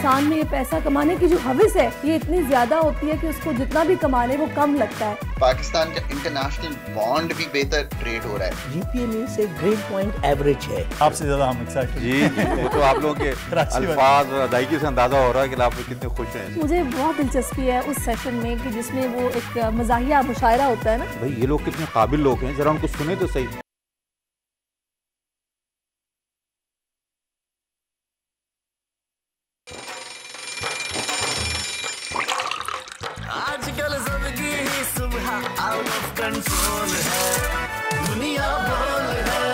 इंसान में ये पैसा कमाने की जो हविस है ये इतनी ज्यादा होती है कि उसको जितना भी कमा ले वो कम लगता है। पाकिस्तान का इंटरनेशनल बॉन्ड भी बेहतर ट्रेड हो रहा है। जीपीए में से ग्रेड पॉइंट एवरेज है। आपसे ज्यादा हम एक्साइटेड। जी वो तो आप लोगों के अल्फाज और अदायगी से अंदाजा हो रहा है कि आप कितने खुश हैं। मुझे बहुत दिलचस्पी है उस सेशन में कि जिसमें वो एक मज़ाहिया मुशायरा होता है ना। भाई ये लोग कितने काबिल लोग हैं, जरा उनको सुने तो सही। आजकल जिंदगी ही सुबह आउट ऑफ कंट्रोल है, दुनिया बोल है,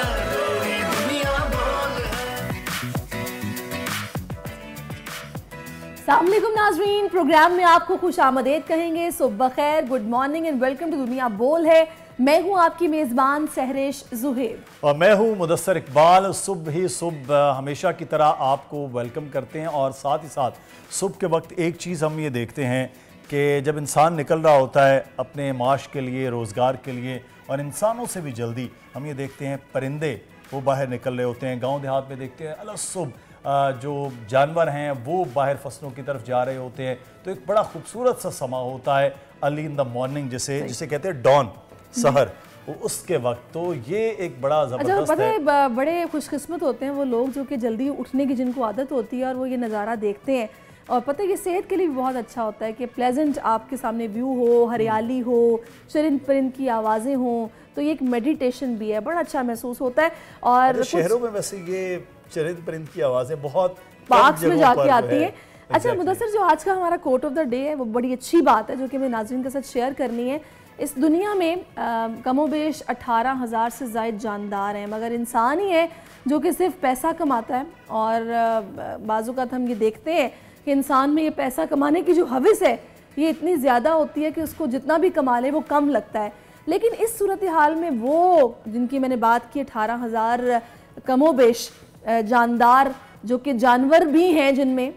मेरी दुनिया बोल है। अस्सलाम वालेकुम नाज़रीन, प्रोग्राम में आपको खुश आमदेद कहेंगे। सुबह खैर, good morning and welcome to दुनिया बोल है। मैं हूं आपकी मेज़बान सहरिश जुहेब और मैं हूं मुदस्सर इकबाल। सुबह ही सुबह हमेशा की तरह आपको वेलकम करते हैं और साथ ही साथ सुबह के वक्त एक चीज़ हम ये देखते हैं कि जब इंसान निकल रहा होता है अपने माश के लिए, रोज़गार के लिए, और इंसानों से भी जल्दी हम ये देखते हैं परिंदे वो बाहर निकल रहे होते हैं। गांव देहात में देखते हैं अलग सुबह जो जानवर हैं वो बाहर फसलों की तरफ जा रहे होते हैं। तो एक बड़ा खूबसूरत सा समा होता है अर्ली इन द मॉर्निंग, जिसे कहते हैं डॉन, सहर, उसके वक्त। तो ये एक बड़ा ज़बरदस्त पता है, बड़े खुशकिस्मत होते हैं वो लोग जो कि जल्दी उठने की जिनको आदत होती है और वो ये नज़ारा देखते हैं। और पता है ये सेहत के लिए भी बहुत अच्छा होता है कि प्लेजेंट आपके सामने व्यू हो, हरियाली हो, चरिंद परिंद की आवाज़ें हों, तो ये एक मेडिटेशन भी है, बड़ा अच्छा महसूस होता है। और शहरों में वैसे ये चरिंद परिंद की आवाज़ें बहुत पार्क्स में जाके आती हैं। अच्छा मुदस्सर, जो आज का हमारा कोट ऑफ द डे है वो बड़ी अच्छी बात है जो कि मैं नाज़रीन के साथ शेयर करनी है। इस दुनिया में कमोबेश 18,000 से ज़ायद जानदार हैं, मगर इंसान ही है जो कि सिर्फ पैसा कमाता है। और बाज़-औक़ात हम ये देखते हैं कि इंसान में ये पैसा कमाने की जो हविस है ये इतनी ज़्यादा होती है कि उसको जितना भी कमा ले वो कम लगता है। लेकिन इस सूरत हाल में वो जिनकी मैंने बात की 18,000 कमोबेश जानदार जो कि जानवर भी हैं, जिनमें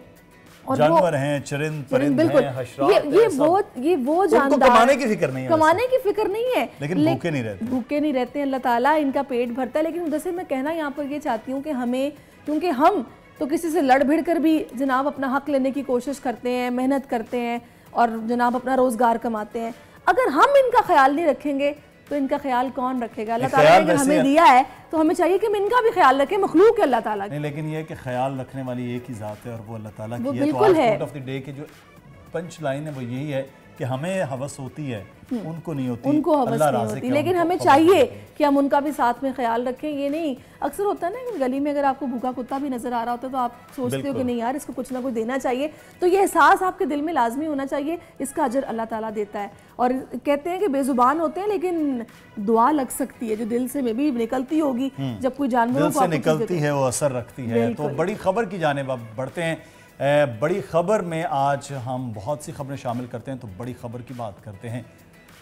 और जानवर हैं, चरिंद परिंद हैं, हशरात, ये वो जानदार कमाने की फिक्र नहीं है, कमाने की फिक्र नहीं है, लेकिन भूखे नहीं रहते। अल्लाह ताला इनका पेट भरता है। लेकिन जैसे मैं कहना यहाँ पर ये चाहती हूँ कि हमें, क्योंकि हम तो किसी से लड़ भिड़ कर भी जनाब अपना हक लेने की कोशिश करते हैं, मेहनत करते हैं और जनाब अपना रोज़गार कमाते हैं। अगर हम इनका ख्याल नहीं रखेंगे तो इनका ख्याल कौन रखेगा? अल्लाह ताला ने अगर हमें दिया है तो हमें चाहिए कि हम इनका भी ख्याल रखें। मखलूक है अल्लाह ताला की। नहीं, लेकिन ये है कि ख्याल रखने वाली एक ही ज़ात है और वो अल्लाह ताला की है। बिल्कुल है। कोट ऑफ द डे की जो पंच लाइन है वो यही है कि हमें हवस होती है, उनको नहीं होती, उनको हवस नहीं होती। लेकिन हमें चाहिए कि हम उनका भी साथ में ख्याल रखें। ये नहीं, अक्सर होता है ना कि गली में अगर आपको भूखा कुत्ता भी नजर आ रहा होता है तो आप सोचते हो कि नहीं यार इसको कुछ ना कुछ देना चाहिए। तो ये एहसास आपके दिल में लाजमी होना चाहिए, इसका अजर अल्लाह ताला देता है। और कहते हैं कि बेजुबान होते हैं लेकिन दुआ लग सकती है जो दिल से में भी निकलती होगी जब कोई जानवर से निकलती है वो असर रखती है। तो बड़ी खबर की जानिब अब बढ़ते हैं। बड़ी खबर में आज हम बहुत सी खबरें शामिल करते हैं, तो बड़ी खबर की बात करते हैं।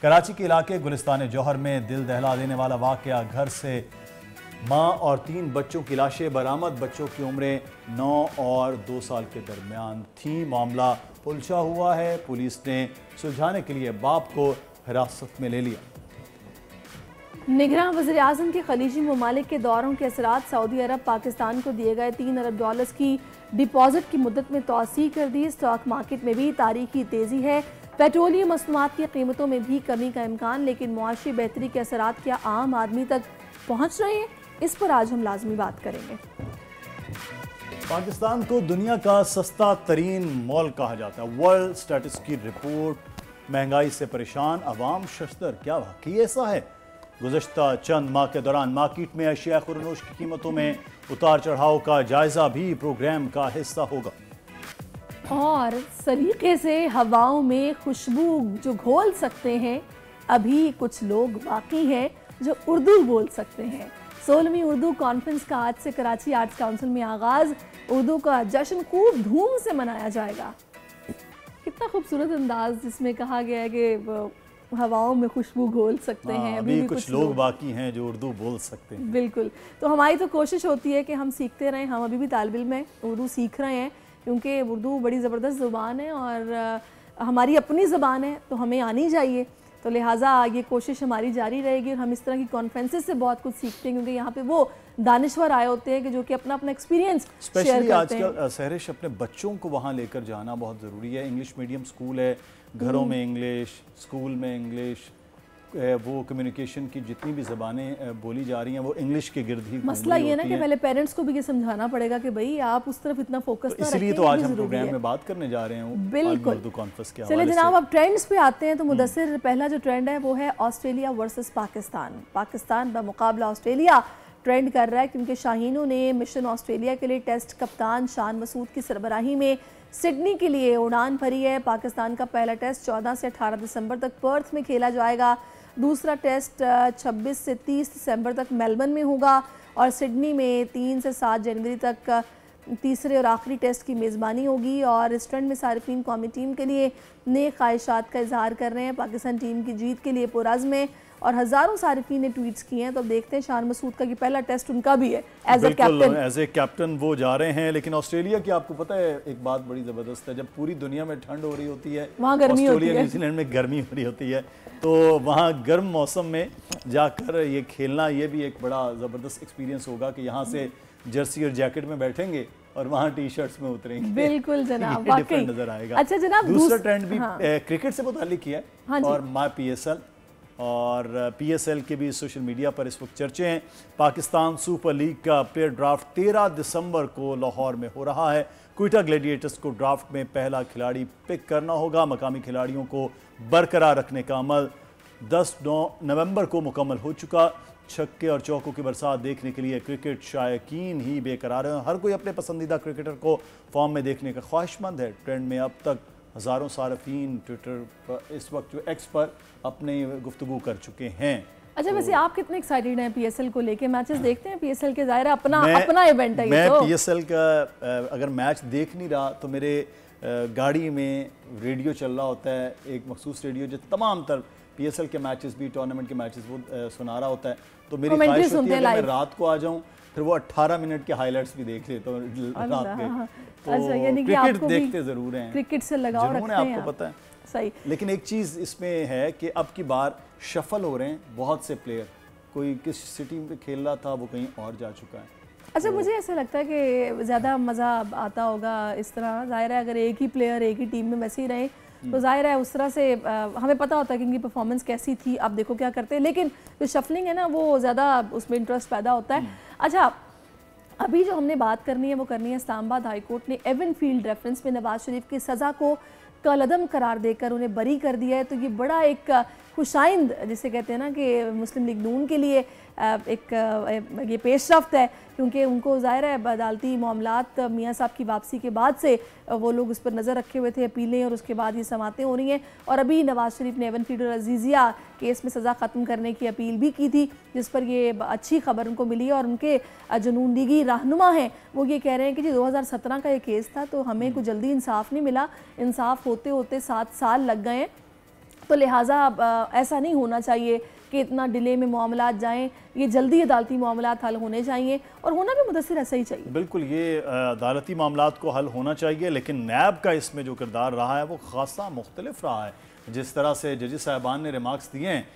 कराची के इलाके गुलिस्तान जौहर में दिल दहला देने वाला वाक़या, घर से माँ और 3 बच्चों की लाशें बरामद। बच्चों की उम्रें 9 और 2 साल के दरमियान थी। मामला उलझा हुआ है। पुलिस ने सुलझाने के लिए बाप को हिरासत में ले लिया। निगरान वज़ीर आज़म के खलीजी ममालिक के दौरों के असरात, सऊदी अरब पाकिस्तान को दिए गए 3 अरब डॉलर्स की डिपॉजिट की मुद्दत में तौसीह कर दी। स्टॉक मार्केट में भी तारीखी तेज़ी है। पेट्रोलियम मसनूआत की कीमतों में भी कमी का इम्कान, लेकिन मुआशी बेहतरी के असरात क्या आम आदमी तक पहुँच रहे हैं? इस पर आज हम लाजमी बात करेंगे। पाकिस्तान को दुनिया का सस्ता तरीन मॉल कहा जाता है। वर्ल्ड स्टैटिस्टिक्स की रिपोर्ट। महंगाई से परेशान अवाम शशदर, क्या वाकई ऐसा है? गुज़श्ता चंद माह के दौरान मार्केट में अशिया खुरनोश की कीमतों में उतार चढ़ाव का जायजा भी प्रोग्राम का हिस्सा होगा। और सलीके से हवाओं में खुशबू जो घोल सकते हैं, अभी कुछ लोग बाकी हैं जो उर्दू बोल सकते हैं। 16वीं उर्दू कॉन्फ्रेंस का आज से कराची आर्ट्स काउंसिल में आगाज। उर्दू का जश्न खूब धूम से मनाया जाएगा। कितना खूबसूरत अंदाज जिसमें कहा गया है कि हवाओं में खुशबू घोल सकते हैं। अभी कुछ लोग बाकी हैं जो उर्दू बोल सकते हैं। बिल्कुल। तो हमारी तो कोशिश होती है कि हम सीखते रहें। हम अभी भी तालिब इल्म में उर्दू सीख रहे हैं क्योंकि उर्दू बड़ी ज़बरदस्त ज़ुबान है और हमारी अपनी ज़बान है तो हमें आनी चाहिए। तो लिहाजा ये कोशिश हमारी जारी रहेगी और हम इस तरह की कॉन्फ्रेंसेस से बहुत कुछ सीखते हैं, क्योंकि यहाँ पे वो दानिश्वर आए होते हैं कि जो कि अपना अपना एक्सपीरियंस शेयर करते हैं। आजकल सहरिश अपने बच्चों को वहाँ लेकर जाना बहुत ज़रूरी है। इंग्लिश मीडियम स्कूल है, घरों में इंग्लिश, स्कूल में इंग्लिश, वो कम्युनिकेशन की जितनी भी ज़बानें बोली जा रही हैं वो इंग्लिश के गिर्द ही। मसला ये ना कि पहले पेरेंट्स को भी ये समझाना पड़ेगा कि भाई आप उस तरफ इतना फोकस ना रखें। इसलिए तो आज हम प्रोग्राम में बात करने जा रहे हैं बिल्कुल कॉन्फ्रेंस के। चलिए जनाब, अब ट्रेंड्स पे आते हैं। तो मुदस्सिर, पहला जो ट्रेंड है वो है ऑस्ट्रेलिया वर्सेस पाकिस्तान। पाकिस्तान बमुकाबला ऑस्ट्रेलिया ट्रेंड कर रहा है, क्योंकि शाहीनों ने मिशन ऑस्ट्रेलिया के लिए टेस्ट कप्तान शान मसूद की सरबराही में सिडनी के लिए उड़ान भरी है। पाकिस्तान का पहला टेस्ट 14 से 18 दिसंबर तक पर्थ में खेला जाएगा। दूसरा टेस्ट 26 से 30 दिसंबर तक मेलबर्न में होगा और सिडनी में 3 से 7 जनवरी तक तीसरे और आखिरी टेस्ट की मेज़बानी होगी। और इस ट्रेंड में सारिफीन कौमी टीम के लिए नए ख्वाहिशात का इजहार कर रहे हैं। पाकिस्तान टीम की जीत के लिए पुरअज़्म है और हज़ारों सारिफीन ने ट्वीट्स किए हैं। तो अब देखते हैं शान मसूद का कि पहला टेस्ट उनका भी है as a captain. As a captain वो जा रहे हैं। लेकिन ऑस्ट्रेलिया की आपको पता है एक बात बड़ी ज़बरदस्त है, जब पूरी दुनिया में ठंड हो रही होती है वहाँ गर्मी होती है, न्यूजीलैंड में गर्मी हो रही होती है, तो वहाँ गर्म मौसम में जाकर ये खेलना ये भी एक बड़ा ज़बरदस्त एक्सपीरियंस होगा कि यहाँ से जर्सी और जैकेट में बैठेंगे और वहाँ टी शर्ट्स में उतरेंगे। बिल्कुल जनाब, वाकई नजर आएगा। अच्छा जनाब, दूसरा ट्रेंड भी क्रिकेट से मुताल्लिक किया है और माई PSL और PSL के भी सोशल मीडिया पर इस वक्त चर्चे हैं। पाकिस्तान सुपर लीग का प्लेयर ड्राफ्ट 13 दिसंबर को लाहौर में हो रहा है। क्विटा ग्लैडिएटर्स को ड्राफ्ट में पहला खिलाड़ी पिक करना होगा। मकामी खिलाड़ियों को बरकरार रखने का अमल 10 नवंबर को मुकम्मल हो चुका। छक्के और चौकों की बरसात देखने के लिए क्रिकेट शायकीन ही बेकरार हैं। हर कोई अपने पसंदीदा क्रिकेटर को फॉर्म में देखने का ख्वाहिशमंद है। ट्रेंड में अब तक हज़ारों सारफीन ट्विटर पर इस वक्त जो एक्स पर अपने गुफ्तगू कर चुके हैं। अच्छा, वैसे आप कितने एक्साइटेड हैं PSL को लेके? मैचेस देखते हैं PSL के? ज़ाहिर है अपना इवेंट है। मैं PSL का अगर मैच देख नहीं रहा तो मेरे गाड़ी में रेडियो चल रहा होता है, एक मखसूस रेडियो जो तमाम तर PSL के मैचेस भी, टूर्नामेंट के मैचेस वो सुना रहा होता है। तो मेरी ख्वाहिश होती है कि मैं रात को आ जाऊं, फिर वो 18 मिनट के हाइलाइट्स भी देख लेता हूं रात में। तो अच्छा, यानी कि क्रिकेट देखते जरूर हैं, क्रिकेट से लगाव रखते हैं, आपको पता है। सही। लेकिन एक चीज़ इसमें है कि अब की बार शफल हो रहे हैं बहुत से प्लेयर। कोई किस सिटी में खेल रहा था वो कहीं और जा चुका है। अच्छा, मुझे ऐसा लगता है कि ज़्यादा मज़ा आता होगा इस तरह। ज़ाहिर है अगर एक ही प्लेयर एक ही टीम में वैसे ही रहे तो जाहिर है उस तरह से हमें पता होता है कि इनकी परफॉर्मेंस कैसी थी, अब देखो क्या करते हैं। लेकिन जो शफलिंग है ना वो ज़्यादा उसमें इंटरेस्ट पैदा होता है। अच्छा, अभी जो हमने बात करनी है वो करनी है इस्लामाबाद हाई कोर्ट ने एवन फील्ड रेफरेंस में नवाज शरीफ की सज़ा को कलअदम करार देकर उन्हें बरी कर दिया है। तो ये बड़ा एक खुशाइंद, जिसे कहते हैं ना कि मुस्लिम लीग नून के लिए एक ये पेशरफ्त है, क्योंकि उनको ज़ाहिर है अदालती मामलात मियाँ साहब की वापसी के बाद से वो लोग उस पर नज़र रखे हुए थे, अपीलें, और उसके बाद ये समातें हो रही हैं। और अभी नवाज शरीफ ने एवन फील्ड और अजीज़िया केस में सज़ा ख़त्म करने की अपील भी की थी, जिस पर ये अच्छी खबर उनको मिली। और उनके जो नून लीगी रहनुमा हैं वो ये कह रहे हैं कि जी 2017 का ये केस था तो हमें कुछ जल्दी इंसाफ नहीं मिला, इंसाफ होते होते 7 साल लग गए हैं। तो लिहाजा ऐसा नहीं होना चाहिए कि इतना डिले में मामलात जाएं, ये जल्दी अदालती मामलात हल होने चाहिए और होना भी मुदस्सिर ऐसा ही चाहिए। बिल्कुल, ये अदालती मामलात को हल होना चाहिए, लेकिन नैब का इसमें जो किरदार रहा है वो खासा मुख्तलिफ रहा है। जिस तरह से जजेस साहबान ने रिमार्क्स दिए हैं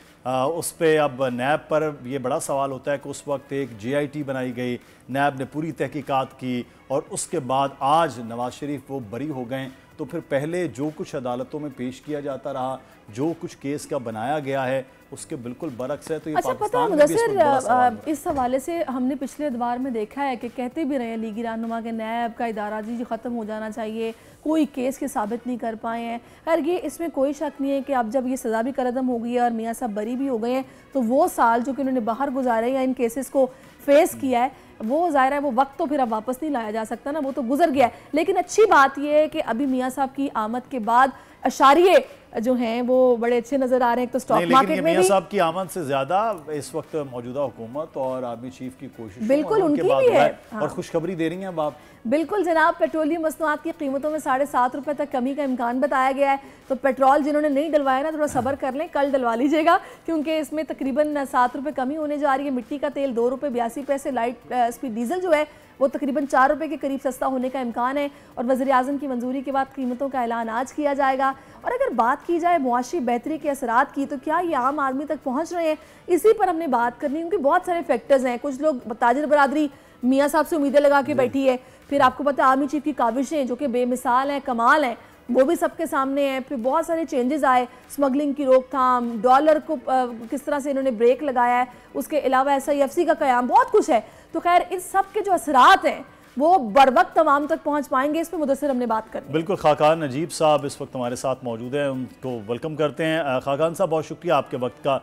उस पर अब नैब पर यह बड़ा सवाल होता है कि उस वक्त एक JIT बनाई गई, नैब ने पूरी तहकीकात की और उसके बाद आज नवाज शरीफ वो बरी हो गए। तो फिर पहले जो कुछ अदालतों में पेश किया जाता रहा, जो कुछ केस का बनाया गया है उसके बिल्कुल बरक्स है। तो ये अच्छा, पता है मुदस्सिर, इस हवाले से हमने पिछले अदवार में देखा है कि कहते भी रहे लीगी रहनुमा के नैब का इदारा जी ख़त्म हो जाना चाहिए, कोई केस के साबित नहीं कर पाए हैं। खैर ये इसमें कोई शक नहीं है कि अब जब ये सज़ा भी कलअदम हो गई है और मियाँ साहब बरी भी हो गए हैं तो वो साल जो कि उन्होंने बाहर गुजारे या इन केसेस को फेस किया है वो ज़ाहिर है वो वक्त तो फिर अब वापस नहीं लाया जा सकता ना, वो तो गुजर गया है। लेकिन अच्छी बात यह है कि अभी मियाँ साहब की आमद के बाद अशारिये जो हैं वो बड़े अच्छे नजर आ रहे हैं। तो स्टॉक मार्केट में मियाँ साहब की आमद से ज्यादा इस वक्त मौजूदा हुकूमत और आर्मी चीफ की कोशिश बिल्कुल उनकी भी है और खुशखबरी दे रही हैं अब आप। बिल्कुल जनाब, पेट्रोलियम मसनूआत की कीमतों में 7.5 रुपए तक कमी का इम्कान बताया गया है। तो पेट्रोल जिन्होंने नहीं डलवाया ना थोड़ा सब्र कर लें, कल डलवा लीजिएगा क्योंकि इसमें तकरीबन 7 रुपए कमी होने जा रही है। मिट्टी का तेल 2 रुपए 82 पैसे, लाइट स्पीड डीजल जो है वो तकरीबन 4 रुपये के करीब सस्ता होने का इम्कान है और वज़ीर-ए-आज़म की मंजूरी के बाद कीमतों का ऐलान आज किया जाएगा। और अगर बात की जाए मुआशी बेहतरी के असरात की, तो क्या ये आम आदमी तक पहुँच रहे हैं, इसी पर हमने बात करनी है, क्योंकि बहुत सारे फैक्टर्स हैं। कुछ लोग ताजिर बरादरी मियाँ साहब से उम्मीदें लगा के बैठी है, फिर आपको पता है आर्मी चीफ की काविशें जो कि बेमिसाल हैं, कमाल हैं, वो भी सबके सामने है। फिर बहुत सारे चेंजेस आए, स्मगलिंग की रोकथाम, डॉलर को किस तरह से इन्होंने ब्रेक लगाया है, उसके अलावा SIFC का क़याम, बहुत कुछ है। तो खैर इन सब के जो असरात हैं वो बर वक्त तमाम तक पहुंच पाएंगे, इस पर मुदस्सिर हमने बात करनी। बिल्कुल, खाकान नजीब साहब इस वक्त हमारे साथ मौजूद हैं, उनको वेलकम करते हैं। खाकान साहब बहुत शुक्रिया आपके वक्त का।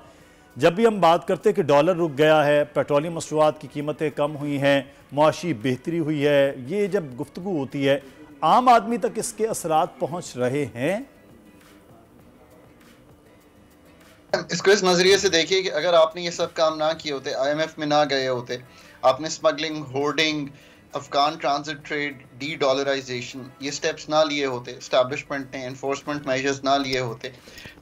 जब भी हम बात करते हैं कि डॉलर रुक गया है, पेट्रोलियम मसनूआत की कीमतें कम हुई हैं, मुआशी बेहतरी हुई है, ये जब गुफ्तगू होती है आम आदमी तक इसके असरात पहुंच रहे हैं? इसको इस नजरिए से देखिए कि अगर आपने ये सब काम ना किए होते, IMF में ना गए होते, आपने smuggling, hoarding, Afghan transit trade, dedollarization, ये स्टेप्स ना लिए होते, एस्टैब्लिशमेंट ने एनफोर्समेंट मेजर्स ना लिए होते,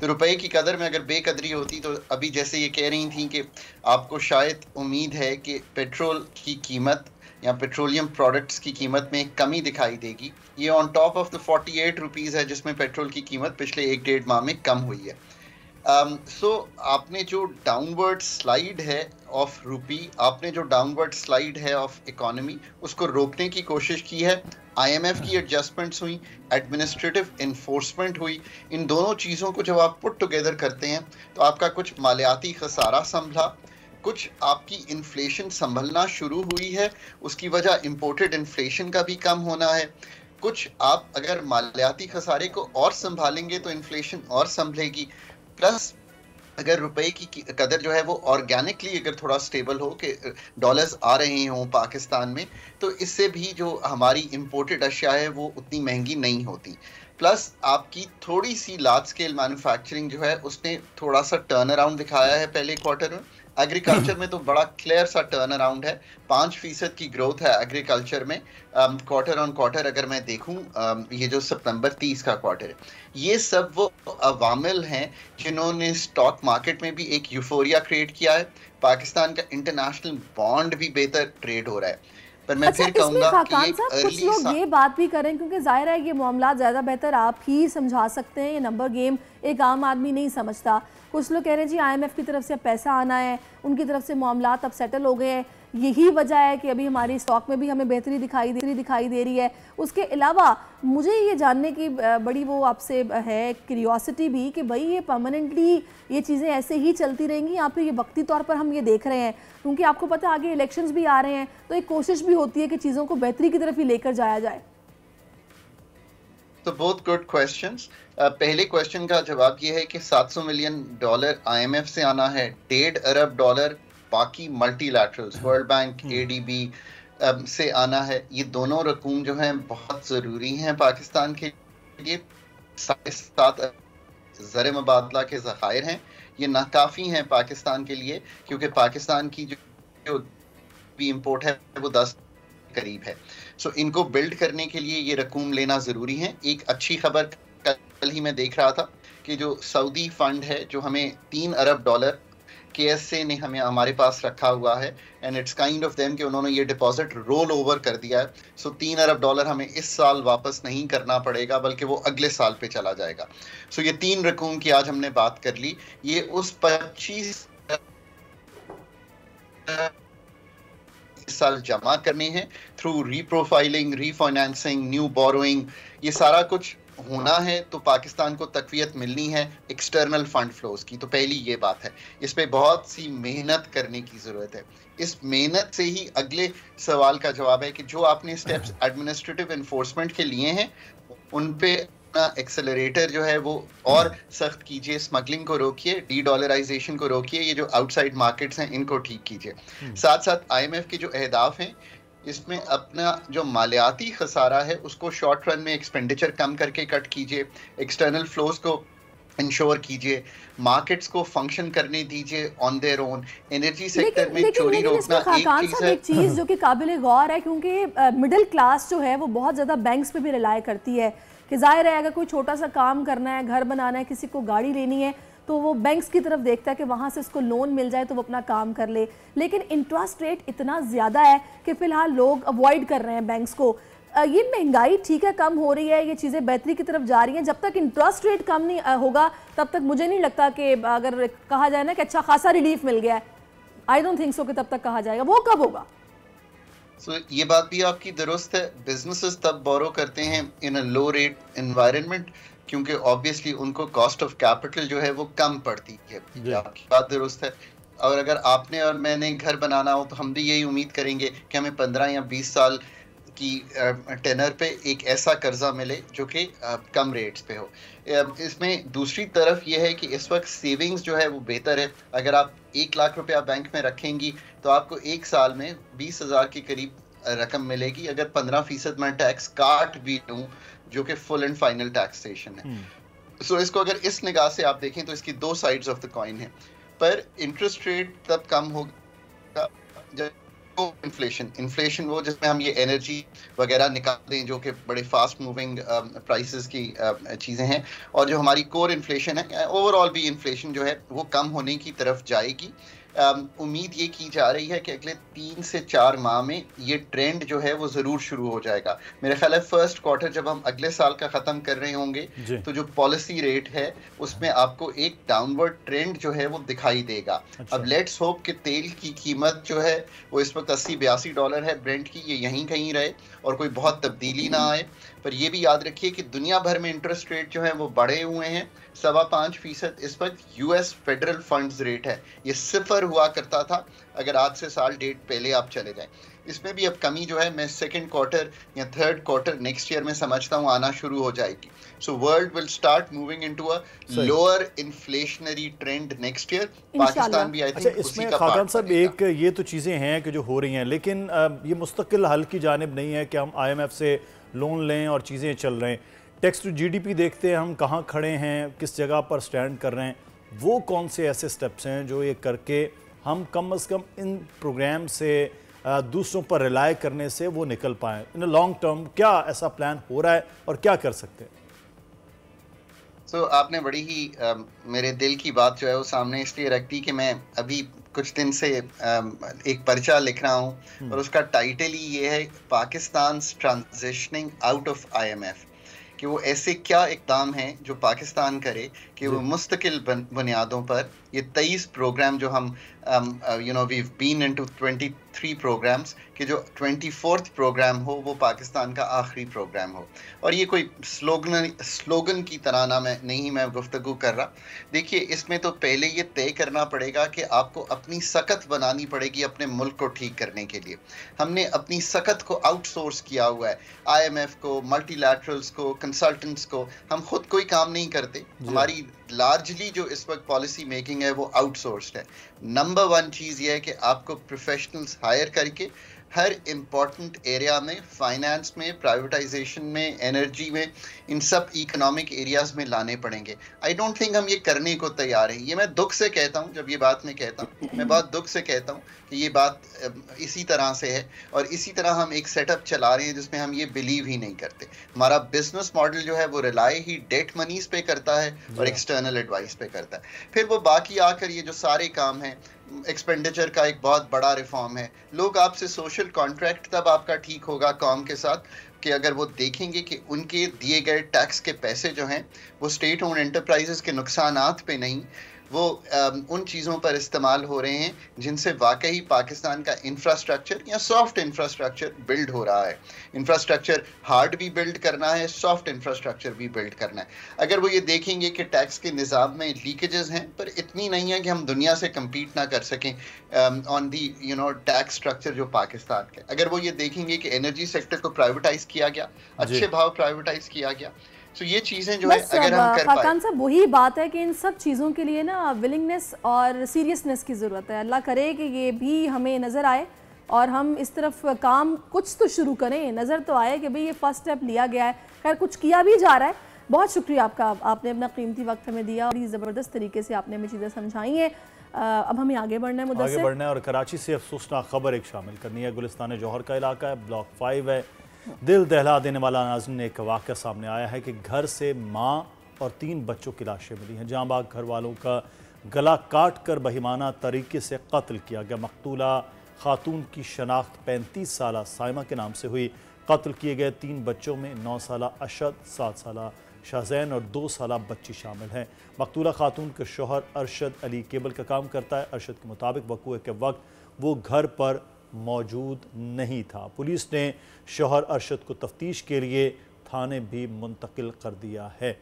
तो रुपए की कदर में अगर बेकदरी होती, तो अभी जैसे ये कह रही थी कि आपको शायद उम्मीद है कि पेट्रोल की कीमत या पेट्रोलियम प्रोडक्ट्स की कीमत में कमी दिखाई देगी। ये on top of the 48 rupees है जिसमें पेट्रोल की कीमत पिछले 1-1.5 माह में कम हुई है। आपने जो डाउनवर्ड स्लाइड है ऑफ रुपी, आपने जो डाउनवर्ड स्लाइड है ऑफ इकोनॉमी, उसको रोकने की कोशिश की है। IMF की एडजस्टमेंट्स हुई, एडमिनिस्ट्रेटिव इन्फोर्समेंट हुई, इन दोनों चीज़ों को जब आप पुट टुगेदर करते हैं तो आपका कुछ मालियाती खसारा संभला, कुछ आपकी इन्फ्लेशन संभलना शुरू हुई है, उसकी वजह इंपोर्टेड इन्फ्लेशन का भी कम होना है। कुछ आप अगर मालियाती खसारे को और संभालेंगे तो इन्फ्लेशन और संभलेगी। प्लस अगर रुपए की कदर जो है वो ऑर्गेनिकली अगर थोड़ा स्टेबल हो कि डॉलर्स आ रहे हों पाकिस्तान में, तो इससे भी जो हमारी इंपोर्टेड अशिया है वो उतनी महंगी नहीं होती। प्लस आपकी थोड़ी सी लार्ज स्केल मैन्युफैक्चरिंग जो है उसने थोड़ा सा टर्न अराउंड दिखाया है पहले क्वार्टर में। एग्रीकल्चर में तो बड़ा क्लियर सा टर्न अराउंड है, 5% की ग्रोथ है एग्रीकल्चर में क्वार्टर ऑन क्वार्टर। अगर मैं देखूं ये जो सितंबर 30 का क्वार्टर है, ये सब वो अवामिल हैं जिन्होंने स्टॉक मार्केट में भी एक यूफोरिया क्रिएट किया है। पाकिस्तान का इंटरनेशनल बॉन्ड भी बेहतर ट्रेड हो रहा है। पर मैं फिर कहूंगा कि कुछ लोग ये बात भी करें, क्योंकि जाहिर है ये मामला ज़्यादा बेहतर आप ही समझा सकते हैं, ये नंबर गेम एक आम आदमी नहीं समझता। कुछ लोग कह रहे हैं जी IMF की तरफ से पैसा आना है, उनकी तरफ से मामला अब सेटल हो गए हैं, यही वजह है कि अभी हमारी स्टॉक में भी हमें बेहतरी दिखाई दे रही है। उसके अलावा मुझे ये जानने की बड़ी वो आपसे है क्यूरियोसिटी भी कि भाई ये परमानेंटली ये चीज़ें ऐसे ही चलती रहेंगी या फिर ये वक्ती तौर पर हम ये देख रहे हैं, क्योंकि आपको पता है आगे इलेक्शंस भी आ रहे हैं, तो एक कोशिश भी होती है कि चीज़ों को बेहतरी की तरफ ही लेकर जाया जाए। तो बहुत गुड क्वेश्चंस। पहले क्वेश्चन का जवाब ये है कि $700 मिलियन IMF से आना है, $1.5 अरब बाकी मल्टीलैटरल्स वर्ल्ड बैंक, ADB से आना है। ये दोनों रकूम जो हैं बहुत ज़रूरी हैं पाकिस्तान के लिए। 7.5 ज़र मुबादला के ज़खायर हैं, ये नाकाफ़ी हैं पाकिस्तान के लिए, क्योंकि पाकिस्तान की जो भी इम्पोर्ट है वो 10 करीब है। सो इनको बिल्ड करने के लिए ये रकूम लेना ज़रूरी है। एक अच्छी खबर कल ही मैं देख रहा था कि जो सऊदी फंड है जो हमें $3 अरब KSA ने हमें हमारे पास रखा हुआ है, and it's kind of them कि उन्होंने ये डिपॉजिट रोल ओवर कर दिया है। सो $3 अरब हमें इस साल वापस नहीं करना पड़ेगा, बल्कि वो अगले साल पे चला जाएगा। सो ये 3 रकूम की आज हमने बात कर ली। ये उस 25 साल जमा करने हैं through reprofiling, refinancing, new borrowing, ये सारा कुछ होना है। तो पाकिस्तान को तकवीयत मिलनी है एक्सटर्नल फंड फ्लोज की। तो पहली ये बात है, इस पे बहुत सी मेहनत करने की ज़रूरत है। इस मेहनत से ही अगले सवाल का जवाब है कि जो आपने स्टेप्स एडमिनिस्ट्रेटिव इन्फोर्समेंट के लिए हैं उन पे एक्सेलरेटर जो है वो और सख्त कीजिए, स्मगलिंग को रोकिए, डी डॉलराइजेशन को रोकिए, ये जो आउटसाइड मार्केट्स हैं इनको ठीक कीजिए। साथ साथ IMF के जो अहदाफ हैं इसमें अपना जो मालियाती खसारा है उसको शॉर्ट रन में एक्सपेंडिचर कम करके कट कीजिए, एक्सटर्नल फ्लोज को इंश्योर कीजिए, मार्केट्स को फंक्शन करने दीजिए on their own. Energy sector में चोरी रोकना एक चीज़ जो कि काबिल गौर है, क्योंकि मिडिल क्लास जो है वो बहुत ज़्यादा बैंक्स पे भी रिलाय करती है कि जाहिर है अगर कोई छोटा सा काम करना है, घर बनाना है, किसी को गाड़ी लेनी है, तो वो बैंक्स की तरफ देखता है कि वहाँ से उसको लोन मिल जाए तो वो अपना काम कर ले, लेकिन इंटरेस्ट रेट इतना ज़्यादा है कि फ़िलहाल लोग अवॉइड कर रहे हैं बैंक्स को। ये महंगाई ठीक है कम हो रही है, ये चीज़ें बेहतरी की तरफ जा रही हैं, जब तक इंटरेस्ट रेट कम नहीं होगा तब तक मुझे नहीं लगता कि अगर कहा जाए ना कि अच्छा खासा रिलीफ मिल गया है, आई डोंट थिंक सो कि तब तक कहा जाएगा। वो कब होगा? ये बात भी आपकी दुरुस्त है, बिजनेसेस तब बोरो करते हैं इन अ लो रेट एनवायरनमेंट, क्योंकि ऑब्वियसली उनको कॉस्ट ऑफ कैपिटल जो है वो कम पड़ती है। आपकी बात दुरुस्त है। और अगर आपने और मैंने घर बनाना हो तो हम भी यही उम्मीद करेंगे कि हमें 15 या 20 साल की टेनर पे एक ऐसा कर्जा मिले जो कि कम रेट्स पे हो। इसमें दूसरी तरफ यह है कि इस वक्त सेविंग्स जो है वो बेहतर है। अगर आप 1 लाख रुपया बैंक में रखेंगी तो आपको 1 साल में 20,000 के करीब रकम मिलेगी, अगर 15% मैं टैक्स काट भी दूं जो कि फुल एंड फाइनल टैक्सेशन है। इसको अगर इस निगाह से आप देखें तो इसकी 2 साइड्स ऑफ द कॉइन है, पर इंटरेस्ट रेट तब कम होगा जब इन्फ्लेशन वो जिसमें हम ये एनर्जी वगैरह निकाल दें जो कि बड़े फास्ट मूविंग प्राइसेस की चीज़ें हैं, और जो हमारी कोर इन्फ्लेशन है, ओवरऑल भी इन्फ्लेशन जो है वो कम होने की तरफ जाएगी। उम्मीद ये की जा रही है कि अगले 3 से 4 माह में ये ट्रेंड जो है वो ज़रूर शुरू हो जाएगा। मेरा ख्याल है फर्स्ट क्वार्टर जब हम अगले साल का ख़त्म कर रहे होंगे तो जो पॉलिसी रेट है उसमें आपको एक डाउनवर्ड ट्रेंड जो है वो दिखाई देगा। अब लेट्स होप कि तेल की कीमत जो है वो इस वक्त $80-82 है ब्रेंट की, ये यहीं कहीं रहे और कोई बहुत तब्दीली ना आए। पर ये भी याद रखिए कि दुनिया भर में इंटरेस्ट रेट जो है वो बढ़े हुए हैं। 5.25% इस वक्त यूएस फेडरल फंड्स रेट है, ये 0 हुआ करता था अगर आज से साल डेढ़ पहले आप चले जाएं। इसमें भी अब कमी जो है मैं सेकंड क्वार्टर या थर्ड क्वार्टर नेक्स्ट ईयर में समझता हूँ आना शुरू हो जाएगी। So world will start moving into a lower inflationary trend next year. Pakistan भी आई थिंक इसमें खाकान साहब एक ये तो चीज़ें हैं कि जो हो रही हैं, लेकिन ये मुस्तकिल हल की जानिब नहीं है कि हम IMF से लोन लें और चीज़ें चल रहे हैं। टैक्स टू GDP देखते हैं हम कहाँ खड़े हैं, किस जगह पर स्टैंड कर रहे हैं। वो कौन से ऐसे स्टेप्स हैं जो ये करके हम कम अज़ कम इन प्रोग्राम से दूसरों पर रिलाय करने से वो निकल पाएँ इन लॉन्ग टर्म? क्या ऐसा प्लान हो रहा है और क्या कर सकते हैं? आपने बड़ी ही मेरे दिल की बात जो है वो सामने इसलिए रख दी कि मैं अभी कुछ दिन से एक पर्चा लिख रहा हूँ और उसका टाइटल ही ये है, Pakistan transitioning out of IMF, कि वो ऐसे क्या इक़दाम हैं जो पाकिस्तान करे कि वो मुस्तकिल बुनियादों पर ये 23 प्रोग्राम जो हम वी बीन इनटू 23 प्रोग्राम्स, कि जो 24th प्रोग्राम हो वो पाकिस्तान का आखिरी प्रोग्राम हो। और ये कोई स्लोगन की तरह ना मैं गुफ्तगू कर रहा। देखिए, इसमें तो पहले ये तय करना पड़ेगा कि आपको अपनी सकत बनानी पड़ेगी अपने मुल्क को ठीक करने के लिए। हमने अपनी सकत को आउटसोर्स किया हुआ है, IMF को, मल्टीलैटरल्स को, कंसल्टेंट्स को। हम खुद कोई काम नहीं करते। हमारी लार्जली जो इस वक्त पॉलिसी मेकिंग है वो आउटसोर्स्ड है। नंबर 1 चीज़ ये है कि आपको प्रोफेशनल्स हायर करके हर इम्पॉर्टेंट एरिया में, फाइनेंस में, प्राइवेटाइजेशन में, एनर्जी में, इन सब इकोनॉमिक एरियाज में लाने पड़ेंगे। आई डोंट थिंक हम ये करने को तैयार हैं। ये मैं दुख से कहता हूँ, जब ये बात मैं कहता हूँ, मैं बहुत दुख से कहता हूँ कि ये बात इसी तरह से है और इसी तरह हम एक सेटअप चला रहे हैं जिसमें हम ये बिलीव ही नहीं करते। हमारा बिजनेस मॉडल जो है वो रिलाई ही डेट मनीज पे करता है और एक्सटर्नल एडवाइस पे करता है। फिर वो बाकी आकर ये जो सारे काम हैं, एक्सपेंडिचर का एक बहुत बड़ा रिफॉर्म है। लोग आपसे सोशल कॉन्ट्रैक्ट तब आपका ठीक होगा कौम के साथ कि अगर वो देखेंगे कि उनके दिए गए टैक्स के पैसे जो हैं वो स्टेट ओन्ड एंटरप्राइजेस के नुकसानात पे नहीं, वो उन चीज़ों पर इस्तेमाल हो रहे हैं जिनसे वाकई पाकिस्तान का इंफ्रास्ट्रक्चर या सॉफ्ट इंफ्रास्ट्रक्चर बिल्ड हो रहा है। इंफ्रास्ट्रक्चर हार्ड भी बिल्ड करना है, सॉफ्ट इंफ्रास्ट्रक्चर भी बिल्ड करना है। अगर वो ये देखेंगे कि टैक्स के निज़ाम में लीकेजेस हैं पर इतनी नहीं है कि हम दुनिया से कम्पीट ना कर सकें ऑन दी टैक्स स्ट्रक्चर जो पाकिस्तान के, अगर वो ये देखेंगे कि एनर्जी सेक्टर को प्राइवेटाइज किया गया, अच्छे भाव प्राइवेटाइज किया गया, तो ये चीजें जो है अगर हम कर पाए। खाकान साहब, वही बात है कि इन सब चीज़ों के लिए ना विलिंगनेस और सीरियसनेस की ज़रूरत है। अल्लाह करे कि ये भी हमें नज़र आए और हम इस तरफ काम कुछ तो शुरू करें, नज़र तो आए कि भाई ये फर्स्ट स्टेप लिया गया है, खैर कुछ किया भी जा रहा है। बहुत शुक्रिया आपका, आपने अपना कीमती वक्त हमें दिया और ये ज़बरदस्त तरीके से आपने हमें चीज़ें समझाई हैं। अब हमें आगे बढ़ना है, आगे बढ़ना है और कराची से अफसोसनाक खबर एक शामिल करनी है। गुलिस्तान जौहर का इलाका है, ब्लॉक 5 है। दिल दहला देने वाला नाज़रीन एक वाक़या सामने आया है कि घर से माँ और 3 बच्चों की लाशें मिली हैं। जांबाग घर वालों का गला काट कर बहिमाना तरीके से कत्ल किया गया। मकतूला खातून की शनाख्त 35 साला साइमा के नाम से हुई। कत्ल किए गए 3 बच्चों में 9 साला अशद, 7 साला शाहजैन और 2 साला बच्ची शामिल हैं। मकतूला खातून के शोहर अरशद अली केबल का काम करता है। अरशद के मुताबिक वक़ूए के वक्त वो घर पर मौजूद नहीं था। पुलिस ने शोहर अरशद को तफ्तीश के लिए थाने भी मुंतकिल कर दिया है।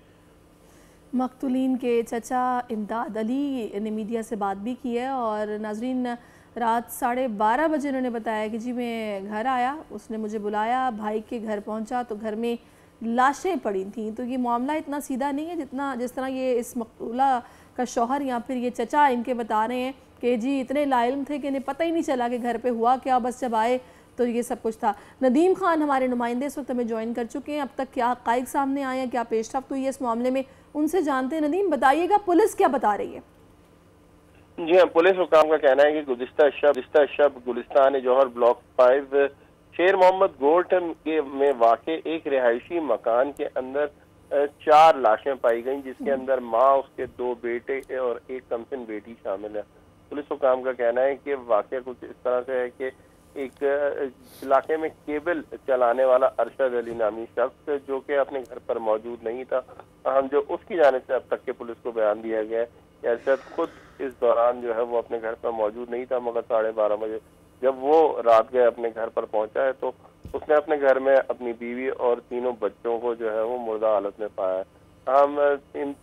मकतूलीन के चचा इमदाद अली ने मीडिया से बात भी की है और नाजरीन रात 12:30 बजे उन्होंने बताया कि जी मैं घर आया, उसने मुझे बुलाया, भाई के घर पहुंचा तो घर में लाशें पड़ी थीं। तो ये मामला इतना सीधा नहीं है जिस तरह ये इस मकतूला का शौहर या फिर ये चचा इनके बता रहे हैं कि जी इतने लाइल्म थे कि इन्हें पता ही नहीं चला कि घर पे हुआ क्या, बस जब आए तो ये सब कुछ था। नदीम खान हमारे नुमाइंदे इस वक्त हमें ज्वाइन कर चुके हैं। अब तक क्या हक़ाइक़ सामने आए हैं, क्या पेशरफ्त हुई है इस मामले में, उनसे जानते हैं। नदीम बताइएगा पुलिस क्या बता रही है? जी हाँ, पुलिस हुकाम का कहना है कि गुज़िश्ता शब गुलिस्तान जौहर ब्लॉक 5 शेर मोहम्मद गोल्ड में वाक़े एक रिहायशी मकान के अंदर 4 लाशें पाई गईं, जिसके अंदर माँ, उसके 2 बेटे और एक कमसिन बेटी शामिल है। पुलिस हुकाम का कहना है कि वाक़या कुछ इस तरह से है कि एक इलाके में केबल चलाने वाला अरशद अली नामी शख्स जो कि अपने घर पर मौजूद नहीं था, हम जो उसकी जानिब से अब तक के पुलिस को बयान दिया गया है कि अरशद खुद इस दौरान जो है वो अपने घर पर मौजूद नहीं था, मगर 12:30 बजे जब वो रात गए अपने घर पर पहुंचा है तो उसने अपने घर में अपनी बीवी और 3 बच्चों को जो है वो मुर्दा हालत में पाया है। हम इन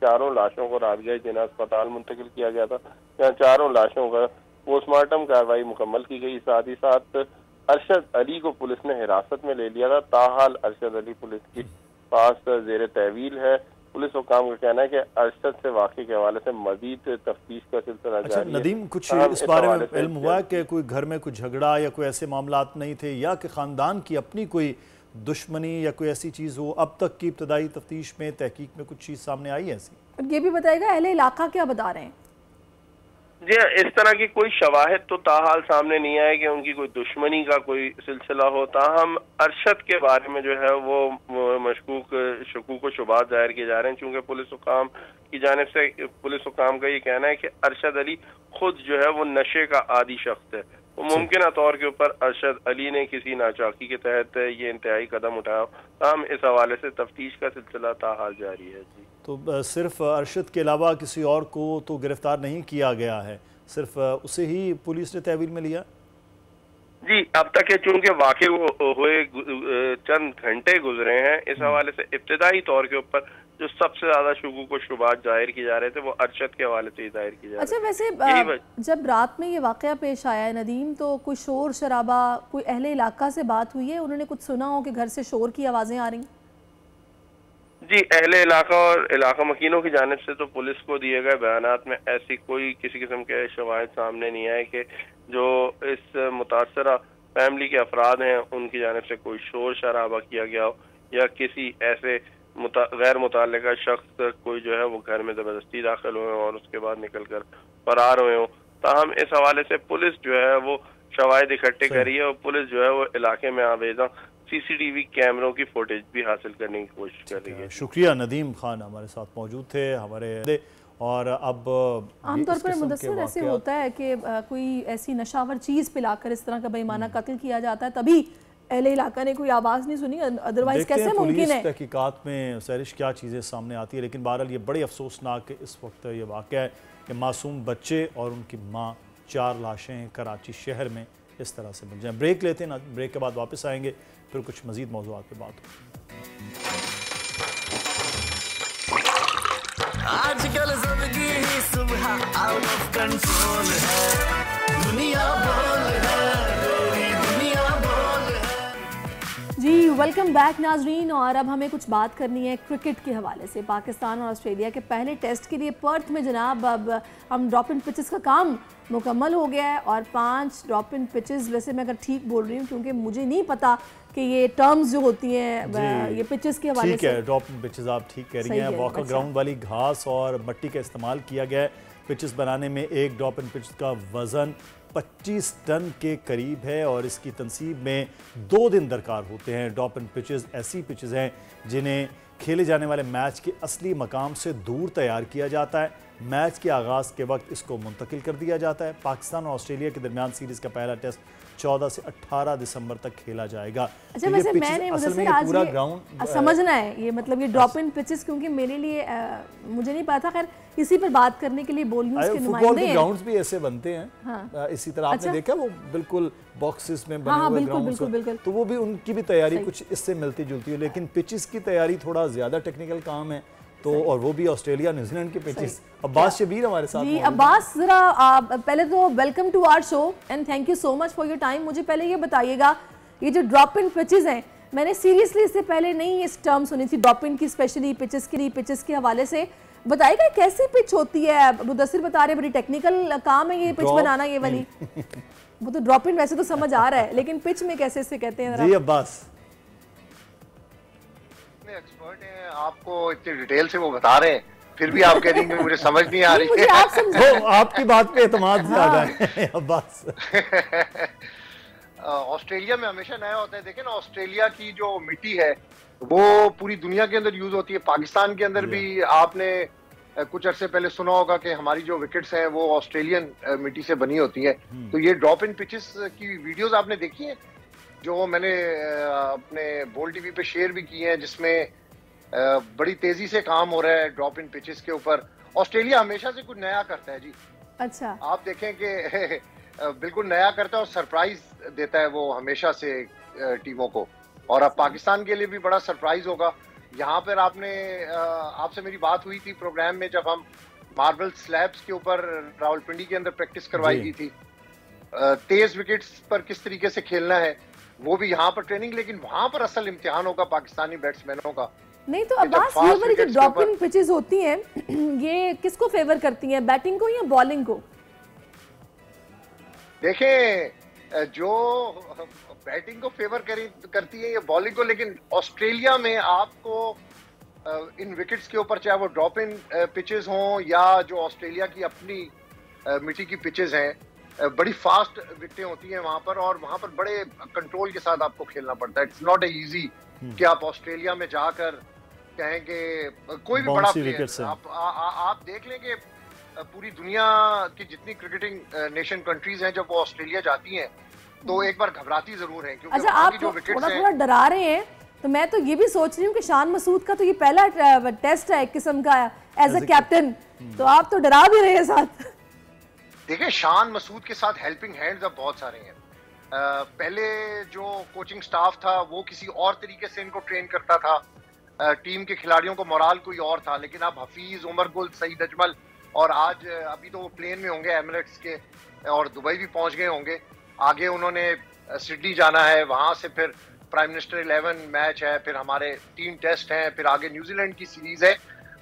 4 लाशों को रात गए जिन्हें अस्पताल मुंतकिल किया गया था, यहाँ 4 लाशों का पोस्टमार्टम कार्रवाई मुकम्मल की गई। साथ ही साथ अरशद अली को पुलिस ने हिरासत में ले लिया था। ताहाल अरशद अली पुलिस के पास ज़ेर तहवील है। पुलिस हुकाम का कहना है कि अरशद से वाक़े के हवाले से मजीद तफ्तीश का सिलसिला जारी है। नदीम, कुछ इस बारे में इल्म हुआ कि कोई घर में कोई झगड़ा या कोई ऐसे मामलात नहीं थे या कि ख़ानदान की अपनी कोई दुश्मनी या कोई ऐसी चीज़ हो? अब तक की इब्तदाई तफ्तीश में, तहकीक में कुछ चीज़ सामने आई है ऐसी? ये भी बताएगा अहले इलाका क्या बता रहे हैं? जी, इस तरह की कोई शवाहिद तो ताहाल सामने नहीं आया कि उनकी कोई दुश्मनी का कोई सिलसिला हो। ताहम अरशद के बारे में जो है वो शकूक व शुबात जाहिर किए जा रहे हैं, चूँकि पुलिस हुकाम की जानिब से पुलिस हुकाम का ये कहना है कि अरशद अली खुद जो है वो नशे का आदी शख्स है। तो मुमकिन तौर के ऊपर अरशद अली ने किसी नाचाकी के तहत ये इंतहाई कदम उठाया। ताहम इस हवाले से तफ्तीश का सिलसिला ताहाल जारी है। जी, तो सिर्फ अरशद के अलावा किसी और को तो गिरफ्तार नहीं किया गया है, सिर्फ उसे ही पुलिस ने तहवील में लिया? जी, अब तक चूंकि वाक़े हुए चंद घंटे गुजरे हैं, इस हवाले से इब्तदाई तौर के ऊपर जो सबसे ज्यादा शकूक व शुबात जाहिर की जा रहे थे वो अरशद के हवाले से ही जाहिर की जा रहे थे। अच्छा, वैसे जब रात में ये वाक़या पेश आया है नदीम, तो कोई शोर शराबा, कोई अहले इलाका से बात हुई है? उन्होंने कुछ सुना हो कि घर से शोर की आवाज़ें आ रही? जी, अहले इलाका और इलाका मकीनों की जानिब से तो पुलिस को दिए गए बयानात में ऐसी कोई किसी किस्म के शवाहिद सामने नहीं आए कि जो इस मुतासरा फैमिली के अफराद हैं उनकी जानिब से कोई शोर शराबा किया गया हो या किसी ऐसे गैर मुतल्लिका शख्स कोई जो है वो घर में ज़बरदस्ती दाखिल हुए और उसके बाद निकल कर फरार हुए हों। ताहम इस हवाले से पुलिस जो है वो शवाहिद इकट्ठे करी है और पुलिस जो है वो इलाके में आवेदा CCTV कैमरों की फुटेज भी हासिल करने की कोशिश कर रही है। शुक्रिया। नदीम खान हमारे साथ मौजूद थे हमारे। और अब आमतौर पर मुदस्सिर ऐसे होता है कि कोई ऐसी नशावर चीज़ पिलाकर इस तरह का बेईमाना कत्ल किया जाता है, तभी अहले इलाका ने कोई आवाज़ नहीं सुनी, अदरवाइज कैसे मुमकिन है? तहकीकात में सैरिश क्या चीज़ें सामने आती है, लेकिन बहरहाल ये बड़ी अफसोसनाक इस वक्त ये वाक़या है कि मासूम बच्चे और उनकी माँ, 4 लाशें कराची शहर में इस तरह से मिल जाएं। ब्रेक लेते हैं ना, ब्रेक के बाद वापस आएंगे, फिर कुछ मज़ीद मौज़ूआत पे बात होगी। आजकल ज़िंदगी ही सुबह आउट ऑफ कंट्रोल है, दुनिया बोल है, दुनिया बोल है। जी, वेलकम बैक नाजरीन। और अब हमें कुछ बात करनी है क्रिकेट के हवाले से। पाकिस्तान और ऑस्ट्रेलिया के पहले टेस्ट के लिए पर्थ में जनाब अब हम ड्रॉप इन पिचेस का काम मुकम्मल हो गया है और 5 ड्रॉप इन पिचेस, वैसे मैं अगर ठीक बोल रही हूँ क्योंकि मुझे नहीं पता कि ये टर्म्स जो होती हैं ये पिचेस के हवाले से। ठीक है, ड्रॉप इन पिचेस आप ठीक कह रही हैं। वॉकर ग्राउंड वाली घास और मिट्टी का इस्तेमाल किया गया है पिचेस बनाने में। एक ड्रॉप इन पिच का वज़न 25 टन के करीब है और इसकी तनसीब में 2 दिन दरकार होते हैं। ड्रॉप इन पिचेस ऐसी पिचेस हैं जिन्हें खेले जाने वाले मैच के असली मकाम से दूर तैयार किया जाता है। मैच के आगाज़ के वक्त इसको मुंतकिल कर दिया जाता है। पाकिस्तान और ऑस्ट्रेलिया के दरमियान सीरीज़ का पहला टेस्ट 14 से 18 दिसंबर तक खेला जाएगा। अच्छा, वैसे मैंने मुझे आज पूरा ग्राउंड समझना है ये, मतलब ये ड्रॉप इन पिचेस, क्योंकि मेरे लिए मुझे नहीं पता। खैर इसी पर बात करने के लिए बॉल न्यूज़ के नुमाइंदे हैं। ग्राउंड्स भी ऐसे बनते हैं। हाँ। इसी तरह आपने देखा वो बिल्कुल बॉक्सेस में बने हुए ग्राउंड्स, तो वो भी उनकी भी तैयारी कुछ इससे मिलती जुलती है, लेकिन पिचेस की तैयारी थोड़ा ज्यादा टेक्निकल काम है। तो और वो भी ऑस्ट्रेलिया न्यूजीलैंड के पिचेस। अब्बास शबीर हमारे साथ जी। अब्बास, जरा पहले तो welcome to our show and thank you so much for your time. मुझे पहले ये बताइएगा, ये जो ड्रॉप इन पिचेस हैं, मैंने सीरियसली इससे पहले नहीं ये टर्म सुनी थी ड्रॉप इन की, स्पेशली पिचेस के हवाले से बताइएगा कैसी पिच होती है। मुदस्सिर बता रहे बड़ी टेक्निकल काम है ये पिच बनाना, ये वाली। वो तो ड्रॉप इन वैसे तो समझ आ रहा है, लेकिन पिच में कैसे इसे कहते हैं? जी अब्बास एक्सपर्ट हैं, आपको इतनी डिटेल से वो बता रहे हैं, फिर भी आप कह रही हैं मुझे समझ नहीं आ रही है। आपकी बात पे एतमाद ज्यादा है अब्बास। ऑस्ट्रेलिया में हमेशा नया होता है। देखें ना, ऑस्ट्रेलिया की जो मिट्टी है वो पूरी दुनिया के अंदर यूज होती है। पाकिस्तान के अंदर भी आपने कुछ अरसे पहले सुना होगा कि हमारी जो विकेट्स हैं वो ऑस्ट्रेलियन मिट्टी से बनी होती है। तो ये ड्रॉप इन पिचेस की वीडियोस आपने देखी है जो मैंने अपने बोल टीवी पे शेयर भी की हैं, जिसमें बड़ी तेजी से काम हो रहा है ड्रॉप इन पिचेस के ऊपर। ऑस्ट्रेलिया हमेशा से कुछ नया करता है जी। अच्छा, आप देखें कि बिल्कुल नया करता है और सरप्राइज देता है वो हमेशा से टीमों को। और अब पाकिस्तान के लिए भी बड़ा सरप्राइज होगा। यहाँ पर आपसे मेरी बात हुई थी प्रोग्राम में जब हम मार्बल स्लैब्स के ऊपर रावलपिंडी के अंदर प्रैक्टिस करवाई गई थी। तेज विकेट्स पर किस तरीके से खेलना है वो भी यहाँ पर ट्रेनिंग, लेकिन वहां पर असल इम्तिहान होगा पाकिस्तानी बैट्समैनों का। नहीं तो अब्बास, ये वाली जो ड्रॉप इन पिचेस होती हैं ये किसको फेवर करती हैं, बैटिंग को या बॉलिंग को? देखें, जो बैटिंग को फेवर करती है ये बॉलिंग को, लेकिन ऑस्ट्रेलिया में आपको इन विकेट्स के ऊपर, चाहे वो ड्रॉप इन पिचेस हों या जो ऑस्ट्रेलिया की अपनी मिट्टी की पिचेस हैं, बड़ी फास्ट विकेटें होती हैं वहां पर, और वहां पर बड़े कंट्रोल के साथ आपको खेलना पड़ता है। इट्स नॉट ए इजी कि आप ऑस्ट्रेलिया में जाकर कहें कि कोई भी बड़ा प्लेयर, आप देख लें कि पूरी दुनिया की जितनी क्रिकेटिंग नेशन कंट्रीज हैं, जब वो ऑस्ट्रेलिया जाती हैं तो एक बार घबराती जरूर है, क्योंकि अच्छा, आप जो थोड़ा डरा रहे हैं, तो मैं तो ये भी सोच रही हूँ कि शान मसूद का तो ये पहला टेस्ट है एक किस्म का एज अ कैप्टन, तो आप तो डरा भी रहे हैं साथ। देखिए, शान मसूद के साथ हेल्पिंग हैंड्स अब बहुत सारे हैं। पहले जो कोचिंग स्टाफ था वो किसी और तरीके से इनको ट्रेन करता था, टीम के खिलाड़ियों को मोराल कोई और था, लेकिन अब हफीज, उमर गुल, सईद अजमल, और आज अभी तो वो प्लेन में होंगे एमिरेट्स के और दुबई भी पहुंच गए होंगे। आगे उन्होंने सिडनी जाना है, वहां से फिर प्राइम मिनिस्टर 11 मैच है, फिर हमारे 3 टेस्ट हैं, फिर आगे न्यूजीलैंड की सीरीज है।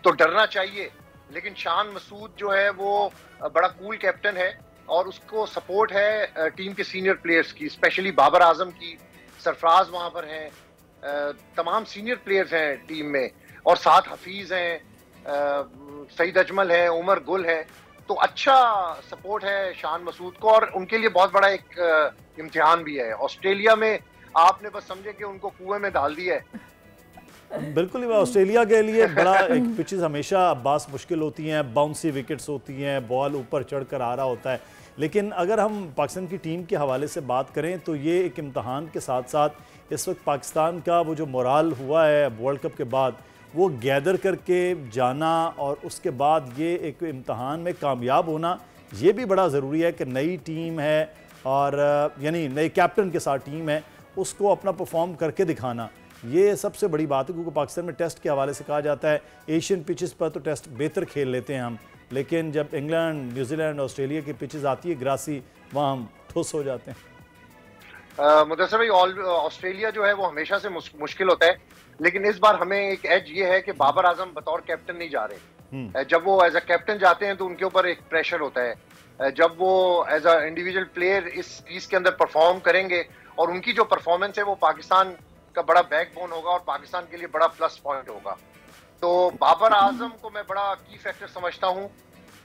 तो डरना चाहिए, लेकिन शान मसूद जो है वो बड़ा कूल कैप्टन है और उसको सपोर्ट है टीम के सीनियर प्लेयर्स की, स्पेशली बाबर आजम की, सरफराज वहां पर हैं, तमाम सीनियर प्लेयर्स हैं टीम में, और साथ हफीज हैं, सईद अजमल है, उमर गुल है। तो अच्छा सपोर्ट है शान मसूद को, और उनके लिए बहुत बड़ा एक इम्तिहान भी है। ऑस्ट्रेलिया में आपने बस समझे कि उनको कुएं में डाल दिया है। बिल्कुल ही, ऑस्ट्रेलिया के लिए बड़ा एक पिचेस हमेशा अब्बास मुश्किल होती हैं, बाउंसी विकेट्स होती हैं, बॉल ऊपर चढ़कर आ रहा होता है। लेकिन अगर हम पाकिस्तान की टीम के हवाले से बात करें तो ये एक इम्तहान के साथ साथ इस वक्त पाकिस्तान का वो जो मोराल हुआ है वर्ल्ड कप के बाद, वो गैदर करके जाना और उसके बाद ये एक इम्तहान में कामयाब होना, ये भी बड़ा ज़रूरी है कि नई टीम है और यानी नए कैप्टन के साथ टीम है, उसको अपना परफॉर्म करके दिखाना, ये सबसे बड़ी बात है। क्योंकि पाकिस्तान में टेस्ट के हवाले से कहा जाता है एशियन पिचेस पर तो टेस्ट बेहतर खेल लेते हैं हम, लेकिन जब इंग्लैंड, न्यूजीलैंड, ऑस्ट्रेलिया की पिचेस आती है ग्रासी, वहाँ हम ठुस हो जाते हैं। मुदस्सिर भाई, ऑस्ट्रेलिया जो है वो हमेशा से मुश्किल होता है, लेकिन इस बार हमें एक एज ये है कि बाबर आजम बतौर कैप्टन नहीं जा रहे। जब वो एज अ कैप्टन जाते हैं तो उनके ऊपर एक प्रेशर होता है। जब वो एज अ इंडिविजुअल प्लेयर इस सीरीज के अंदर परफॉर्म करेंगे और उनकी जो परफॉर्मेंस है वो पाकिस्तान का बड़ा बैकबोन होगा और पाकिस्तान के लिए बड़ा प्लस पॉइंट होगा। तो बाबर आजम को मैं बड़ा की फैक्टर समझता हूँ।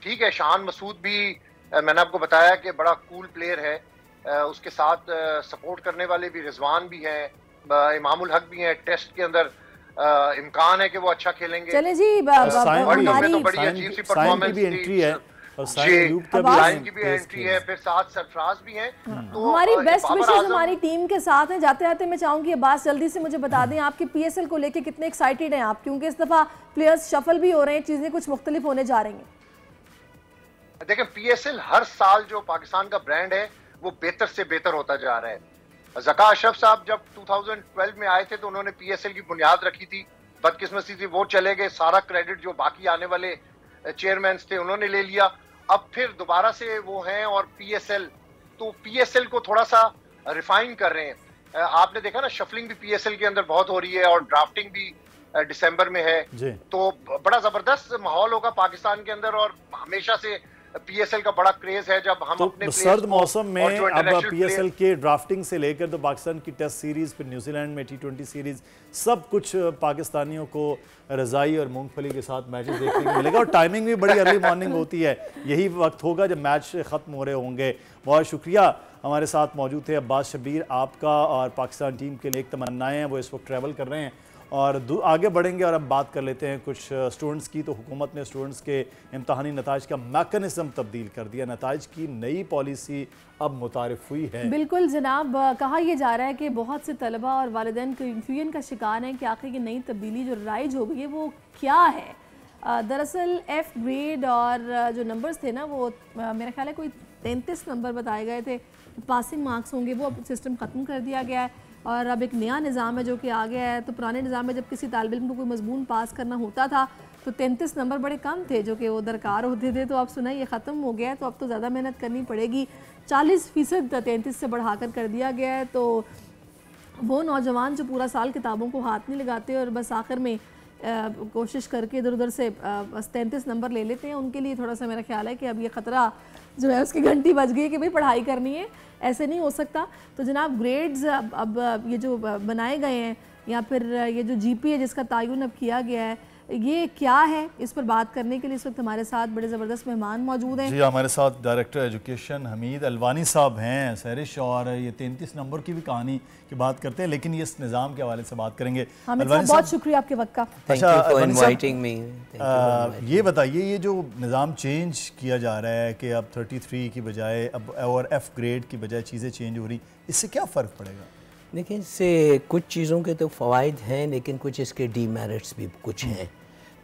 ठीक है, शान मसूद भी मैंने आपको बताया कि बड़ा कूल प्लेयर है, उसके साथ सपोर्ट करने वाले भी रिजवान भी हैं, इमामुल हक भी हैं, टेस्ट के अंदर इम्कान है कि वो अच्छा खेलेंगे। चले जी, वर्ल्ड कप में तो हमारी बड़ी अजीब सी परफॉर्मेंस भी एंट्री है और साइन की भी एंट्री है, फिर साथ सरफराज भी हैं। तो हमारी बेस्ट विशेस हमारी टीम के साथ हैं। जाते जाते मैं चाहूंगी अब्बास जल्दी से मुझे बता दें आपके पीएसएल को लेके कितने एक्साइटेड हैं आप, क्योंकि इस दफा प्लेयर्स शफल भी हो रहे हैं, चीजें कुछ मुख्तलिफ होने जा रही हैं। देखिए पीएसएल हर साल जो पाकिस्तान का ब्रांड है वो बेहतर से बेहतर होता जा रहा है। ज़का अशरफ साहब जब 2012 में आए थे तो उन्होंने पीएसएल की बुनियाद रखी थी, बदकिस्मती थी वो चले गए, सारा क्रेडिट जो बाकी आने वाले चेयरमैन थे उन्होंने ले लिया। अब फिर दोबारा से वो हैं और पीएसएल को थोड़ा सा रिफाइन कर रहे हैं। आपने देखा ना शफलिंग भी पीएसएल के अंदर बहुत हो रही है और ड्राफ्टिंग भी दिसंबर में है, तो बड़ा जबरदस्त माहौल होगा पाकिस्तान के अंदर। और हमेशा से पीएसएल का बड़ा क्रेज है जब हम अपने सर्द मौसम में अब पीएसएल के ड्राफ्टिंग से लेकर तो पाकिस्तान की टेस्ट सीरीज, फिर न्यूजीलैंड में T20 सीरीज, सब कुछ पाकिस्तानियों को रजाई और मूंगफली के साथ मैचेस देखने को मिलेगा। और टाइमिंग भी बड़ी अर्ली मॉर्निंग होती है, यही वक्त होगा जब मैच खत्म हो रहे होंगे। बहुत शुक्रिया, हमारे साथ मौजूद थे अब्बास शब्बीर आपका, और पाकिस्तान टीम के लिए एक तमन्नाएं हैं वो इस वक्त ट्रैवल कर रहे हैं और आगे बढ़ेंगे। और अब बात कर लेते हैं कुछ स्टूडेंट्स की। तो हुकूमत ने स्टूडेंट्स के इम्तहानी नताइज का मैकेनिज्म तब्दील कर दिया, नताइज की नई पॉलिसी अब मुतारिफ हुई है। बिल्कुल जनाब, कहा यह जा रहा है कि बहुत से तलबा और वालिदैन कन्फ्यूजन का शिकार हैं कि आखिर की नई तब्दीली जो राइज हो गई है वो क्या है। दरअसल F ग्रेड और जो नंबर्स थे ना वो मेरा ख्याल है कोई 33 नंबर बताए गए थे पासिंग मार्क्स होंगे, वो अब सिस्टम ख़त्म कर दिया गया है और अब एक नया निज़ाम है जो कि आ गया है। तो पुराने निज़ाम में जब किसी तालिब इल्म को कोई मजमून पास करना होता था तो 33 नंबर बड़े कम थे जो कि वो दरकार होते थे। तो अब सुना ये ख़त्म हो गया है, तो अब तो ज़्यादा मेहनत करनी पड़ेगी। 40% 33 से बढ़ाकर कर दिया गया है। तो वो नौजवान जो पूरा साल किताबों को हाथ नहीं लगाते और बस आखिर में कोशिश करके इधर उधर से बस 33 नंबर ले लेते हैं, उनके लिए थोड़ा सा मेरा ख्याल है कि अब ये ख़तरा जो है उसकी घंटी बज गई है कि भाई पढ़ाई करनी है, ऐसे नहीं हो सकता। तो जनाब ग्रेड्स अब ये जो बनाए गए हैं या फिर ये जो GPA जिसका तायुन अब किया गया है, ये क्या है, इस पर बात करने के लिए इस वक्त हमारे साथ बड़े ज़बरदस्त मेहमान मौजूद हैं। जी, हमारे साथ डायरेक्टर एजुकेशन हमीद अलवानी साहब हैं सहरिश, और ये 33 नंबर की भी कहानी की बात करते हैं, लेकिन ये इस निज़ाम के हवाले से बात करेंगे। बहुत शुक्रिया आपके वक्त का। अच्छा, ये बताइए ये जो निज़ाम चेंज किया जा रहा है कि अब 33 की बजाय अब और F ग्रेड की बजाय चीज़ें चेंज हो रही, इससे क्या फ़र्क पड़ेगा? देखिए, इससे कुछ चीज़ों के तो फ़वाइद हैं लेकिन कुछ इसके डीमेरिट्स भी कुछ हैं।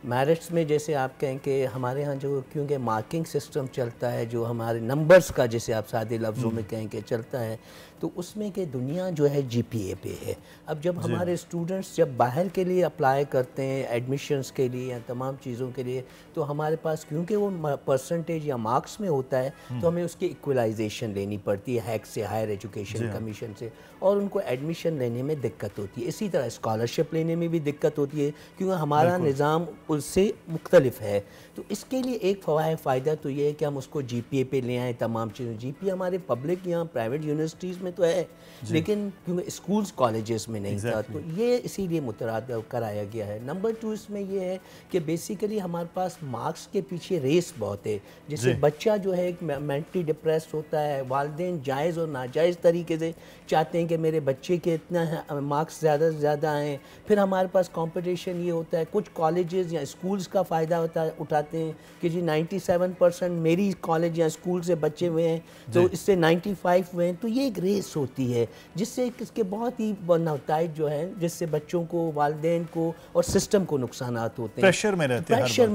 मेरिट्स में जैसे आप कहें कि हमारे यहाँ जो क्योंकि मार्किंग सिस्टम चलता है, जो हमारे नंबर्स का जैसे आप सादे लफ्ज़ों में कहें कि चलता है, तो उसमें के दुनिया जो है GPA पे है। अब जब हमारे स्टूडेंट्स जब बाहर के लिए अप्लाई करते हैं एडमिशन्स के लिए या तमाम चीज़ों के लिए, तो हमारे पास क्योंकि वो परसेंटेज या मार्क्स में होता है तो हमें उसकी इक्वलाइजेशन लेनी पड़ती है हैक से, हायर एजुकेशन कमीशन से, और उनको एडमिशन लेने में दिक्कत होती है। इसी तरह स्कॉलरशिप लेने में भी दिक्कत होती है क्योंकि हमारा निज़ाम उससे मुख्तलिफ है। तो इसके लिए एक फ़ायदा तो ये है कि हम उसको GPA पे ले आएँ तमाम चीज़ों। GPA हमारे पब्लिक या प्राइवेट यूनिवर्सिटीज़ में तो है लेकिन क्योंकि स्कूल्स कॉलेजेस में नहीं था, तो ये इसीलिए मुतराद कराया गया है। नंबर 2 इसमें ये है कि बेसिकली हमारे पास मार्क्स के पीछे रेस बहुत है, जिससे बच्चा जो है एक मेंटली डिप्रेस होता है। वालिदैन जायज़ और नाजायज़ तरीके से चाहते हैं कि मेरे बच्चे के इतना मार्क्स ज़्यादा से ज़्यादा आएँ। फिर हमारे पास कॉम्पिटिशन ये होता है, कुछ कॉलेजेस या स्कूल्स का फ़ायदा उठाते हैं कि जी 97% मेरी कॉलेज या स्कूल से बच्चे हुए हैं तो इससे 95 हुए हैं। तो ये एक रेस होती है जिससे इसके बहुत ही नताइज जो है, जिससे बच्चों को, वालिदैन को और सिस्टम को नुकसानात होते हैं। प्रेशर में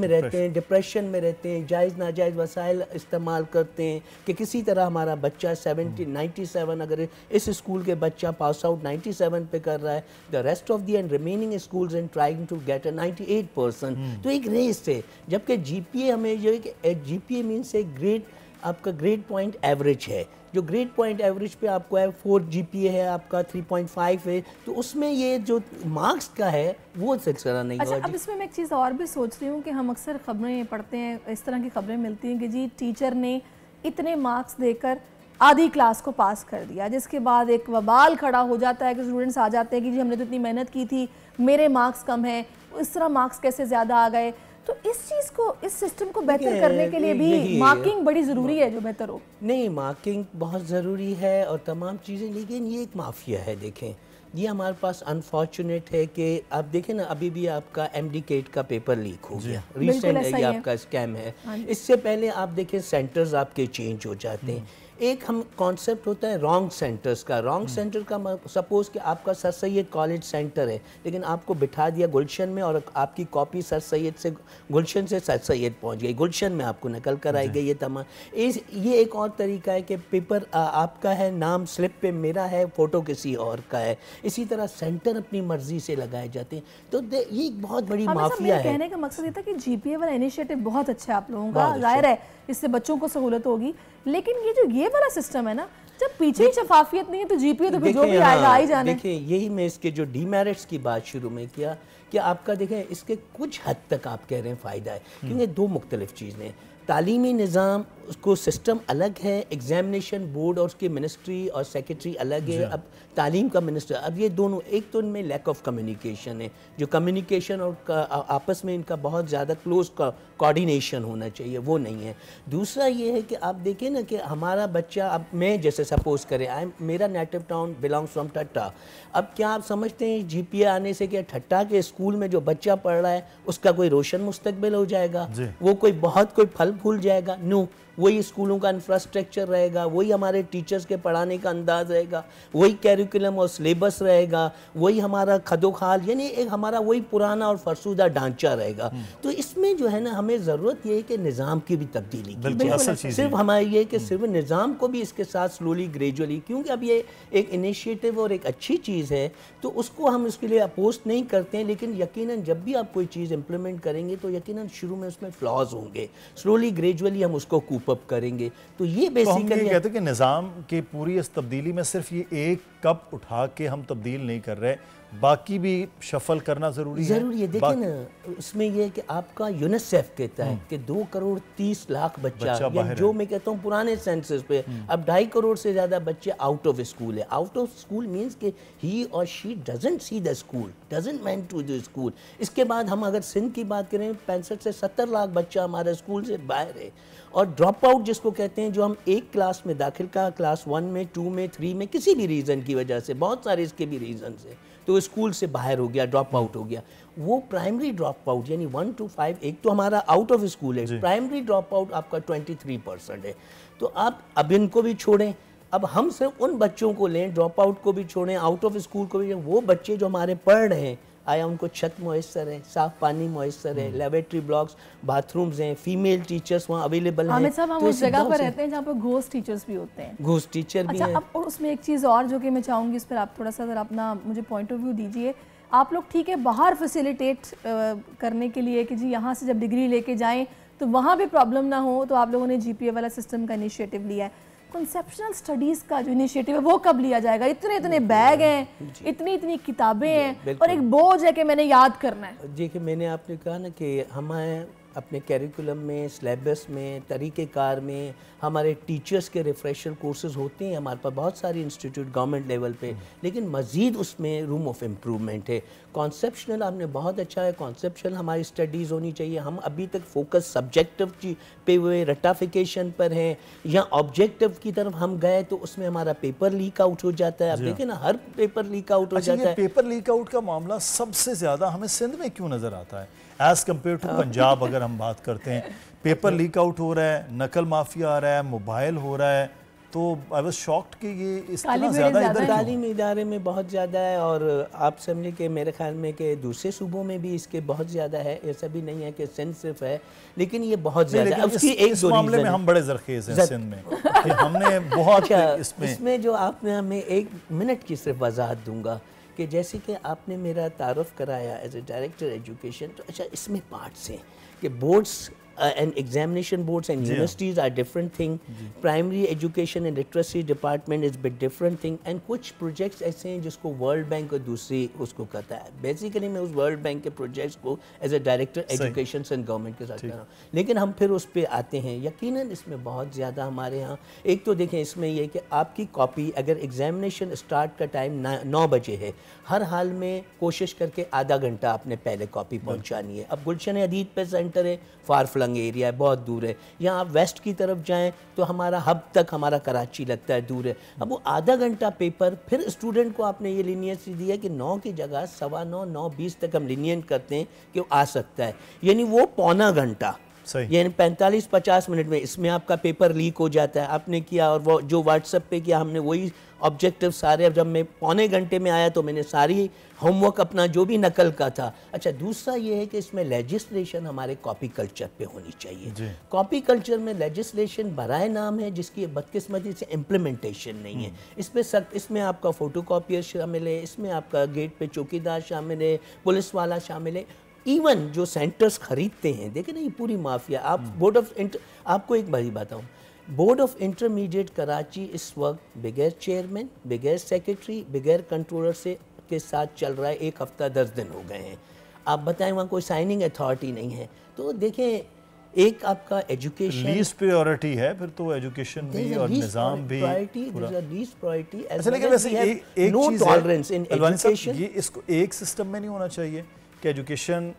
रहते हैं, डिप्रेशन में रहते हैं, जायज़ नाजायज़ वसाइल इस्तेमाल करते हैं कि किसी तरह हमारा बच्चा 97 अगर इस स्कूल के बच्चा पास आउट 97 पे कर रहा है, the rest of the remaining schools and trying to get 98%। तो एक रेस है। जबकि GPA हमें जो है GPA मीन्स एक ग्रेड, आपका ग्रेड पॉइंट एवरेज है, जो ग्रेड पॉइंट एवरेज पे आपको है 4 GPA है, आपका 3.5 है, तो उसमें ये जो मार्क्स का है वो सिलसिला नहीं हुआ। अब इसमें मैं एक चीज़ और भी सोच रही हूँ कि हम अक्सर खबरें पढ़ते हैं, इस तरह की खबरें मिलती हैं कि जी टीचर ने इतने मार्क्स देकर आधी क्लास को पास कर दिया, जिसके बाद एक वबाल खड़ा हो जाता है कि स्टूडेंट्स आ जाते हैं कि जी हमने तो इतनी मेहनत की थी, मेरे मार्क्स कम हैं, इस तरह मार्क्स कैसे ज़्यादा आ गए। तो इस चीज़ को, इस सिस्टम को बेहतर करने के लिए भी मार्किंग बड़ी ज़रूरी है जो बेहतर हो। नहीं, मार्किंग बहुत ज़रूरी है और तमाम चीज़ें, लेकिन ये एक माफिया है। देखें, ये हमारे पास अनफॉर्चुनेट है कि आप देखें ना, अभी भी आपका MD-CAT का पेपर लीक हो गया, रिसेंट ये आपका स्कैम है। इससे पहले आप देखें सेंटर्स आपके चेंज हो जाते हैं। एक हम कॉन्सेप्ट होता है रॉन्ग सेंटर्स का। रॉन्ग सेंटर का सपोज कि आपका सर सैयद कॉलेज सेंटर है, लेकिन आपको बिठा दिया गुलशन में और आपकी कॉपी सर सैयद से गुलशन से सर सैयद पहुंच गई, गुलशन में आपको नकल कराई गई। ये तमाम ये एक और तरीका है कि पेपर आपका है, नाम स्लिप पे मेरा है, फ़ोटो किसी और का है। इसी तरह सेंटर अपनी मर्जी से लगाए जाते हैं। तो ये एक बहुत बड़ी माफिया है। कहने का मकसद ये था कि GPA वाला इनिशिएटिव बहुत अच्छा है आप लोगों का, जाहिर है इससे बच्चों को सहूलत होगी, लेकिन ये वाला सिस्टम है ना, जब पीछे ही शफाफियत नहीं है तो GPA तो फिर जो भी आएगा आ ही जाने। देखिए यही मैं इसके जो डीमेरिट्स की बात शुरू में किया कि आपका देखें इसके कुछ हद तक आप कह रहे हैं फ़ायदा है, क्योंकि दो मुख्तलिफ चीज़ें हैं। तालीमी निज़ाम उसको सिस्टम अलग है, एग्जामिनेशन बोर्ड और उसकी मिनिस्ट्री और सेक्रेटरी अलग है। अब तालीम का मिनिस्टर, अब ये दोनों, एक तो इनमें लैक ऑफ कम्युनिकेशन है, जो कम्युनिकेशन और आपस में इनका बहुत ज़्यादा क्लोज कोऑर्डिनेशन होना चाहिए, वो नहीं है। दूसरा ये है कि आप देखें ना कि हमारा बच्चा, अब मैं जैसे सपोज करें मेरा नेटिव टाउन बिलोंग्स फ्रॉम ठट्टा, अब क्या आप समझते हैं GPA आने से क्या ठट्टा के स्कूल में जो बच्चा पढ़ रहा है उसका कोई रोशन मुस्तकबिल हो जाएगा, वो कोई फल फूल जाएगा? नो, वही स्कूलों का इंफ्रास्ट्रक्चर रहेगा, वही हमारे टीचर्स के पढ़ाने का अंदाज रहेगा, वही कैरिकुलम और सिलेबस रहेगा, वही हमारा खदोखाल, यानी एक हमारा वही पुराना और फरसूदा ढांचा रहेगा। तो इसमें जो है ना, हमें ज़रूरत ये है कि निज़ाम की भी तब्दीली की जाए। सिर्फ हमारी ये कि सिर्फ निज़ाम को भी इसके साथ स्लोली ग्रेजुअली, क्योंकि अब ये एक इनिशिएटिव और एक अच्छी चीज़ है तो उसको हम इसके लिए अपोज नहीं करते हैं, लेकिन यकीनन जब भी आप कोई चीज़ इंप्लीमेंट करेंगे तो यकीनन शुरू में उसमें फ्लॉज होंगे, स्लोली ग्रेजुअली हम उसको अप करेंगे। तो ये बेसिकली कहते हैं कि निज़ाम की पूरी इस तब्दीली में सिर्फ ये एक कप उठा के हम तब्दील नहीं कर रहे, बाकी भी शफल करना ज़रूरी है। देखिए ना, उसमें ये है कि आपका यूनिसेफ कहता है कि 2,30,00,000 बच्चा जो मैं कहता हूँ पुराने सेंसस पे, अब 2.5 करोड़ से ज़्यादा बच्चे आउट ऑफ स्कूल है। आउट ऑफ स्कूल मीन्स कि ही और she doesn't see the school, doesn't meant to the school. इसके बाद हम अगर सिंध की बात करें, 65 से 70 लाख बच्चा हमारे स्कूल से बाहर है। और ड्रॉप आउट जिसको कहते हैं, जो हम एक क्लास में दाखिल का, क्लास 1 में, 2 में, 3 में, किसी भी रीज़न की वजह से, बहुत सारे इसके भी रीज़न है, तो स्कूल से बाहर हो गया, ड्रॉप आउट हो गया, वो प्राइमरी ड्रॉप आउट यानी 1 to 5, एक तो हमारा आउट ऑफ स्कूल है, प्राइमरी ड्रॉप आउट आपका 23% है। तो आप अब इनको भी छोड़ें, अब हम सिर्फ उन बच्चों को लें, ड्रॉप आउट को भी छोड़ें, आउट ऑफ स्कूल को भी, वो बच्चे जो हमारे पढ़ रहे हैं, आया उनको छत मुयस्सर है, साफ पानी मुयस्सर है, लेबोरेटरी ब्लॉक्स, बाथरूम्स हैं, फीमेल टीचर्स वहाँ अवेलेबल हैं। हम उस जगह पर रहते हैं जहाँ पर घोस्ट टीचर्स भी होते हैं। घोस्ट टीचर भी हैं। अब उसमें एक चीज़ और जो कि मैं चाहूँगी, इस पर आप थोड़ा सा अगर अपना मुझे पॉइंट ऑफ व्यू दीजिए। आप लोग ठीक है बाहर फैसिलिटेट करने के लिए कि जी यहाँ से जब डिग्री लेके जाएँ तो वहाँ भी प्रॉब्लम ना हो, तो आप लोगों ने GPA वाला सिस्टम का इनिशिएटिव लिया है। कंसेप्शनल स्टडीज़ का जो इनिशिएटिव है वो कब लिया जाएगा? इतने बैग हैं, इतनी किताबें हैं और एक बोझ है कि मैंने याद करना है। देखिए, मैंने आपने कहा ना कि हमें अपने कैरिकुलम में, सिलेबस में, तरीक़ेकार में, हमारे टीचर्स के रिफ्रेशर कोर्सेज होते हैं हमारे पास बहुत सारी इंस्टीट्यूट गवर्नमेंट लेवल पे, लेकिन मज़ीद उसमें रूम ऑफ इम्प्रूवमेंट है। कॉन्सेप्शनल आपने बहुत अच्छा है, कॉन्सेप्शनल हमारी स्टडीज़ होनी चाहिए। हम अभी तक फोकस सब्जेक्टिव पे हुए, रटाफिकेशन पर हैं, या ऑब्जेक्टिव की तरफ हम गए तो उसमें हमारा पेपर लीक आउट हो जाता है। अब देखिए ना, हर पेपर लीक आउट हो जाता है। पेपर लीक आउट का मामला सबसे ज़्यादा हमें सिंध में क्यों नज़र आता है एज़ कम्पेयर टू पंजाब? अगर हम बात करते हैं, पेपर लीक आउट हो रहा है, नकल माफिया आ रहा है, मोबाइल हो रहा है, तो आई वाज शॉक्ड कि ये इस तरह ज़्यादा इधर तालीमी इदारे में बहुत ज़्यादा है। और आप समझे कि मेरे ख्याल में कि दूसरे सूबों में भी इसके बहुत ज़्यादा है, ऐसा भी नहीं है कि सिंध सिर्फ है, लेकिन ये बहुत ज़्यादा है। उसकी एक इस मामले में हम बड़े ज़रखेज़ हैं सिंध में कि हमने बहुत इसमें जो आपने हमें 1 मिनट की सिर्फ वजाहत दूंगा कि जैसे कि आपने मेरा तारुफ कराया एज ए डायरेक्टर एजुकेशन, तो अच्छा इसमें पार्ट्स हैं कि boards and examination boards and universities are different thing. Primary education and literacy department is bit different thing. And कुछ projects ऐसे हैं जिसको वर्ल्ड बैंक और दूसरी उसको करता है। बेसिकली मैं उस वर्ल्ड बैंक के प्रोजेक्ट्स को as a director education and government के साथ कर रहा हूँ, लेकिन हम फिर उस पर आते हैं। यकीनन इसमें बहुत ज़्यादा हमारे यहाँ, एक तो देखें इसमें ये कि आपकी कॉपी, अगर एग्जामिनेशन स्टार्ट का टाइम 9 बजे है, हर हाल में कोशिश करके आधा घंटा आपने पहले कॉपी पहुँचानी है। अब गुलशन अदीद पे सेंटर है, फार फ्लंग एरिया है, बहुत दूर है। यहाँ आप वेस्ट की तरफ जाएं तो हमारा हब तक हमारा कराची लगता है दूर है। अब वो आधा घंटा पेपर, फिर स्टूडेंट को आपने ये लीनियंसी दी है कि 9 की जगह 9:15, 9:20 तक हम लीनियंट करते हैं कि वो आ सकता है, यानी वो पौना घंटा, यानी 45-50 मिनट में इसमें आपका पेपर लीक हो जाता है। आपने किया और वो जो व्हाट्सएप पे किया हमने वही ऑब्जेक्टिव सारे, जब मैं पौने घंटे में आया तो मैंने सारी होमवर्क अपना जो भी नकल का था। अच्छा, दूसरा ये है कि इसमें लेजिस्लेशन हमारे कॉपी कल्चर पे होनी चाहिए। कॉपी कल्चर में लेजिस्लेशन बराए नाम है जिसकी बदकिस्मती से इम्प्लीमेंटेशन नहीं है। इसमें आपका फोटोकॉपियर शामिल है, इसमें आपका गेट पे चौकीदार शामिल है, पुलिस वाला शामिल है, इवन जो सेंटर्स खरीदते हैं। देखें ना, ये पूरी माफिया। आप बोर्ड ऑफ आपको एक बारी बताऊँ, बोर्ड ऑफ इंटरमीडिएट कराची इस वक्त बगैर चेयरमैन, बगैर सेक्रेटरी, बगैर कंट्रोलर से के साथ चल रहा है। 1 हफ्ता 10 दिन हो गए हैं। आप बताएं, वहाँ कोई साइनिंग अथॉरिटी नहीं है। तो देखें, एक आपका एजुकेशन लीस्ट प्रायोरिटी है, फिर तो एजुकेशन भी और निजाम भी लीस्ट प्रायोरिटी। लेकिन वैसे एक नो टॉलरेंस इन एजुकेशन। ये इसको एक सिस्टम में नहीं होना चाहिए कि एजुकेशन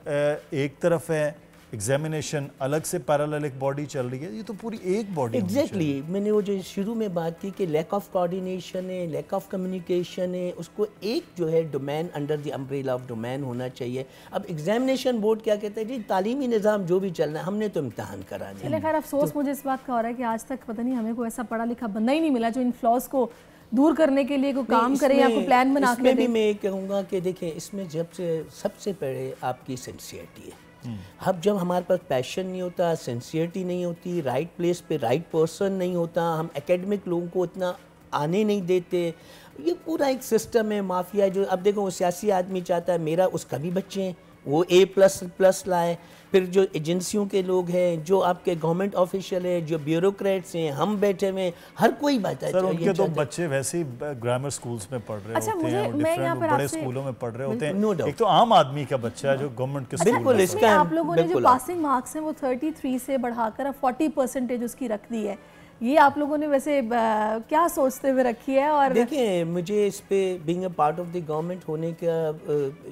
एक तरफ है, एग्जामिनेशन अलग से पैरेलल एक बॉडी चल रही है। ये तो पूरी एक बॉडी। एग्जैक्टली मैंने वो जो शुरू में बात की कि लैक ऑफ कोऑर्डिनेशन है, लैक ऑफ कम्युनिकेशन है, उसको एक जो है domain under the umbrella of domain होना चाहिए। अब एग्जामिनेशन बोर्ड क्या कहता है जी, तालीमी निज़ाम जो भी चल रहा है हमने तो इम्तहान कराने। चलिए खैर, अफसोस मुझे इस बात का हो रहा है कि आज तक पता नहीं हमें कोई ऐसा पढ़ा लिखा बंदा ही नहीं मिला जो इन फ्लॉज को दूर करने के लिए कोई काम करे या कोई प्लान बना के दे। इसमें भी मैं कहूँगा कि देखें, इसमें सबसे पहले आपकी सिंसियरिटी है। अब जब हमारे पास पैशन नहीं होता, सिंसियरिटी नहीं होती, राइट प्लेस पे राइट पर्सन नहीं होता, हम एकेडमिक लोगों को इतना आने नहीं देते, ये पूरा एक सिस्टम है माफिया। जो अब देखो, वो सियासी आदमी चाहता है मेरा उसका भी बच्चे हैं, वो A++ लाए। फिर जो एजेंसियों के लोग हैं, जो आपके गवर्नमेंट ऑफिशियल हैं, जो ब्यूरोक्रेट्स हैं, हम बैठे हुए, हर कोई बात है। सर, उनके तो बच्चे वैसे ही ग्रामर स्कूल्स में पढ़ रहे होते हैं, डिफरेंट बड़े स्कूलों में पढ़ रहे होते हैं। एक तो आम आदमी का बच्चा है जो गवर्नमेंट के स्कूल में। इसमें आप लोगों ने जो पासिंग मार्क्स हैं वो 33 से बढ़ाकर अब 40% उसकी रख दी है। ये आप लोगों ने वैसे क्या सोचते हुए रखी है? और देखिए, मुझे इस पे being a part of the government होने का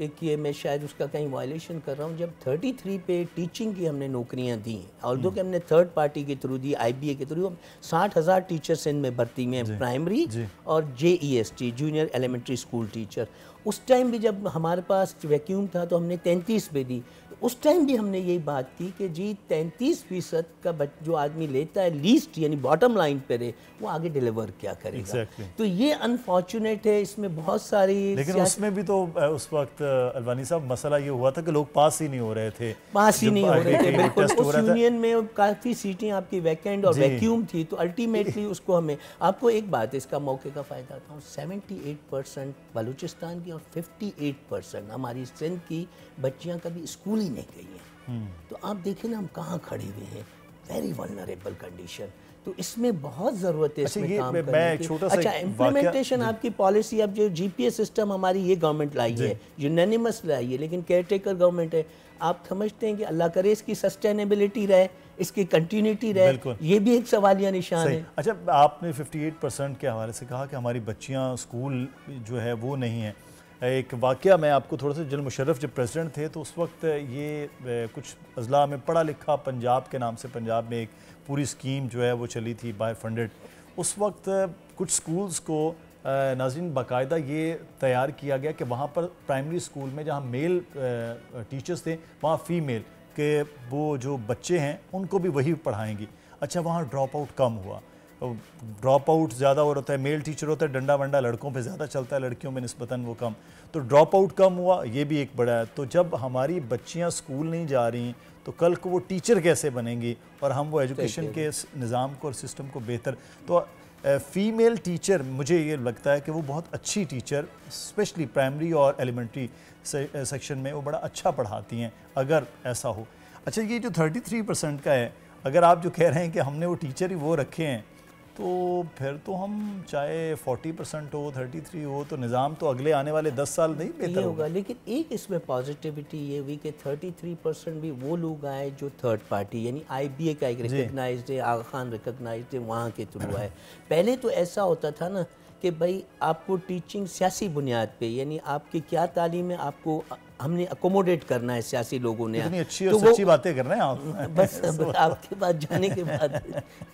एक ये मैं शायद उसका कहीं वायलेशन कर रहा हूँ। जब 33 पे टीचिंग की हमने नौकरियाँ दी, ऑल्दो कि हमने थर्ड पार्टी के थ्रू दी, IBA के थ्रू, 60,000 टीचर्स इनमें भर्ती में, प्राइमरी और JEST junior elementary school teacher. उस टाइम भी जब हमारे पास वैक्यूम था तो हमने 33 पे दी। उस टाइम भी हमने यही बात की कि जी 33% का जो आदमी लेता है लीस्ट, यानी बॉटम लाइन पे रहे, वो आगे डिलीवर क्या करेगा। तो ये अनफॉर्चुनेट है। इसमें बहुत सारी, लेकिन उसमें भी तो उस वक्त अलवानी साहब मसला ये हुआ था कि लोग पास ही नहीं हो रहे थे, बिल्कुल। उस यूनियन में काफ़ी सीटें आपकी वैकेंट और वैक्यूम थी, तो अल्टीमेटली उसको हमें, आपको एक बात इसका मौके का फ़ायदा था, 78% बलूचिस्तान की और 58% हमारी सिंध की बच्चियाँ कभी स्कूल ही नहीं गई हैं। तो आप देखें ना, हम कहाँ खड़े हुए हैं, वेरी वल्नरेबल कंडीशन। तो इसमें बहुत ज़रूरत है इसमें काम करने की। अच्छा, इम्प्लीमेंटेशन आपकी पॉलिसी, अब जो GPS सिस्टम हमारी ये गवर्नमेंट लाई है, यूनानिमस लाई है, लेकिन केयरटेकर गवर्नमेंट है। आप समझते हैं कि अल्लाह करे इसकी सस्टेनेबिलिटी रहे, इसकी कंटिन्यूटी रहे, ये भी एक सवालिया निशान है। अच्छा, आपने 58% के हवाले से कहा कि हमारी बच्चियाँ स्कूल जो है वो नहीं है। एक वाक़या मैं आपको थोड़ा सा, जनरल मुशर्रफ जब प्रेसिडेंट थे तो उस वक्त ये कुछ अजला में पढ़ा लिखा पंजाब के नाम से, पंजाब में एक पूरी स्कीम जो है वो चली थी बाय फंडेड। उस वक्त कुछ स्कूल्स को नाज़रीन बाकायदा ये तैयार किया गया कि वहाँ पर प्राइमरी स्कूल में जहाँ मेल टीचर्स थे, वहाँ फ़ीमेल के वो जो बच्चे हैं उनको भी वही पढ़ाएंगी। अच्छा, वहाँ ड्रॉप आउट कम हुआ, ड्रॉप आउट ज़्यादा हो रहा है, मेल टीचर होता है, डंडा वंडा लड़कों पे ज़्यादा चलता है, लड़कियों में निस्बतन वो कम, तो ड्रॉप आउट कम हुआ, ये भी एक बड़ा है। तो जब हमारी बच्चियां स्कूल नहीं जा रही तो कल को वो टीचर कैसे बनेंगी, और हम वो एजुकेशन के निज़ाम को और सिस्टम को बेहतर, तो फ़ीमेल टीचर मुझे ये लगता है कि वो बहुत अच्छी टीचर, स्पेशली प्राइमरी और एलिमेंट्री सेक्शन में वो बड़ा अच्छा पढ़ाती हैं, अगर ऐसा हो। अच्छा, ये जो 33% का है, अगर आप जो कह रहे हैं कि हमने वो टीचर ही वो रखे हैं, तो फिर तो हम चाहे 40% हो, 33 हो, तो निज़ाम तो अगले आने वाले 10 साल नहीं बेहतर होगा। लेकिन एक इसमें पॉजिटिविटी ये हुई कि 33% भी वो लोग आए जो थर्ड पार्टी, यानी IBA का एक रिकग्नाइज्ड है, आगा खान रिकग्नाइज्ड है, वहाँ के थ्रू आए। पहले तो ऐसा होता था ना कि भाई आपको टीचिंग सियासी बुनियाद पे, यानी आपकी क्या तालीम है, आपको हमने अकोमोडेट करना है सियासी लोगों ने। इतनी अच्छी और सच्ची बातें कर रहे हैं आप। बस आपके पास जाने के बाद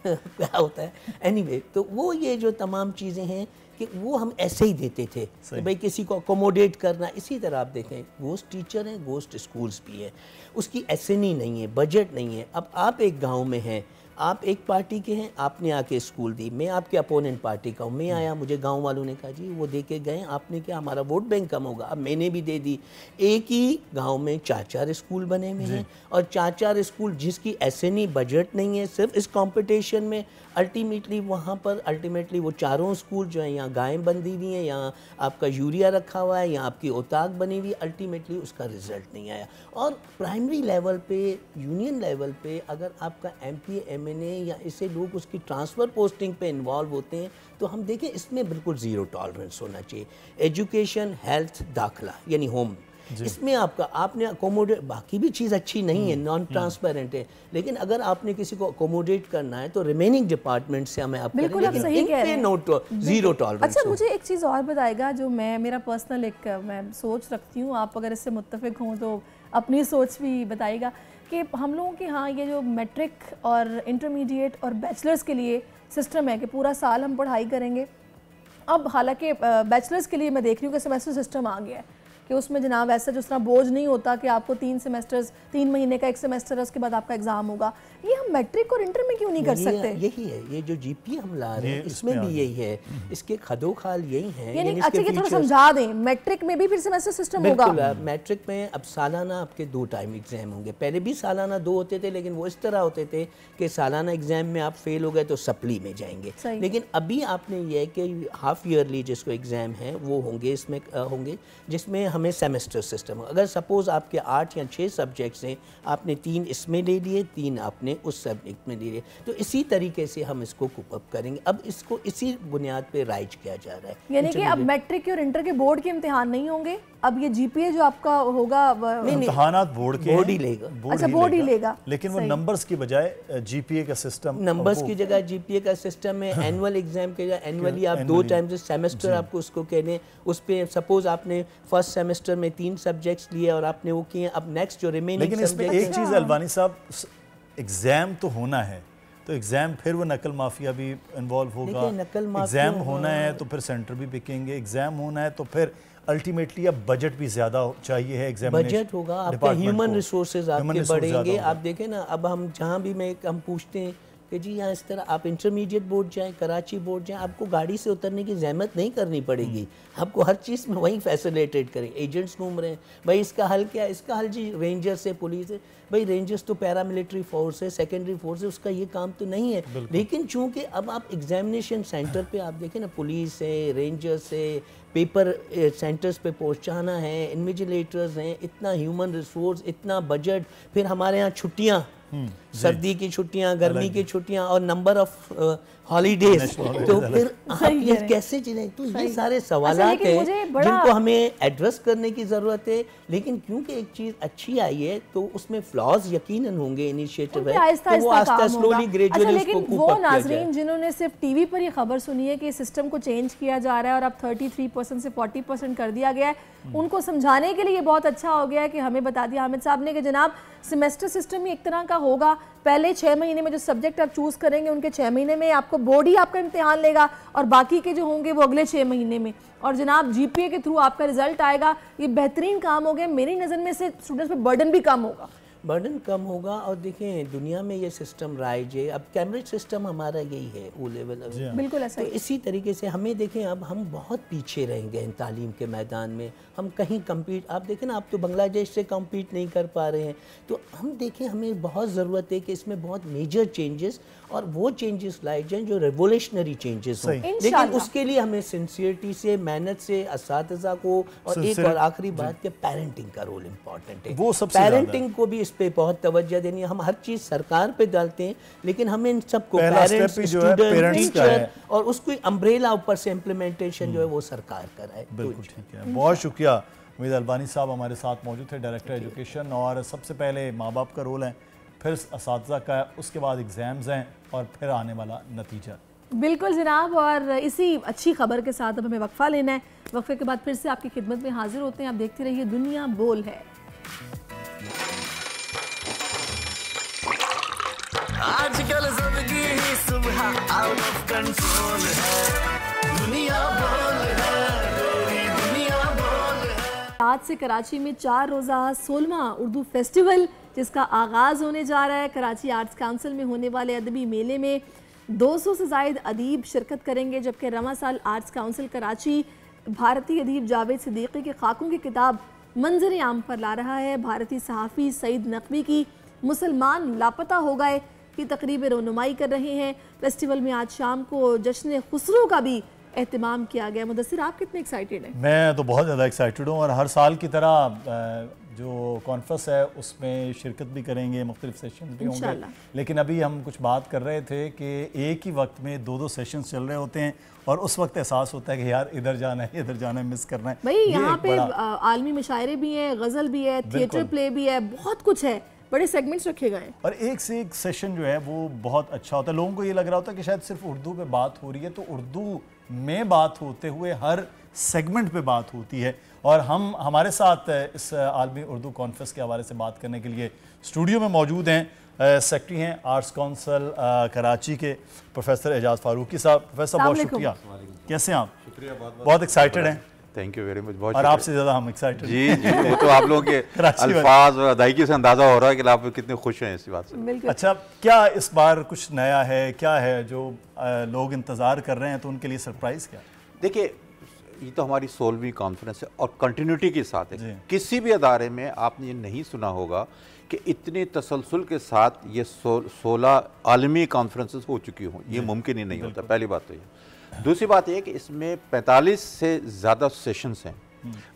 क्या होता है। एनीवे, तो वो ये जो तमाम चीज़ें हैं कि वो हम ऐसे ही देते थे कि भाई किसी को अकोमोडेट करना। इसी तरह आप देखें गोस्ट टीचर हैं, गोस्ट स्कूल्स भी हैं, उसकी एसएनई नहीं है, बजट नहीं है। अब आप एक गांव में हैं, आप एक पार्टी के हैं, आपने आके स्कूल दी, मैं आपके अपोनेंट पार्टी का हूँ, मैं आया, मुझे गांव वालों ने कहा जी वो दे के गए, आपने क्या हमारा वोट बैंक कम होगा, अब मैंने भी दे दी। एक ही गांव में 4-4 स्कूल बने हुए हैं और 4-4 स्कूल जिसकी एसएनई बजट नहीं है, सिर्फ इस कंपटीशन में अल्टीमेटली वहाँ पर अल्टीमेटली वो चारों स्कूल जो हैं, यहाँ गायें बंधी हुई हैं, यहाँ आपका यूरिया रखा हुआ है, यहाँ आपकी औताक बनी हुई, अल्टीमेटली उसका रिजल्ट नहीं आया। और प्राइमरी लेवल पे, यूनियन लेवल पे अगर आपका एमपी एमएनए या इससे लोग उसकी ट्रांसफ़र पोस्टिंग पे इन्वॉल्व होते हैं तो हम देखें इसमें बिल्कुल ज़ीरो टॉलरेंस होना चाहिए। एजुकेशन, हेल्थ, दाखिला यानी होम, इसमें आपने अकोमोडेट, बाकी भी चीज़ अच्छी नहीं है, नॉन ट्रांसपेरेंट है, लेकिन अगर आपने किसी को अकोमोडेट करना है तो रिमेनिंग डिपार्टमेंट से हमें आप बिल्कुल आप सही कह रहे हैं, जीरो टॉलरेंस। अच्छा, मुझे एक चीज़ और बताएगा जो मेरा पर्सनल एक मैं सोच रखती हूँ, आप अगर इससे मुत्तफिक हों तो अपनी सोच भी बताइएगा कि हम लोगों के यहाँ ये जो मैट्रिक और इंटरमीडिएट और बैचलर्स के लिए सिस्टम है कि पूरा साल हम पढ़ाई करेंगे। अब हालांकि बैचलर्स के लिए मैं देख रही हूँ कि सेमेस्टर सिस्टम आ गया है कि उसमें जनाब ऐसा जिस तरह बोझ नहीं होता कि आपको 3 महीने का एक सेमेस्टर है, उसके बाद आपका एग्जाम होगा। ये हम मैट्रिक और इंटर में क्यों नहीं कर सकते? यही है, ये जो जीपीए हम ला रहे हैं इसमें भी यही है, इसके खदोखाल यही है। यानी अच्छा ये थोड़ा समझा दें, मैट्रिक में भी फिर सेमेस्टर सिस्टम होगा? मैट्रिक में अब सालाना आपके 2 टाइम एग्जाम होंगे। पहले भी सालाना 2 होते थे, लेकिन वो इस तरह होते थे कि सालाना एग्जाम में आप फेल हो गए तो सप्ली में जाएंगे। लेकिन अभी आपने ये कि हाफ ईयरली जिसको एग्जाम है वो होंगे, इसमें होंगे जिसमें हमें सेमेस्टर सिस्टम। अगर सपोज आपके 8 या 6 सब्जेक्ट्स हैं, आपने 3 इसमें ले लिए, 3 आपने उस सब्जेक्ट में ले लिए, तो इसी तरीके से हम इसको कुप अप करेंगे। अब इसको इसी बुनियाद पे राइज किया जा रहा है। यानी कि अब मैट्रिक और इंटर के बोर्ड के इम्तिहान नहीं होंगे, अब ये जीपीए जो आपका होगा इम्तिहानात बोर्ड ही लेगा। अच्छा, बोर्ड ही लेगा, लेकिन वो नंबर्स की बजाय जीपीए का सिस्टम, नंबर्स की जगह जीपीए का सिस्टम है। एनुअल एग्जाम के जगह एनुअली आप 2 टाइम से सेमेस्टर आपको उसको कहने, उस पे सपोज आपने फर्स्ट सेमेस्टर में 3 सब्जेक्ट्स लिए और आपने वो किए, अब नेक्स्ट जो रिमेनिंग। लेकिन इसमें एक चीज़ अलवानी साहब, एग्जाम तो होना है तो एग्जाम फिर वो नकल माफिया भी इन्वॉल्व होगा। एग्जाम होना है तो फिर सेंटर भी बिकेंगे, एग्जाम होना है तो फिर अल्टीमेटली अब बजट भी ज़्यादा चाहिए है, एग्जामिनेशन बजट होगा, आपके ह्यूमन रिसोर्सेज आपके बढ़ेंगे। आप देखें ना, अब हम जहाँ भी हम पूछते हैं कि जी यहाँ इस तरह आप इंटरमीडिएट बोर्ड जाएं, कराची बोर्ड जाएं, आपको गाड़ी से उतरने की जहमत नहीं करनी पड़ेगी, आपको हर चीज़ में वहीं फैसिलिटेट करें। एजेंट्स घूम रहे हैं, भाई इसका हल क्या है? इसका हल जी रेंजर्स है, पुलिस है। भाई रेंजर्स तो पैरामिलिट्री फोर्स है, सेकेंडरी फोर्स है, उसका ये काम तो नहीं है। लेकिन चूंकि अब आप एग्जामिनेशन सेंटर पे आप देखें ना, पुलिस है, रेंजर्स है, पेपर सेंटर्स पे पहुंचाना है, इन्विजिलेटर्स हैं, इतना ह्यूमन रिसोर्स, इतना बजट, फिर हमारे यहाँ छुट्टियाँ, सर्दी की छुट्टियां, गर्मी की छुट्टियां और नंबर ऑफ हॉलीडेज, तो फिर आप ये कैसे चलें? तो ये सारे सवाल हैं जिनको हमें एड्रेस करने की ज़रूरत है। लेकिन क्योंकि एक चीज़ अच्छी आई है तो उसमें फ्लॉज यकीनन होंगे, इनिशिएटिव है तो वो आस्ता स्लोली ग्रेजुअली उसको कूप अप किया जाए। नाज़रीन जिन्होंने सिर्फ टीवी पर ये खबर सुनी है कि सिस्टम को चेंज किया जा रहा है और अब 33% से 40% कर दिया गया है, उनको समझाने के लिए ये बहुत अच्छा हो गया है कि हमें बता दिया हामिद साहब ने कि जनाब सेमेस्टर सिस्टम ही एक तरह का होगा। पहले 6 महीने में जो सब्जेक्ट आप चूज करेंगे उनके 6 महीने में आपको बोर्ड ही आपका इम्तिहान लेगा और बाकी के जो होंगे वो अगले 6 महीने में, और जनाब जीपीए के थ्रू आपका रिजल्ट आएगा। ये बेहतरीन काम हो गया, मेरी नज़र में से स्टूडेंट्स पे बर्डन भी कम होगा, बर्डन कम होगा। और देखें दुनिया में ये सिस्टम राइज है, अब कैम्ब्रिज सिस्टम हमारा यही है, ओ लेवल बिल्कुल ऐसा तो इसी तरीके से हमें देखें अब हम बहुत पीछे रहेंगे इन तालीम के मैदान में, हम कहीं कम्पीट, आप देखें ना आप तो बांग्लादेश से कम्पीट नहीं कर पा रहे हैं, तो हम देखें हमें बहुत ज़रूरत है कि इसमें बहुत मेजर चेंजेस और वो चेंजेस लाए जाएँ जो रेवोल्यूशनरी चेंजेस हों। लेकिन उसके लिए हमें सिंसियरिटी से, मेहनत से, असातिज़ा को, और एक और आखिरी बात के पेरेंटिंग का रोल इम्पॉर्टेंट है। वो सबसे पेरेंटिंग को भी इस पे बहुत तवज्जो देनी है। हम हर चीज़ सरकार पे डालते हैं, लेकिन हमें इन सबको पेरेंट्स, स्टूडेंट, टीचर और उसको अम्ब्रेला ऊपर से इम्प्लीमेंटेशन जो है वो सरकार कराए। बिल्कुल ठीक है, बहुत शुक्रिया। उम्मीद अलबानी साहब हमारे साथ मौजूद थे, डायरेक्टर एजुकेशन। और सबसे पहले माँ बाप का रोल है, फिर असातिज़ा का, उसके बाद एग्ज़ाम्स हैं और फिर आने वाला नतीजा। बिल्कुल जनाब, और इसी अच्छी खबर के साथ अब हमें वक्फा लेना है। वक्फे के बाद फिर से आपकी खिदमत में हाजिर होते हैं। आप देखते रहिए दुनिया बोल है। आजकल जिंदगी ही सुबह आउट ऑफ कंट्रोल है, दुनिया बोल है, मेरी दुनिया बोल है। आज से कराची में 4 रोज़ा 16वां उर्दू फेस्टिवल जिसका आगाज़ होने जा रहा है। कराची आर्ट्स काउंसिल में होने वाले अदबी मेले में 200 से ज़ायद अदीब शिरकत करेंगे, जबकि रवा साल आर्ट्स काउंसिल कराची भारतीय अदीब जावेद सिद्दीकी के खाकों की किताब मंजर आम पर ला रहा है। भारतीय सहाफ़ी सईद नकवी की मुसलमान लापता हो गए की तकरीब रोनुमाई कर रहे हैं। फेस्टिवल में आज शाम को जश्न खुसरो का भी एहतमाम किया गया। मुदस्सिर, आप कितने एक्साइटेड हैं? मैं तो बहुत ज़्यादा एक्साइटेड हूँ और हर साल की तरह जो कॉन्फ्रेंस है उसमें शिरकत भी करेंगे, मुख्तलिफ सेशन भी होंगे। लेकिन अभी हम कुछ बात कर रहे थे कि एक ही वक्त में 2-2 सेशन चल रहे होते हैं और उस वक्त एहसास होता है कि यार इधर जाना है, इधर जाना है, मिस करना है। भाई यहाँ पे आलमी मुशायरे भी हैं, गज़ल भी है, थिएटर प्ले भी है, बहुत कुछ है, बड़े सेगमेंट्स रखे गए हैं और एक से एक सेशन जो है वो बहुत अच्छा होता है। लोगों को ये लग रहा होता है कि शायद सिर्फ उर्दू पे बात हो रही है, तो उर्दू में बात होते हुए हर सेगमेंट पे बात होती है। और हम हमारे साथ इस आलमी उर्दू कॉन्फ्रेंस के हवाले से बात करने के लिए स्टूडियो में मौजूद हैं सेक्रेटरी हैं आर्ट्स काउंसिल कराची के प्रोफेसर एजाज फारूकी साहब। प्रोफेसर बहुत शुक्रिया, कैसे हैं आप? शुक्रिया, बहुत एक्साइटेड हैं? Thank you very much. बहुत और आपसे ज़्यादा हम एक्साइटेड। जी जी, वो तो आप लोगों के अल्फाज और अदायगी से अंदाज़ा हो रहा है कि आप कितने खुश हैं इसी बात से। अच्छा, क्या इस बार कुछ नया है, क्या है जो लोग इंतज़ार कर रहे हैं, तो उनके लिए सरप्राइज़ क्या? देखिए, ये तो हमारी 16वीं कॉन्फ्रेंस है और कंटिन्यूटी के साथ है। किसी भी अदारे में आपने ये नहीं सुना होगा कि इतने तसलसल के साथ ये 16 आलमी कॉन्फ्रेंसेस हो चुकी हों, ये मुमकिन ही नहीं होता। पहली बात तो ये। दूसरी बात यह कि इसमें 45 से ज़्यादा सेशंस हैं।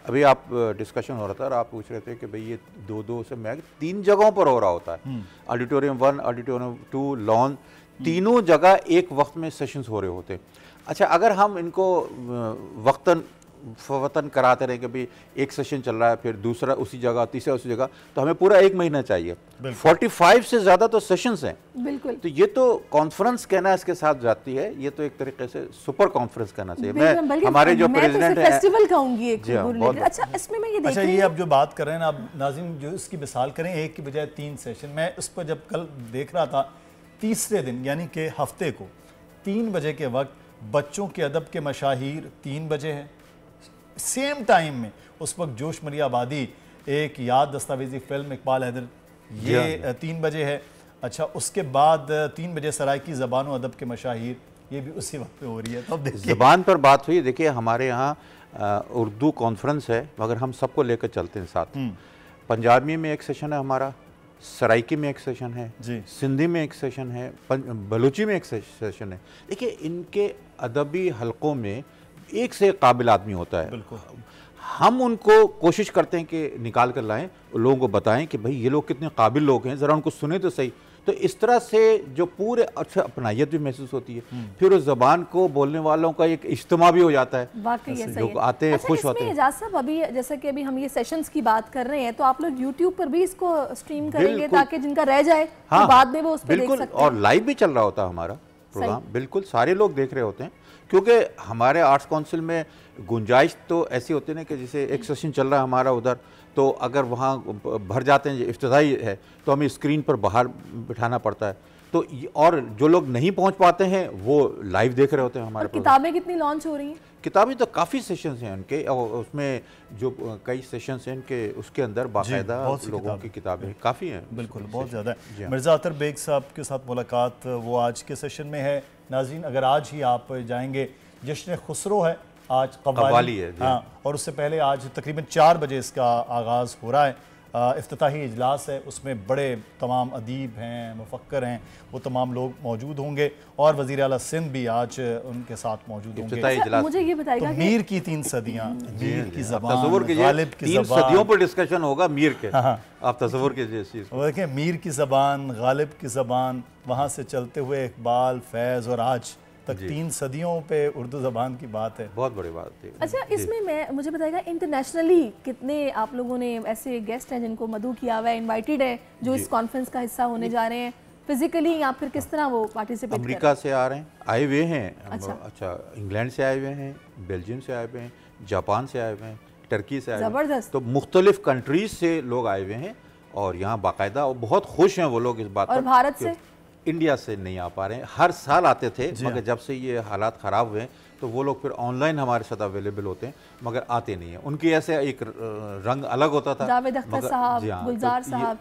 अभी आप डिस्कशन हो रहा था और आप पूछ रहे थे कि भाई ये 2-2 से मैं 3 जगहों पर हो रहा होता है। ऑडिटोरियम 1, ऑडिटोरियम 2, लॉन, तीनों जगह एक वक्त में सेशंस हो रहे होते हैं। अच्छा, अगर हम इनको वक्तन फवतन कराते रहे कि भाई एक सेशन चल रहा है, फिर दूसरा उसी जगह, तीसरा उसी जगह, तो हमें पूरा 1 महीना चाहिए। 45 से ज़्यादा तो सेशंस हैं। बिल्कुल। तो ये तो कॉन्फ्रेंस कहना इसके साथ जाती है, ये तो एक तरीके से सुपर कॉन्फ्रेंस कहना चाहिए। मैं हमारे जो प्रेसिडेंट है, फेस्टिवल कहूंगी एक। अच्छा, इसमें मैं ये अच्छा, ये अब जो बात कर रहे हैं ना, अब नाज़रीन जो इसकी मिसाल करें, एक की बजाय 3 सेशन। मैं इस पर जब कल देख रहा था, तीसरे दिन यानी कि हफ्ते को 3 बजे के वक्त बच्चों के अदब के मशाहिर 3 बजे है। सेम टाइम में उस वक्त जोश मरिया आबादी एक याद दस्तावेजी फिल्म इकबाल हैदर, ये 3 बजे है। अच्छा, उसके बाद 3 बजे सराइकी ज़बान और अदब के मशाहिर, ये भी उसी वक्त पे हो रही है। तो ज़बान पर बात हुई। देखिए, हमारे यहाँ उर्दू कॉन्फ्रेंस है, मगर हम सबको लेकर चलते हैं साथ। पंजाबी में एक सेशन है हमारा, सराइकी में एक सेशन है, सिंधी में एक सेशन है, बलूची में एक सेशन है। देखिए, इनके अदबी हलकों में एक से काबिल आदमी होता है। हम उनको कोशिश करते हैं कि निकाल कर लाएं, लोगों को बताएं कि भाई ये लोग कितने काबिल लोग हैं, ज़रा उनको सुने तो सही। तो इस तरह से जो पूरे अच्छा अपनायत भी महसूस होती है। फिर उस ज़बान को बोलने वालों का एक इज्तिमा भी हो जाता है, लोग आते हैं, खुश होते हैं। एजाज साहब, अभी जैसे कि अभी हम ये सेशंस की बात कर रहे हैं, तो आप लोग यूट्यूब पर भी इसको स्ट्रीम करेंगे ताकि जिनका रह जाए तो बाद में वो उस पर देख सकते हैं। और लाइव भी चल रहा होता है हमारा प्रोग्राम, बिल्कुल सारे लोग देख रहे होते हैं, क्योंकि हमारे आर्ट्स काउंसिल में गुंजाइश तो ऐसी होती है ना कि जैसे एक सेशन चल रहा है हमारा उधर, तो अगर वहाँ भर जाते हैं, इफ्तिदाई है, तो हमें स्क्रीन पर बाहर बिठाना पड़ता है। तो और जो लोग नहीं पहुँच पाते हैं वो लाइव देख रहे होते हैं हमारे। किताबें कितनी लॉन्च हो रही हैं? किताबें तो काफ़ी सेशंस हैं उनके, और उसमें जो कई सेशंस हैं उनके, उसके अंदर बाकायदा लोगों की किताबें काफ़ी हैं। बिल्कुल, बहुत ज़्यादा है। मिर्ज़ा अतर बेग साहब के साथ मुलाकात वो आज के सेशन में है। नाज़रीन, अगर आज ही आप जाएंगे, जश्न खुसरो है आज, कव्वाली है, हाँ, और उससे पहले आज तकरीबन 4 बजे इसका आगाज़ हो रहा है। इफ्तिताही इजलास है, उसमें बड़े तमाम अदीब हैं, मुफक्कर हैं, वो तमाम लोग मौजूद होंगे और वज़ीर आला सिंध भी आज उनके साथ मौजूद होंगे। मुझे ये बताइएगा तो मीर की 3 सदियाँ, मीर की ज़बान, गालिब की ज़बान, 3 सदियों पर डिस्कशन होगा मीर के। आप तस्वुर कीजिए, देखिए, मीर की ज़बान, गालिब की ज़बान, वहाँ से चलते हुए इकबाल, फैज़ और आज तक 3 सदियों पे उर्दू ज़बान की बात है। बहुत बड़ी बात है। अच्छा, इसमें मुझे बताइएगा, इंटरनेशनली कितने आप लोगों ने ऐसे गेस्ट हैं जिनको मदऊ किया हुआ है, इनवाइटेड है, जो इस कॉन्फ्रेंस का हिस्सा होने जा रहे हैं? फिजिकली या फिर किस तरह वो पार्टिसिपेट? अमेरिका से आ रहे हैं, आए हुए हैं। अच्छा, इंग्लैंड से आए हुए हैं, बेल्जियम से आए हुए हैं, जापान से आए हुए हैं, टर्की से आए हुए हैं। जबरदस्त। तो मुख्तलिफ कंट्रीज से लोग आए हुए हैं और यहाँ बाकायदा और बहुत खुश हैं वो लोग इस बात पर। और भारत से? इंडिया से नहीं आ पा रहे हैं। हर साल आते थे, मगर जब से ये हालात ख़राब हुए तो वो लोग फिर ऑनलाइन हमारे साथ अवेलेबल होते हैं, मगर आते नहीं हैं। उनकी ऐसे एक रंग अलग होता था। जावेद अख्तर साहब, गुलजार साहब।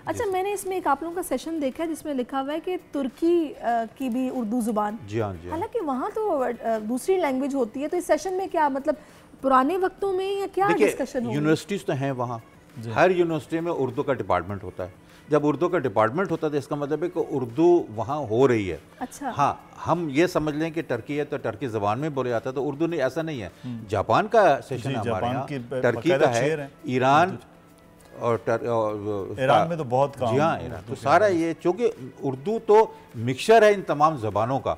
अच्छा, मैंने इसमें एक आप लोगों का सेशन देखा है जिसमें लिखा हुआ है कि तुर्की की भी उर्दू जुबान। जी हाँ, जी। हालांकि वहाँ तो दूसरी लैंग्वेज होती है, तो इस सेशन में क्या मतलब पुराने वक्तों में या क्या डिस्कशन होगा? यूनिवर्सिटीज़ तो हैं वहाँ, हर यूनिवर्सिटी में उर्दू का डिपार्टमेंट होता है। जब उर्दू का डिपार्टमेंट होता है तो इसका मतलब है कि उर्दू वहाँ हो रही है। अच्छा। हाँ, हम ये समझ लें कि टर्की है तो टर्की ज़बान में बोले जाता है, तो उर्दू नहीं, ऐसा नहीं है। जापान का सेशन है हमारे यहाँ, टर्की का है, ईरान और ईरान में तो बहुत काम। जी हाँ, ईरान तो सारा ये, चूँकि उर्दू तो मिक्सचर है इन तमाम ज़बानों का।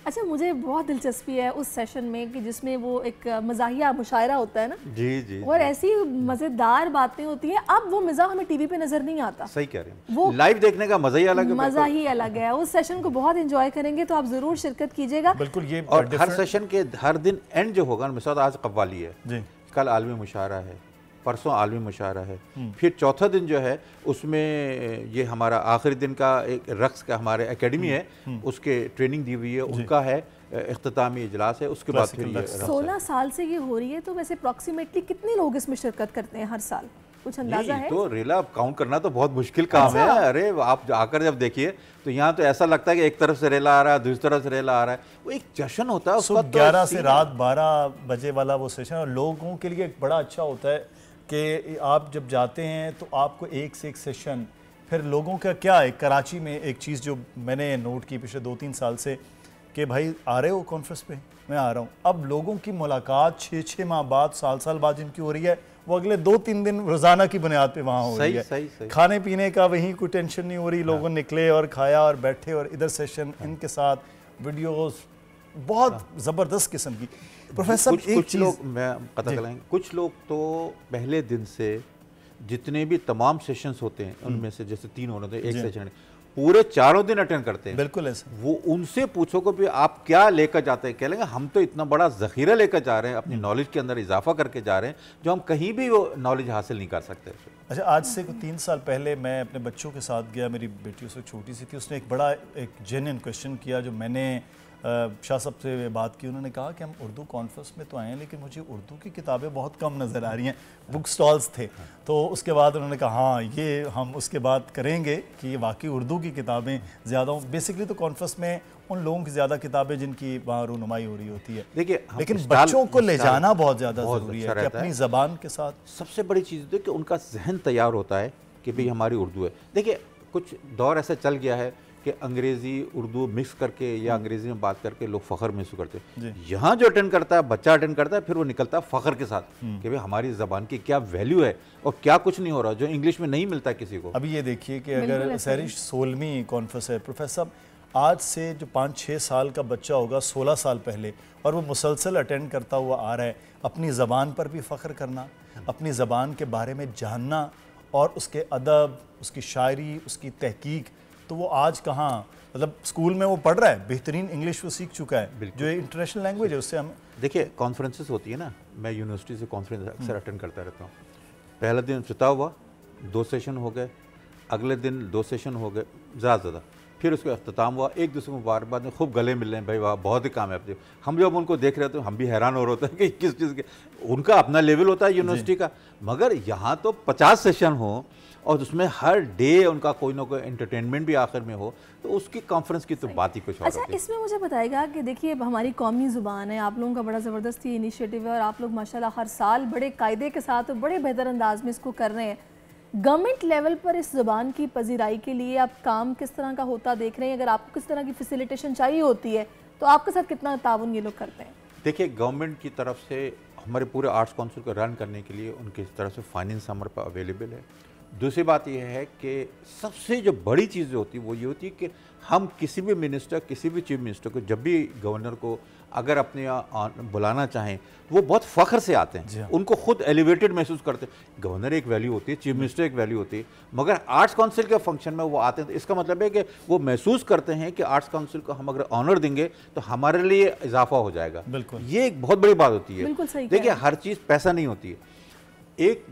अच्छा, मुझे बहुत दिलचस्पी है उस सेशन में कि जिसमें वो एक मज़ाहिया मुशायरा होता है ना। जी जी। और ऐसी मज़ेदार बातें होती हैं। अब वो मज़ा हमें टीवी पे नजर नहीं आता। सही कह रहे हैं, वो लाइव देखने का मज़ा ही अलग है। मज़ा ही अलग है। उस सेशन को बहुत एंजॉय करेंगे, तो आप ज़रूर शिरकत कीजिएगा। बिल्कुल। ये और हर सेशन के हर दिन एंड जो होगा, मिसाल आज कव्वाली है जी, कल आलमी मुशायरा है, परसों आलमी मुशायरा है, फिर चौथा दिन जो है उसमें ये हमारा आखिरी दिन का एक रक्स का हमारे एकेडमी है, उसके ट्रेनिंग दी हुई है, उनका है इख्तितामी इजलास है, उसके बाद फिर ये 16 साल से ये हो रही है, तो वैसे अप्रॉक्सीमेटली कितने लोग इसमें शिरकत करते हैं हर साल, कुछ अंदाजा है? तो रेला काउंट करना तो बहुत मुश्किल काम है। अरे आप आकर जब देखिए तो यहाँ तो ऐसा लगता है कि एक तरफ से रेला आ रहा है, दूसरी तरफ से रेला आ रहा है, वो एक जश्न होता है। सुबह 11 से रात 12 बजे वाला वो सेशन, और लोगों के लिए एक बड़ा अच्छा होता है कि आप जब जाते हैं तो आपको एक से एक सेशन। फिर लोगों का क्या है, कराची में एक चीज़ जो मैंने नोट की पिछले 2-3 साल से, कि भाई आ रहे हो कॉन्फ्रेंस पे, मैं आ रहा हूँ। अब लोगों की मुलाकात 6-6 माह बाद, साल बाद जिनकी हो रही है, वो अगले 2-3 दिन रोज़ाना की बुनियाद पे वहाँ हो रही है। सही। खाने पीने का वहीं कोई टेंशन नहीं हो रही, लोगों निकले और खाया और बैठे, और इधर सेशन, इनके साथ वीडियोस बहुत ज़बरदस्त किस्म की। प्रोफेसर कुछ लोग मैं पता करेंगे, कुछ लोग तो पहले दिन से जितने भी तमाम सेशंस होते हैं उनमें से, जैसे 3 होने थे, एक सेशन पूरे 4 दिन अटेंड करते हैं। बिल्कुल ऐसा। वो उनसे पूछो कि आप क्या लेकर जाते हैं, कह लेंगे हम तो इतना बड़ा ज़ख़ीरा लेकर जा रहे हैं, अपनी नॉलेज के अंदर इजाफा करके जा रहे हैं, जो हम कहीं भी वो नॉलेज हासिल नहीं कर सकते। अच्छा, आज से 3 साल पहले मैं अपने बच्चों के साथ गया, मेरी बेटी उससे छोटी सी थी, उसने एक बड़ा एक जेन्युइन क्वेश्चन किया, जो मैंने शाह साहब से बात की। उन्होंने कहा कि हम उर्दू कॉन्फ्रेंस में तो आए हैं, लेकिन मुझे उर्दू की किताबें बहुत कम नज़र आ रही हैं, बुक स्टॉल्स थे। तो उसके बाद उन्होंने कहा हाँ, ये हम उसके बाद करेंगे कि ये वाकई उर्दू की किताबें ज़्यादा हों। बेसिकली तो कॉन्फ्रेंस में उन लोगों की ज़्यादा किताबें जिनकी वहाँ रूनुमाई हो रही होती है। देखिए, लेकिन बच्चों को ले जाना बहुत ज़्यादा ज़रूरी है कि अपनी ज़बान के साथ। सबसे बड़ी चीज़ है कि उनका जहन तैयार होता है कि भाई हमारी उर्दू है। देखिए, कुछ दौर ऐसा चल गया है कि अंग्रेज़ी उर्दू मिक्स करके या अंग्रेज़ी में बात करके लोग फ़ख्र महसूस करते हैं। यहाँ जो अटेंड करता है, बच्चा अटेंड करता है, फिर वो निकलता है फ़ख्र के साथ कि भाई हमारी ज़बान की क्या वैल्यू है और क्या कुछ नहीं हो रहा जो इंग्लिश में नहीं मिलता किसी को। अभी ये देखिए कि अगर सहरिश 16वीं कॉन्फ्रेंस है प्रोफेसर, आज से जो 5-6 साल का बच्चा होगा 16 साल पहले, और वो मुसलसल अटेंड करता हुआ आ रहा है, अपनी ज़बान पर भी फ़ख्र करना, अपनी ज़बान के बारे में जानना, और उसके अदब, उसकी शायरी, उसकी तहकीक, तो वो आज कहाँ, मतलब स्कूल में वो पढ़ रहा है, बेहतरीन इंग्लिश वो सीख चुका है, जो इंटरनेशनल लैंग्वेज है उससे हम। देखिए, कॉन्फ्रेंसेस होती है ना, मैं यूनिवर्सिटी से कॉन्फ्रेंस अक्सर अटेंड करता रहता हूँ। पहला दिन फिता हुआ, 2 सेशन हो गए, अगले दिन 2 सेशन हो गए ज़्यादा, फिर उसका अख्ताम हुआ, एक दूसरे को बार में खूब गले मिल रहे हैं, भाई वाह बहुत ही कामयाब थे। हम जब उनको देख रहे थे हम भी हैरान हो रहे होते हैं कि किस चीज़ के, उनका अपना लेवल होता है यूनिवर्सिटी का, मगर यहाँ तो 50 सेशन हो और उसमें हर डे उनका कोई ना कोई एंटरटेनमेंट भी आखिर में हो, तो उसकी कॉन्फ्रेंस की तो बात ही कुछ और होती है। अच्छा, इसमें मुझे बताएगा कि देखिए हमारी कौमी ज़ुबान है, आप लोगों का बड़ा ज़बरदस्त ये इनिशिएटिव है, और आप लोग माशाल्लाह हर साल बड़े कायदे के साथ और बड़े बेहतर अंदाज में इसको कर रहे हैं। गवर्नमेंट लेवल पर इस ज़ुबान की पजीराई के लिए आप काम किस तरह का होता देख रहे हैं? अगर आपको किस तरह की फैसिलिटेशन चाहिए होती है तो आपके साथ कितना ताउन ये लोग करते हैं? देखिए, गवर्नमेंट की तरफ से हमारे पूरे आर्ट्स काउंसिल को रन करने के लिए उनकी तरफ से फाइनेंस हमारे पास अवेलेबल है, दूसरी बात यह है कि सबसे जो बड़ी चीज़ होती है वो ये होती है कि हम किसी भी मिनिस्टर, किसी भी चीफ मिनिस्टर को जब भी गवर्नर को अगर अपने यहाँ बुलाना चाहें, वो बहुत फ़ख्र से आते हैं, उनको खुद एलिवेटेड महसूस करते हैं। गवर्नर एक वैल्यू होती है, चीफ मिनिस्टर एक वैल्यू होती है, मगर आर्ट्स काउंसिल के फंक्शन में वो आते हैं, तो इसका मतलब है कि वो महसूस करते हैं कि आर्ट्स काउंसिल को हम अगर ऑनर देंगे तो हमारे लिए इजाफा हो जाएगा। बिल्कुल, ये एक बहुत बड़ी बात होती है। देखिए, हर चीज़ पैसा नहीं होती है। एक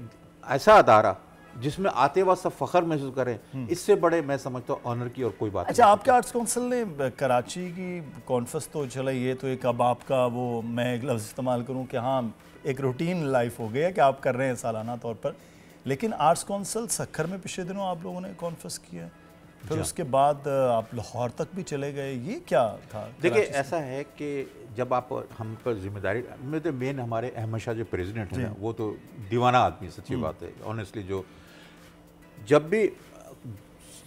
ऐसा अदारा जिसमें आते वक्त सब फख्र महसूस करें, इससे बड़े मैं समझता हूँ ऑनर की और कोई बात अच्छा, आपके आर्ट्स काउंसिल ने कराची की कॉन्फ्रेंस तो चला, ये तो एक अब आपका वो मैं एक लफ्ज़ इस्तेमाल करूँ कि हाँ एक रूटीन लाइफ हो गया कि आप कर रहे हैं सालाना तौर पर, लेकिन आर्ट्स काउंसिल सक्खर में पिछले दिनों आप लोगों ने कॉन्फ्रेंस किया, फिर उसके बाद आप लाहौर तक भी चले गए, ये क्या था? देखिए, ऐसा है कि जब आप हम पर जिम्मेदारी में, तो मेन हमारे अहमद शाह जो प्रेसिडेंट हैं, वो तो दीवाना आदमी, सच्ची बात है ऑनेस्टली। जो जब भी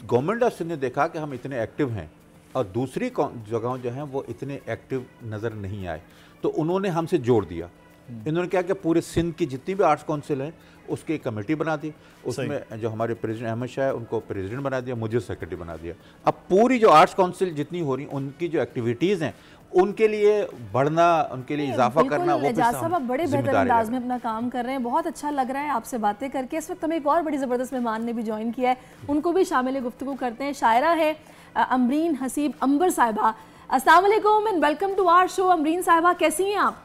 गवर्नमेंट ऑफ सिंध ने देखा कि हम इतने एक्टिव हैं और दूसरी जगहों जो हैं वो इतने एक्टिव नज़र नहीं आए, तो उन्होंने हमसे जोड़ दिया। इन्होंने क्या कि पूरे सिंध की जितनी भी आर्ट्स काउंसिल हैं उसकी एक कमेटी बना दी, उसमें जो हमारे प्रेसिडेंट अहमद शाह है उनको प्रेसिडेंट बना दिया, मुझे सेक्रेटरी बना दिया। अब पूरी जो आर्ट्स काउंसिल जितनी हो रही उनकी जो एक्टिविटीज़ हैं उनके लिए बढ़ना, उनके लिए इजाफा करना, वो साहब आप बड़े बेहतर अंदाज में अपना काम कर रहे हैं, बहुत अच्छा लग रहा है आपसे बातें करके। इस वक्त हमें एक और बड़ी ज़बरदस्त मेहमान ने भी ज्वाइन किया है, उनको भी शामिल गुफ्तगू करते हैं। शायरा है अमरीन हसीब अंबर साहिबा। अस्सलाम वालेकुम and welcome to our show. Amreen Sahiba, कैसी हैं आप?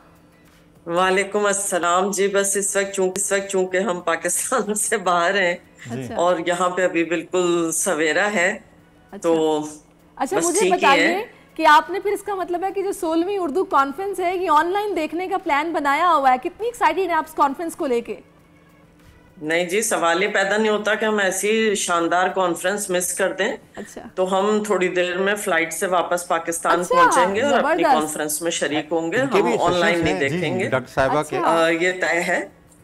वालेकुम अस्सलाम जी। बस इस वक्त चूंकि हम पाकिस्तान से बाहर हैं और यहाँ पे अभी बिल्कुल सवेरा है, तो अच्छा मुझे बताइए कि आपने फिर इसका मतलब है कि जो 16वीं उर्दू कॉन्फ्रेंस है ये ऑनलाइन देखने का प्लान बनाया हुआ है, कितनी एक्साइटेड है आप इस कॉन्फ्रेंस को लेके? नहीं जी, सवाल ही पैदा नहीं होता कि हम ऐसी शानदार कॉन्फ्रेंस मिस कर दें। अच्छा, तो हम थोड़ी देर में फ्लाइट से वापस पाकिस्तान पहुंचेंगे और अपनी कॉन्फ्रेंस में शरीक होंगे, हम ऑनलाइन नहीं देखेंगे। डॉक्टर साहिबा के ये तय है।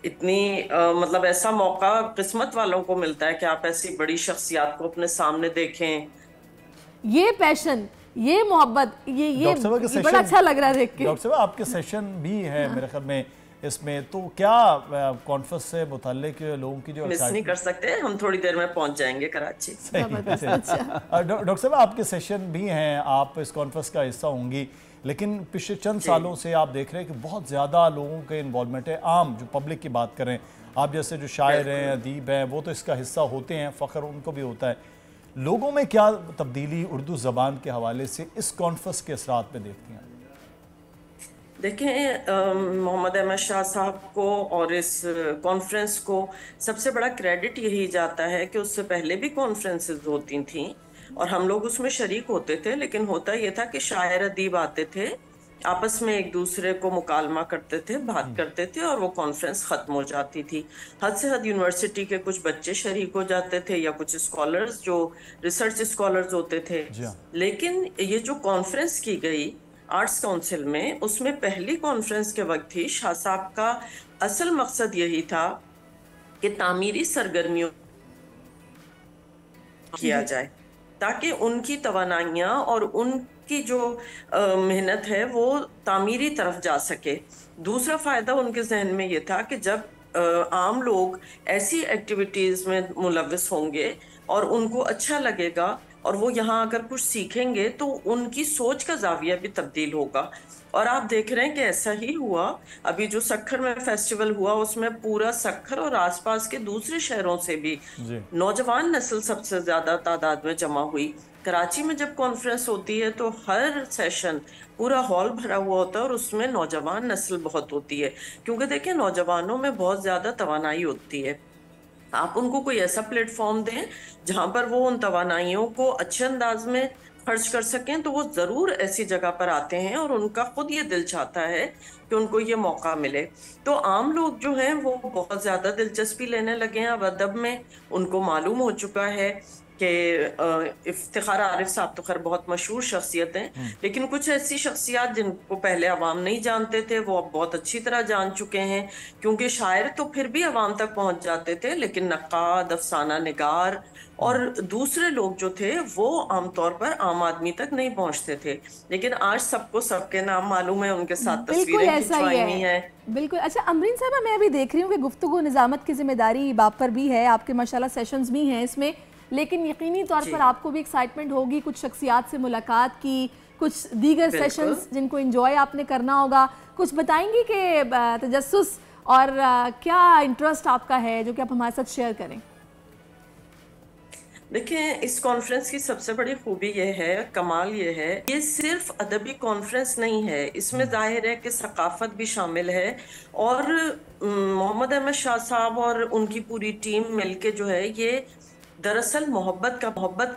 इतनी मतलब ऐसा मौका किस्मत वालों को मिलता है कि आप ऐसी बड़ी शख्सियत को अपने सामने देखें। ये पैशन, ये मोहब्बत, ये बड़ा अच्छा लग रहा है देख के। डॉक्टर साहब, आपके सेशन भी है मेरे ख्याल में इसमें, तो क्या कॉन्फ्रेंस से मुताल्लिक लोगों की जो मिस नहीं कर सकते, हम थोड़ी देर में पहुंच जाएंगे कराची। डॉक्टर साहब, आपके सेशन भी हैं, आप इस कॉन्फ्रेंस का हिस्सा होंगी, लेकिन पिछले चंद सालों से आप देख रहे हैं कि बहुत ज़्यादा लोगों के इन्वॉल्वमेंट है। आम जो पब्लिक की बात करें, आप जैसे जो शायर हैं, अदीब हैं, वो तो इसका हिस्सा होते हैं, फ़ख्र उनको भी होता है। लोगों में क्या तब्दीली उर्दू ज़बान के हवाले से इस कॉन्फ्रेंस के असरात में देखती हैं? देखें, मोहम्मद अहमद शाह साहब को और इस कॉन्फ्रेंस को सबसे बड़ा क्रेडिट यही जाता है कि उससे पहले भी कॉन्फ्रेंसेस होती थीं और हम लोग उसमें शरीक होते थे, लेकिन होता ये था कि शायर अदीब आते थे, आपस में एक दूसरे को मुकालमा करते थे, बात करते थे और वो कॉन्फ्रेंस ख़त्म हो जाती थी। हद से हद यूनिवर्सिटी के कुछ बच्चे शरीक हो जाते थे या कुछ स्कॉलर्स जो रिसर्च स्कॉलर्स होते थे। लेकिन ये जो कॉन्फ्रेंस की गई आर्ट्स काउंसिल में, उसमें पहली कॉन्फ्रेंस के वक्त ही शाह साहब का असल मकसद यही था कि तामीरी सरगर्मियों किया जाए ताकि उनकी तवानाइयाँ और उनकी जो मेहनत है वो तामीरी तरफ जा सके। दूसरा फ़ायदा उनके जहन में ये था कि जब आम लोग ऐसी एक्टिविटीज़ में मुलव्वस होंगे और उनको अच्छा लगेगा और वो यहाँ आकर कुछ सीखेंगे तो उनकी सोच का जाविया भी तब्दील होगा। और आप देख रहे हैं कि ऐसा ही हुआ। अभी जो सक्खर में फेस्टिवल हुआ उसमें पूरा सक्खर और आसपास के दूसरे शहरों से भी नौजवान नस्ल सबसे ज्यादा तादाद में जमा हुई। कराची में जब कॉन्फ्रेंस होती है तो हर सेशन पूरा हॉल भरा हुआ होता है और उसमें नौजवान नस्ल बहुत होती है, क्योंकि देखिए नौजवानों में बहुत ज्यादा तवानाई होती है। आप उनको कोई ऐसा प्लेटफॉर्म दें जहां पर वो उन तवानाइयों को अच्छे अंदाज में खर्च कर सकें तो वो ज़रूर ऐसी जगह पर आते हैं और उनका खुद ये दिल चाहता है कि उनको ये मौका मिले। तो आम लोग जो हैं वो बहुत ज़्यादा दिलचस्पी लेने लगे हैं अब अदब में। उनको मालूम हो चुका है कि इफ्तिखार आरिफ साहब तो खैर बहुत मशहूर शख्सियत हैं, लेकिन कुछ ऐसी शख्सियत जिनको पहले अवाम नहीं जानते थे वो अब बहुत अच्छी तरह जान चुके हैं, क्योंकि शायर तो फिर भी अवाम तक पहुंच जाते थे, लेकिन नक्काद, अफसाना निगार और दूसरे लोग जो थे वो आमतौर पर आम आदमी तक नहीं पहुंचते थे। लेकिन आज सबको सबके नाम मालूम है, उनके साथ तस्वीरें खिंचवाई हुई हैं। बिल्कुल। अच्छा अमरीन साहब, मैं अभी देख रही हूँ कि गुफ्तगू निजामत की जिम्मेदारी बाप पर भी है, आपके माशाल्लाह सेशंस भी हैं इसमें, लेकिन यकीनी तौर पर आपको भी एक्साइटमेंट होगी कुछ शख्सियात से मुलाकात की, कुछ दीगर सेशंस जिनको एंजॉय आपने करना होगा। कुछ बताएंगी कि तजस्सुस और क्या इंटरेस्ट आपका है जो कि आप हमारे साथ शेयर करें? देखिए, इस कॉन्फ्रेंस की सबसे बड़ी खूबी यह है, कमाल यह है, ये सिर्फ अदबी कॉन्फ्रेंस नहीं है, इसमें जाहिर है कि सकाफत भी शामिल है। और मोहम्मद अहमद शाह साहब और उनकी पूरी टीम मिलके जो है ये दरअसल मोहब्बत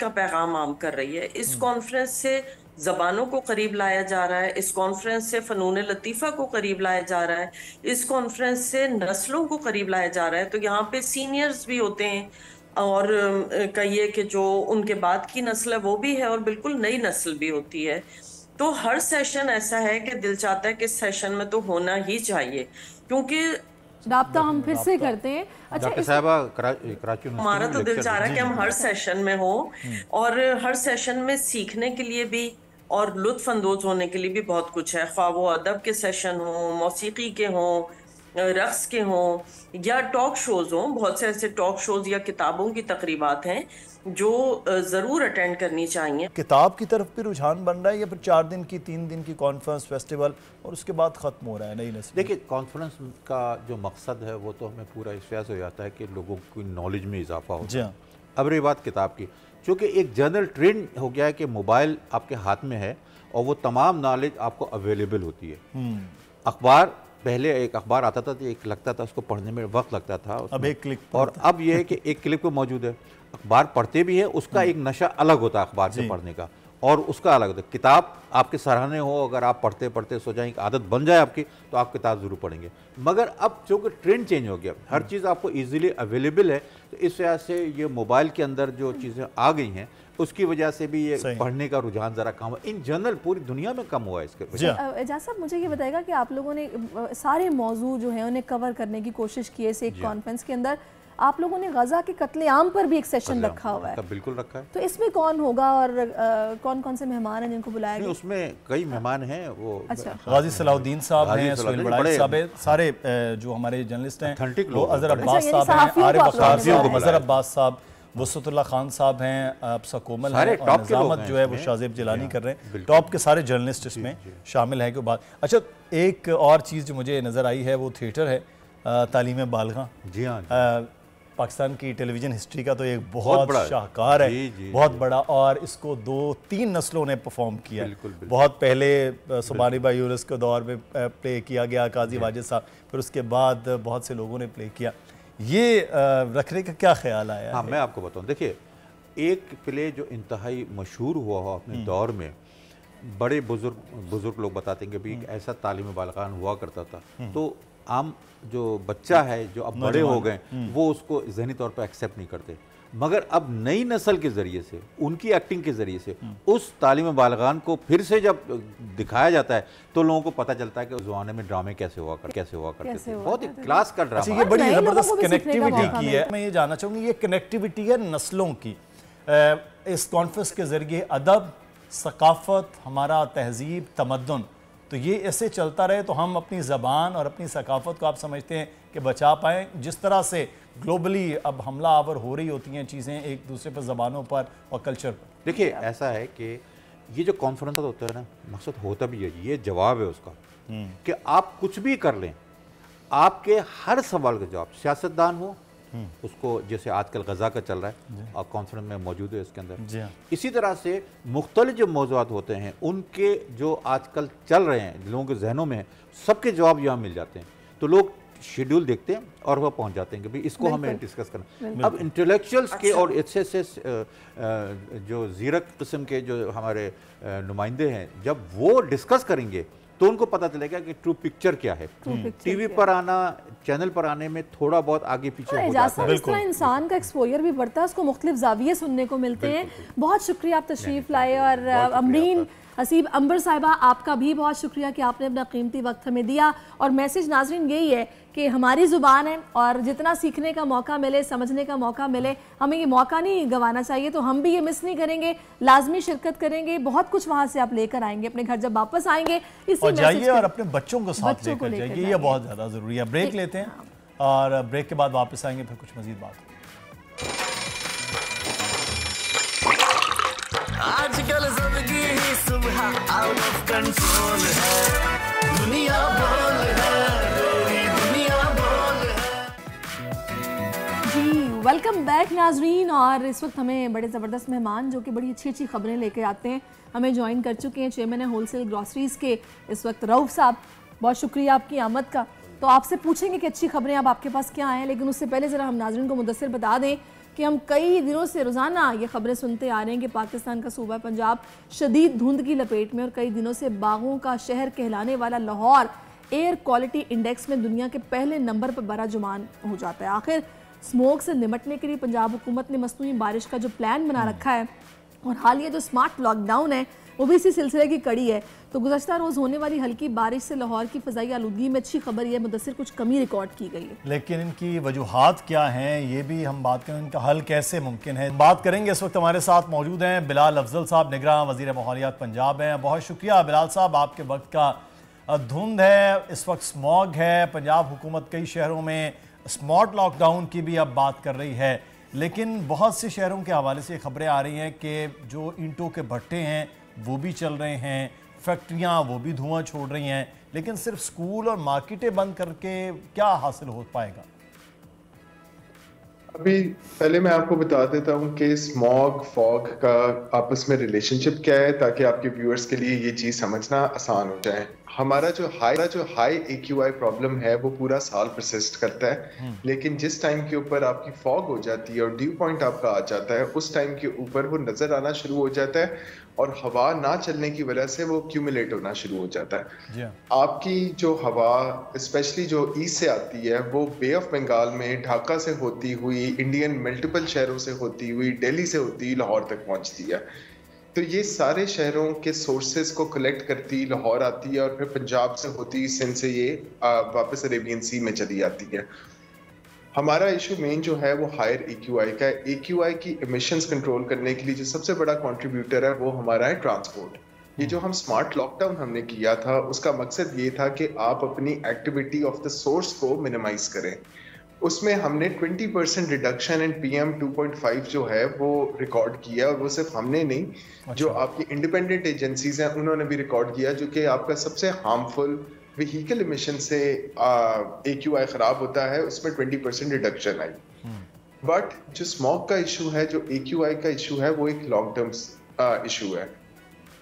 का पैगाम आम कर रही है। इस कॉन्फ्रेंस से ज़बानों को करीब लाया जा रहा है, इस कॉन्फ्रेंस से फ़नून लतीफ़ा को करीब लाया जा रहा है, इस कॉन्फ्रेंस से नस्लों को करीब लाया जा रहा है। तो यहाँ पे सीनियर्स भी होते हैं और कहिए कि जो उनके बाद की नस्ल है वो भी है, और बिल्कुल नई नस्ल भी होती है। तो हर सेशन ऐसा है कि दिल चाहता है कि इस सेशन में तो होना ही चाहिए, क्योंकि राब्ता हम फिर से करते हैं। अच्छा हमारा तो दिल चाह रहा है कि हम हर सेशन में हो, और हर सेशन में सीखने के लिए भी और लुत्फ अंदोज होने के लिए भी बहुत कुछ है, ख्वाह वो अदब के सेशन हो, मौसीकी के हों, रक्स के हों या टॉक शोज हों। बहुत से ऐसे टॉक शोज या किताबों की तकरीबात हैं जो ज़रूर अटेंड करनी चाहिए। किताब की तरफ भी रुझान बन रहा है या फिर 4 दिन की 3 दिन की कॉन्फ्रेंस फेस्टिवल और उसके बाद ख़त्म हो रहा है नई नस्ल? देखिए, कॉन्फ्रेंस का जो मकसद है वो तो हमें पूरा इस वजह से हो जाता है कि लोगों की नॉलेज में इजाफा हो जाए। अब रही बात किताब की, चूँकि एक जनरल ट्रेंड हो गया है कि मोबाइल आपके हाथ में है और वो तमाम नॉलेज आपको अवेलेबल होती है। अखबार, पहले एक अखबार आता था तो एक लगता था उसको पढ़ने में वक्त लगता था, अब एक क्लिक और अब यह है कि एक क्लिक पे मौजूद है। अखबार पढ़ते भी है, उसका एक नशा अलग होता है अखबार से पढ़ने का, और उसका अलग होता है। किताब आपके सराहने हो, अगर आप पढ़ते पढ़ते सो जाए, आदत बन जाए आपकी, तो आप किताब जरूर पढ़ेंगे। मगर अब चूँकि ट्रेंड चेंज हो गया, हर चीज़ आपको ईजिली अवेलेबल है, तो इस वजह से ये मोबाइल के अंदर जो चीज़ें आ गई हैं उसकी वजह से भी ये पढ़ने का रुझान ज़रा कम हुआ, इन जनरल पूरी दुनिया में कम हुआ है इसके। एजाज साहब, मुझे ये बताएगा कि आप लोगों ने सारे मौजू जो है उन्हें कवर करने की कोशिश की है इस एक कॉन्फ्रेंस के अंदर। आप लोगों ने गजा के कत्लेआम पर भी एक सेशन रखा हुआ है। बिल्कुल रखा है। तो इसमें कौन होगा और कौन कौन से मेहमान हैं जिनको बुलाया गया? उसमें कई मेहमान हैं। वो गाजी सलाउद्दीन साहब हैं, सुहेल बड़ाई साहब हैं, सारे जो हमारे जर्नलिस्ट हैं, अजहर अब्बास साहब हैं, आरिफ अख्तर साहब, अजहर अब्बास साहब, वसतुल्लाह खान साहब हैं, आपसा कोमल है, और निजामत जो है वो शाहजेब जिलानी कर रहे हैं। टॉप के सारे जर्नलिस्ट इसमें शामिल हैं। के बाद अच्छा, एक और चीज़ जो मुझे नज़र आई है वो थिएटर है, तालीम बालगा। जी हाँ, पाकिस्तान की टेलीविज़न हिस्ट्री का तो एक बहुत शाहकार है, बहुत बड़ा, और इसको 2-3 नस्लों ने परफॉर्म किया। बहुत पहले सुबानी भाई यूनुस के दौर में प्ले किया गया, काजी वाजिद साहब, फिर उसके बाद बहुत से लोगों ने प्ले किया। ये रखने का क्या ख्याल आया? हाँ, मैं आपको बताऊं, देखिए, एक प्ले जो इंतहाई मशहूर हुआ हो अपने दौर में, बड़े बुजुर्ग लोग बताते हैं कि भी एक ऐसा तालीम बालगान हुआ करता था, तो आम जो बच्चा है जो अब बड़े हो गए वो उसको ज़हनी तौर पर एक्सेप्ट नहीं करते, मगर अब नई नस्ल के ज़रिए से, उनकी एक्टिंग के ज़रिए से उस तालीम बालगान को फिर से जब दिखाया जाता है तो लोगों को पता चलता है कि उस ज़माने में ड्रामे कैसे हुआ करते थे। बहुत ही क्लास का ड्रामा। ये बड़ी ज़बरदस्त कनेक्टिविटी की है। मैं ये जानना चाहूँगी, ये कनेक्टिविटी है नस्लों की। इस कॉन्फ्रेंस के ज़रिए अदब, सकाफ़त, हमारा तहजीब, तमद्दुन, तो ये ऐसे चलता रहे तो हम अपनी ज़बान और अपनी सकाफ़त को आप समझते हैं कि बचा पाएँ। जिस तरह से ग्लोबली अब हमला आवर हो रही होती हैं चीज़ें एक दूसरे पर, ज़बानों पर और कल्चर पर। देखिए, ऐसा है कि ये जो कॉन्फ्रेंस होता है ना, मकसद होता भी है, ये जवाब है उसका कि आप कुछ भी कर लें, आपके हर सवाल का जवाब, सियासतदान हो उसको, जैसे आजकल गजा का चल रहा है और कॉन्फ्रेंस में मौजूद है इसके अंदर, इसी तरह से मुख्तलिफ जो मौज़ूआत होते हैं उनके जो आजकल चल रहे हैं लोगों के जहनों में, सबके जवाब यहाँ मिल जाते हैं। तो लोग शेड्यूल देखते हैं और वह पहुंच जाते हैं कि भाई इसको हमें डिस्कस करना। अब इंटेलेक्चुअल्स के और इससे जो जीरक किस्म के जो हमारे नुमाइंदे हैं, जब वो डिस्कस करेंगे तो उनको पता चलेगा कि ट्रू पिक्चर क्या है। टीवी पर आना, चैनल पर आने में थोड़ा बहुत आगे पीछे हो जाता है। इस तरह इंसान का एक्सपोजर भी बढ़ता है, उसको मुख्तलिफ जाविये सुनने को मिलते हैं। बहुत शुक्रिया आप तशरीफ लाए। और अमरीन हसीब अंबर साहिबा, आपका भी बहुत शुक्रिया कि आपने अपना कीमती वक्त हमें दिया। और मैसेज नाजरीन यही है कि हमारी ज़ुबान है और जितना सीखने का मौका मिले, समझने का मौका मिले, हमें ये मौका नहीं गंवाना चाहिए। तो हम भी ये मिस नहीं करेंगे, लाजमी शिरकत करेंगे। बहुत कुछ वहाँ से आप लेकर आएंगे अपने घर जब वापस आएंगे। और जाइए और अपने बच्चों को साथ लेकर जाइए, ये बहुत ज़्यादा ज़रूरी है। ब्रेक लेते हैं और ब्रेक के बाद वापस आएंगे, फिर कुछ मज़ीद बात। आजकल सबकी ही सुबह आउट ऑफ कंट्रोल है, दुनिया बोल है, दुनिया बोल है। जी वेलकम बैक नाजरीन। और इस वक्त हमें बड़े ज़बरदस्त मेहमान जो कि बड़ी अच्छी अच्छी खबरें लेके आते हैं हमें ज्वाइन कर चुके हैं। चेयरमैन है होलसेल ग्रॉसरीज के इस वक्त रऊफ साहब, बहुत शुक्रिया आपकी आमद का। तो आपसे पूछेंगे कि अच्छी खबरें अब आपके पास क्या हैं, लेकिन उससे पहले ज़रा हम नाजरीन को मुदस्सिर बता दें कि हम कई दिनों से रोज़ाना ये खबरें सुनते आ रहे हैं कि पाकिस्तान का सूबा पंजाब शदीद धुंध की लपेट में, और कई दिनों से बागों का शहर कहलाने वाला लाहौर एयर क्वालिटी इंडेक्स में दुनिया के पहले नंबर पर बराजुमान हो जाता है। आखिर स्मोक से निपटने के लिए पंजाब हुकूमत ने मसनूई बारिश का जो प्लान बना रखा है और हालिया जो स्मार्ट लॉकडाउन है वो भी इसी सिलसिले की कड़ी है। तो गुज़श्ता रोज़ होने वाली हल्की बारिश से लाहौर की फ़ज़ाई आलूदगी में अच्छी खबर यह मुदस्सिर कुछ कमी रिकॉर्ड की गई है, लेकिन इनकी वजूहात क्या हैं ये भी हम बात करें, इनका हल कैसे मुमकिन है, बात करेंगे। इस वक्त हमारे साथ मौजूद हैं बिलाल अफजल साहब, निगरान वज़ीर माहौलियात पंजाब हैं। बहुत शुक्रिया बिलाल साहब, आपके वक्त का। धुंध है, इस वक्त स्मॉग है, पंजाब हुकूमत कई शहरों में स्मार्ट लॉकडाउन की भी अब बात कर रही है, लेकिन बहुत से शहरों के हवाले से खबरें आ रही हैं कि जो ईंटों के भट्टे हैं वो भी चल रहे हैं, फैक्ट्रियां वो भी धुआं छोड़ रही हैं, लेकिन सिर्फ स्कूल और मार्केटें बंद करके क्या हासिल हो पाएगा? अभी पहले मैं आपको बता देता हूँ कि स्मॉग फॉग का आपस में रिलेशनशिप क्या है, ताकि आपके व्यूअर्स के लिए ये चीज़ समझना आसान हो जाए। हमारा जो हाई AQI प्रॉब्लम है वो पूरा साल परसिस्ट करता है, लेकिन जिस टाइम के ऊपर आपकी फॉग हो जाती है और ड्यू पॉइंट आपका आ जाता है, उस टाइम के ऊपर वो नजर आना शुरू हो जाता है और हवा ना चलने की वजह से वो क्यूमुलेट होना शुरू हो जाता है। आपकी जो हवा स्पेशली जो ईस्ट से आती है वो बे ऑफ बंगाल में ढाका से होती हुई, इंडियन मल्टीपल शहरों से होती हुई, दिल्ली से होती हुई लाहौर तक पहुंचती है। तो ये सारे शहरों के सोर्सेज को कलेक्ट करती लाहौर आती है और फिर पंजाब से होती सिंध से ये वापस अरेबियन सी में चली जाती है। हमारा इशू मेन जो है वो हायर AQI का है। AQI की एमिशंस कंट्रोल करने के लिए जो सबसे बड़ा कंट्रीब्यूटर है वो हमारा है ट्रांसपोर्ट। ये जो हम स्मार्ट लॉकडाउन हमने किया था उसका मकसद ये था कि आप अपनी एक्टिविटी ऑफ द सोर्स को मिनिमाइज करें। उसमें हमने 20% रिडक्शन इन PM 2.5 जो है वो रिकॉर्ड किया, और वो सिर्फ हमने नहीं, जो आपकी इंडिपेंडेंट एजेंसीज हैं उन्होंने भी रिकॉर्ड किया, जो कि आपका सबसे हार्मफुल व्हीकल इमिशन से AQI खराब होता है, उसमें 20% रिडक्शन आई। बट जो स्मॉग का इशू है, जो AQI का इशू है, वो एक लॉन्ग टर्म इशू है।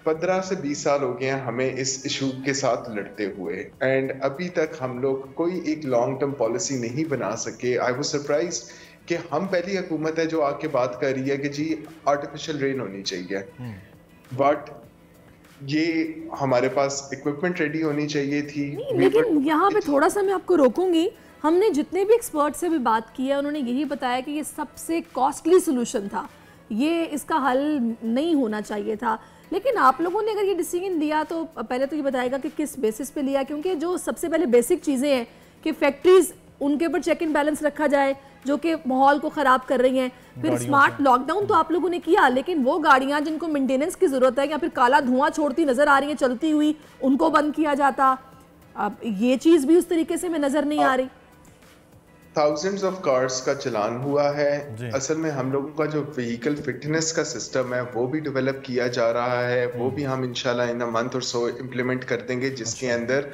15 से 20 साल हो गए हैं हमें इस इशू के साथ लड़ते हुए, एंड अभी तक हम लोग कोई एक लॉन्ग टर्म पॉलिसी नहीं बना सके। आई वाज सरप्राइज कि हम पहली हुकूमत है जो आके बात कर रही है कि जी आर्टिफिशियल रेन होनी चाहिए, बट ये हमारे पास इक्विपमेंट रेडी होनी चाहिए थी। लेकिन यहाँ पे थोड़ा सा मैं आपको रोकूंगी। हमने जितने भी एक्सपर्ट से भी बात की है उन्होंने यही बताया कि ये सबसे कॉस्टली सोल्यूशन था, ये इसका हल नहीं होना चाहिए था। लेकिन आप लोगों ने अगर ये डिसीजन लिया तो पहले तो ये बताएगा कि किस बेसिस पे लिया, क्योंकि जो सबसे पहले बेसिक चीज़ें हैं कि फैक्ट्रीज उनके ऊपर चेक इन बैलेंस रखा जाए जो कि माहौल को ख़राब कर रही हैं। फिर स्मार्ट लॉकडाउन तो आप लोगों ने किया, लेकिन वो गाड़ियाँ जिनको मेंटेनेंस की ज़रूरत है या फिर काला धुआं छोड़ती नज़र आ रही है चलती हुई, उनको बंद किया जाता। अब ये चीज़ भी उस तरीके से में नज़र नहीं आ रही। थाउजेंड्स ऑफ कार्स का चलान हुआ है। असल में हम लोगों का जो व्हीकल फिटनेस का सिस्टम है वो भी डेवलप किया जा रहा है, वो भी हम इंशाल्लाह इन अ मंथ और सो इम्प्लीमेंट कर देंगे, जिसके अंदर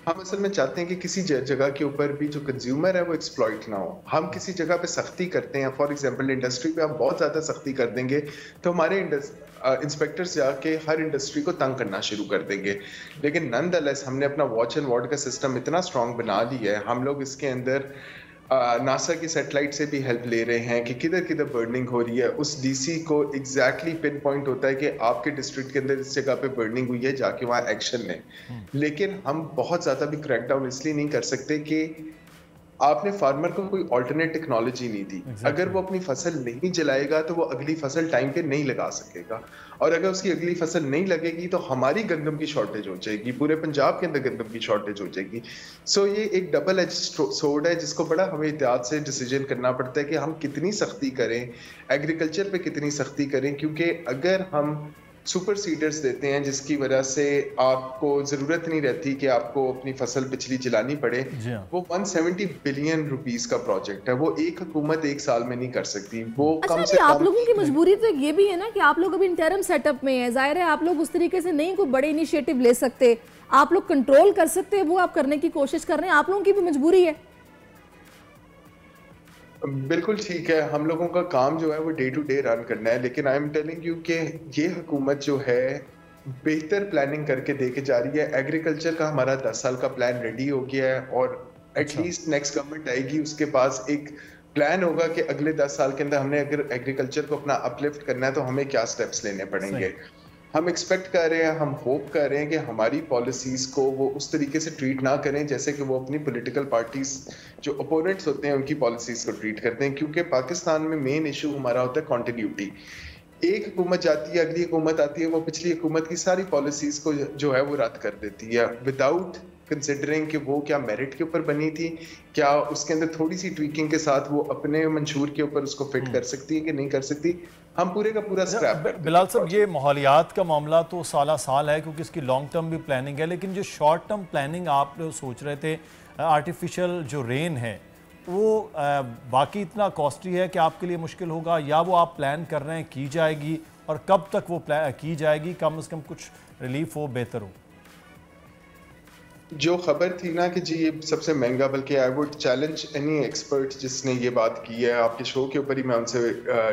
हम असल में चाहते हैं कि किसी जगह के ऊपर भी जो कंज्यूमर है वो एक्सप्लॉइट ना हो। हम किसी जगह पे सख्ती करते हैं, फॉर एग्जांपल इंडस्ट्री पे हम बहुत ज़्यादा सख्ती कर देंगे तो हमारे इंस्पेक्टर्स जाके हर इंडस्ट्री को तंग करना शुरू कर देंगे। लेकिन नॉनदलेस हमने अपना वॉच एंड वार्ड का सिस्टम इतना स्ट्रॉन्ग बना लिया है, हम लोग इसके अंदर नासा की सैटेलाइट से भी हेल्प ले रहे हैं कि किधर किधर बर्निंग हो रही है। उस डीसी को एग्जैक्टली पिन पॉइंट होता है कि आपके डिस्ट्रिक्ट के अंदर इस जगह पे बर्निंग हुई है, जाके वहाँ एक्शन लें। लेकिन हम बहुत ज़्यादा भी क्रैकडाउन इसलिए नहीं कर सकते कि आपने फार्मर को कोई ऑल्टरनेट टेक्नोलॉजी नहीं दी। अगर वो अपनी फसल नहीं जलाएगा तो वो अगली फसल टाइम पे नहीं लगा सकेगा, और अगर उसकी अगली फसल नहीं लगेगी तो हमारी गंदम की शॉर्टेज हो जाएगी, पूरे पंजाब के अंदर गंदम की शॉर्टेज हो जाएगी। सो ये एक डबल एज सोर्ड है जिसको बड़ा हमें एहतियात से डिसीजन करना पड़ता है कि हम कितनी सख्ती करें, एग्रीकल्चर पे कितनी सख्ती करें, क्योंकि अगर हम सुपर सीडर्स देते हैं जिसकी वजह से आपको जरूरत नहीं रहती कि आपको अपनी फसल पिछली जलानी पड़े, वो 170 बिलियन रुपीस का प्रोजेक्ट है, वो एक हुकूमत एक साल में नहीं कर सकती। वो कम से आप लोगों की मजबूरी तो ये भी है ना कि आप लोग अभी इंटरम सेटअप में है, जाहिर है आप लोग उस तरीके से नहीं कोई बड़े इनिशिएटिव ले सकते, आप लोग कंट्रोल कर सकते हैं, वो आप करने की कोशिश कर रहे हैं, आप लोगों की भी मजबूरी है। बिल्कुल ठीक है, हम लोगों का काम जो है वो डे टू डे रन करना है, लेकिन आई एम टेलिंग यू कि ये हुकूमत जो है बेहतर प्लानिंग करके दे के जा रही है। एग्रीकल्चर का हमारा 10 साल का प्लान रेडी हो गया है, और एटलीस्ट नेक्स्ट गवर्नमेंट आएगी उसके पास एक प्लान होगा कि अगले 10 साल के अंदर हमने अगर एग्रीकल्चर को अपना अपलिफ्ट करना है तो हमें क्या स्टेप्स लेने पड़ेंगे। हम एक्सपेक्ट कर रहे हैं, हम होप कर रहे हैं कि हमारी पॉलिसीज को वो उस तरीके से ट्रीट ना करें जैसे कि वो अपनी पॉलिटिकल पार्टीज जो ओपोनेंट्स होते हैं उनकी पॉलिसीज को ट्रीट करते हैं, क्योंकि पाकिस्तान में मेन इशू हमारा होता है कॉन्टिन्यूटी। एक हुकूमत जाती है, अगली हुकूमत आती है, वो पिछली हुकूमत की सारी पॉलिसीज को जो है वो रद्द कर देती है विदाउट कंसिडरिंग कि वो क्या मेरिट के ऊपर बनी थी, क्या उसके अंदर थोड़ी सी ट्वीकिंग के साथ वो अपने मंशूर के ऊपर उसको फिट कर सकती है कि नहीं कर सकती। हम पूरे का पूरा स्क्रैप। बिलाल साहब, ये माहौलियात का मामला तो साल है क्योंकि इसकी लॉन्ग टर्म भी प्लानिंग है, लेकिन जो शॉर्ट टर्म प्लानिंग आप सोच रहे थे, आर्टिफिशियल जो रेन है वो बाकी इतना कॉस्टली है कि आपके लिए मुश्किल होगा, या वो आप प्लान कर रहे हैं की जाएगी, और कब तक वो की जाएगी, कम से कम कुछ रिलीफ हो, बेहतर हो? जो खबर थी ना कि जी ये सबसे महंगा, बल्कि I would challenge any expert जिसने ये बात की है, आपके शो के ऊपर ही मैं उनसे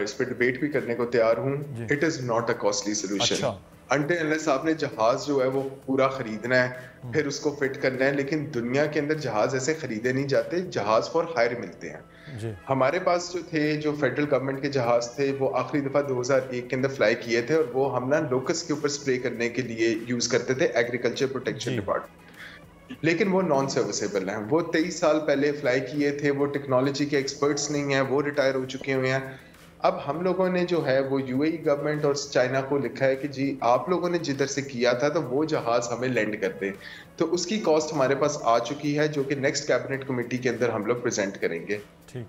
इस पर डिबेट भी करने को तैयार हूँ। It is not a costly solution until unless आपने जहाज जो है वो पूरा खरीदना है, फिर उसको फिट करना है। लेकिन दुनिया के अंदर जहाज ऐसे खरीदे नहीं जाते, जहाज फॉर हायर मिलते हैं। हमारे पास जो थे, जो फेडरल गवर्नमेंट के जहाज थे, वो आखिरी दफा 2001 के अंदर फ्लाई किए थे, और वो हम ना लोकस के ऊपर स्प्रे करने के लिए यूज करते थे एग्रीकल्चर प्रोटेक्शन डिपार्टमेंट, लेकिन वो नॉन सर्विसेबल हैं। वो 23 साल पहले फ्लाई किए थे, वो टेक्नोलॉजी के एक्सपर्ट्स नहीं हैं, वो रिटायर हो चुके हुए हैं। अब हम लोगों ने जो है वो यूएई गवर्नमेंट और चाइना को लिखा है कि जी आप लोगों ने जिधर से किया था तो वो जहाज हमें लैंड कर दे। तो उसकी कॉस्ट हमारे पास आ चुकी है, जो कि नेक्स्ट कैबिनेट कमेटी के अंदर हम लोग प्रेजेंट करेंगे।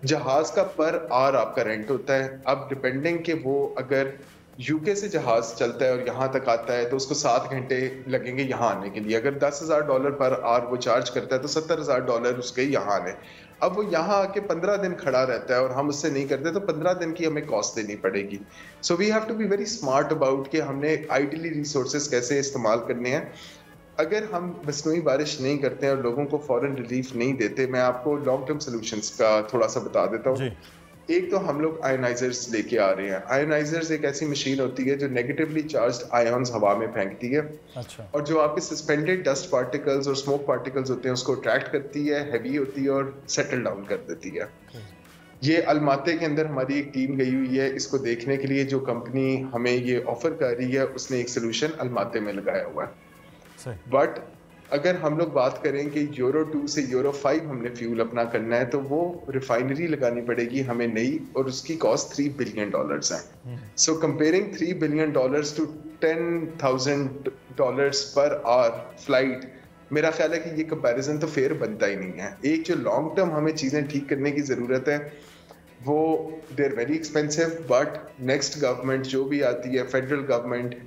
जहाज का पर आवर आपका रेंट होता है। अब डिपेंडिंग कि वो अगर यूके से जहाज चलता है और यहाँ तक आता है तो उसको 7 घंटे लगेंगे यहाँ आने के लिए। अगर $10,000 पर आवर वो चार्ज करता है तो $70,000 उसके यहाँ आने। अब वो यहाँ आके 15 दिन खड़ा रहता है और हम उससे नहीं करते तो 15 दिन की हमें कॉस्ट देनी पड़ेगी। So we have to be very smart about कि हमने आइडियली रिसोर्सेज कैसे इस्तेमाल करने हैं। अगर हम मसनूई बारिश नहीं करते हैं और लोगों को फौरन रिलीफ नहीं देते, मैं आपको लॉन्ग टर्म सोल्यूशंस का थोड़ा सा बता देता हूँ। एक तो हम लोग आयोनाइजर्स लेके आ रहे हैं। आयोनाइजर्स एक ऐसी मशीन होती है जो नेगेटिवली चार्ज्ड आयन्स हवा में फेंकती है। अच्छा। और जो आपके सस्पेंडेड डस्ट पार्टिकल्स और स्मोक पार्टिकल्स होते हैं उसको अट्रैक्ट करती है, हैवी होती है और सेटल डाउन कर देती है। ये अलमाते के अंदर हमारी एक टीम गई हुई है इसको देखने के लिए। जो कंपनी हमें ये ऑफर कर रही है उसने एक सोल्यूशन अलमाते में लगाया हुआ है। बट अगर हम लोग बात करें कि यूरो 2 से यूरो 5 हमने फ्यूल अपना करना है तो वो रिफाइनरी लगानी पड़ेगी हमें नई, और उसकी कॉस्ट $3 बिलियन है। सो comparing $3 billion to $10,000 per hour flight, मेरा ख्याल है कि ये कंपैरिजन तो फेयर बनता ही नहीं है। एक जो लॉन्ग टर्म हमें चीजें ठीक करने की जरूरत है वो they are very expensive, but next government जो भी आती है, फेडरल गवर्नमेंट,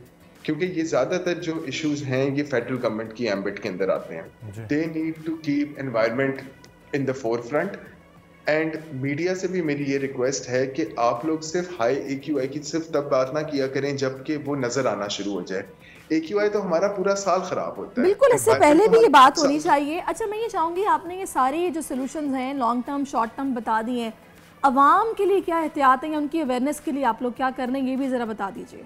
क्योंकि ये ज्यादातर जो इश्यूज हैं ये फेडरल गवर्नमेंट की एम्बिट के अंदर आते हैं। They need to keep environment in the forefront. And media से भी मेरी ये रिक्वेस्ट है कि आप लोग सिर्फ हाई AQI की सिर्फ तब बात ना किया करें जबकि वो नजर आना शुरू हो जाए। AQI तो हमारा पूरा साल खराब होता है। बिल्कुल, इससे पहले भी ये बात होनी चाहिए। अच्छा, मैं ये चाहूंगी, आपने ये सारी जो सोल्यूशंस हैं लॉन्ग टर्म शॉर्ट टर्म बता दिए, अवाम के लिए क्या एहतियात है या उनकी अवेयरनेस के लिए आप लोग क्या कर रहे हैं ये भी जरा बता दीजिए।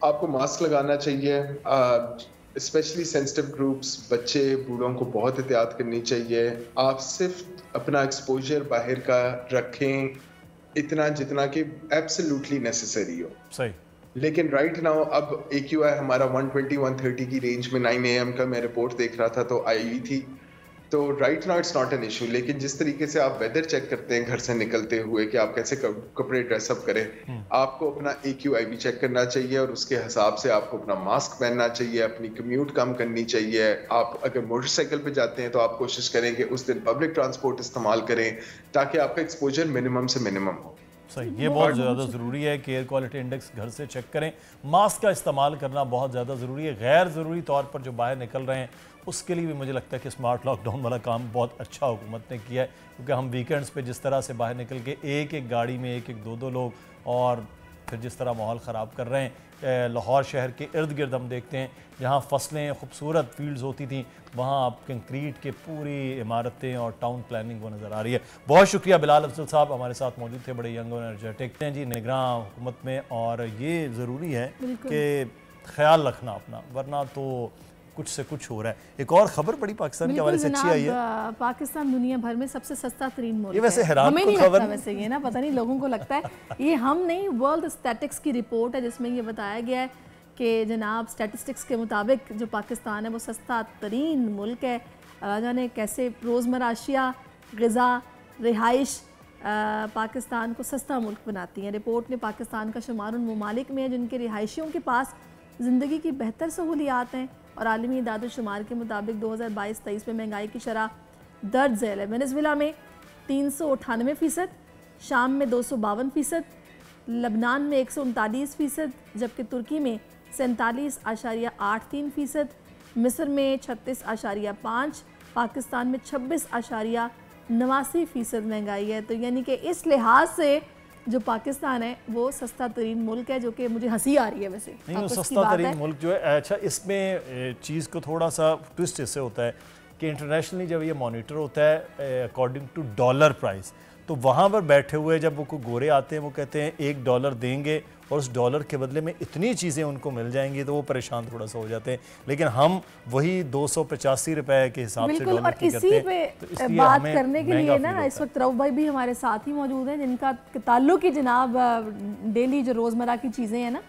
आपको मास्क लगाना चाहिए, स्पेशली सेंसिटिव ग्रुप्स, बच्चे, बूढ़ों को बहुत एहतियात करनी चाहिए। आप सिर्फ अपना एक्सपोजर बाहर का रखें इतना जितना कि एब्सोल्युटली नेसेसरी हो। सही। लेकिन राइट नाउ अब AQI हमारा 120-130 की रेंज में 9 AM का मैं रिपोर्ट देख रहा था तो आई हुई थी। तो right now it's not an issue. लेकिन जिस तरीके से आप वेदर चेक करते हैं घर से निकलते हुए कि आप कैसे कपड़े ड्रेसअप करें, आपको अपना AQI भी चेक करना चाहिए और उसके हिसाब से आपको अपना मास्क पहनना चाहिए, अपनी कम्यूट कम करनी चाहिए। आप अगर मोटरसाइकिल पे जाते हैं तो आप कोशिश करें कि उस दिन पब्लिक ट्रांसपोर्ट इस्तेमाल करें ताकि आपका एक्सपोजर मिनिमम से मिनिमम हो। सही, ये बहुत ज़्यादा ज़रूरी है कि एयर क्वालिटी इंडेक्स घर से चेक करें। मास्क का इस्तेमाल करना बहुत ज़्यादा ज़रूरी है। गैर ज़रूरी तौर पर जो बाहर निकल रहे हैं उसके लिए भी मुझे लगता है कि स्मार्ट लॉकडाउन वाला काम बहुत अच्छा हुकूमत ने किया है, क्योंकि हम वीकेंड्स पे जिस तरह से बाहर निकल के एक एक गाड़ी में एक एक दो दो लोग, और फिर जिस तरह माहौल ख़राब कर रहे हैं। लाहौर शहर के इर्द गिर्द हम देखते हैं जहाँ फसलें खूबसूरत फील्ड्स होती थी, वहाँ आप कंक्रीट के पूरी इमारतें और टाउन प्लानिंग वो नज़र आ रही है। बहुत शुक्रिया बिलाल अफजल साहब हमारे साथ मौजूद थे, बड़े यंग और एनर्जेटिक हैं जी, निगरान हुकूमत में। और ये ज़रूरी है कि ख्याल रखना अपना, वरना तो कुछ से कुछ हो रहा है। एक और खबर बड़ी पाकिस्तान के हवाले से अच्छी आई है। पाकिस्तान दुनिया भर में सबसे सस्ता तरीन मुल्क है। ये वैसे हैरान हमें नहीं खबर लगता वैसे, ये ना पता नहीं लोगों को लगता है ये हम नहीं, वर्ल्ड स्टैटिस्टिक्स की रिपोर्ट है जिसमें ये बताया गया है कि जनाब स्टैटिस्टिक्स के मुताबिक जो पाकिस्तान है वो सस्ता तरीन मुल्क है। जाने कैसे रोज़मर्रा अशिया, ग़िज़ा, रिहाइश पाकिस्तान को सस्ता मुल्क बनाती हैं। रिपोर्ट में पाकिस्तान का शुमार उन ममालिक में है जिनके रिहायशियों के पास ज़िंदगी की बेहतर सहूलियात हैं, और आलमी इदाद-ओ-शुमार के मुताबिक 2022-23 में महंगाई की शरह दर्ज झेल है। वेनेज़ुएला में 398%, शाम में 252%, लबनान में 139%, जबकि तुर्की में 47.83%, मिस्र में 36.5%, पाकिस्तान में 26.89% महंगाई है। तो यानी कि इस लिहाज से जो पाकिस्तान है वो सस्ता तरीन मुल्क है, जो कि मुझे हंसी आ रही है वैसे। नहीं, वो सस्ता तरीन मुल्क जो है, अच्छा इसमें चीज़ को थोड़ा सा ट्विस्ट इससे होता है कि इंटरनेशनली जब ये मॉनिटर होता है अकॉर्डिंग टू डॉलर प्राइस, तो वहाँ पर बैठे हुए जब वो कोई गोरे आते हैं वो कहते हैं $1 देंगे और उस डॉलर के बदले में इतनी चीज़ें उनको मिल जाएंगी, तो वो परेशान थोड़ा सा हो जाते हैं। लेकिन हम वही 285 रुपए के हिसाब से डॉलर की करते हैं। तो इसी पे बात करने के लिए ना इस वक्त रऊफ भाई भी हमारे साथ ही मौजूद हैं, जिनका ताल्लुक ही जनाब डेली जो रोज़मर्रा की चीज़ें हैं ना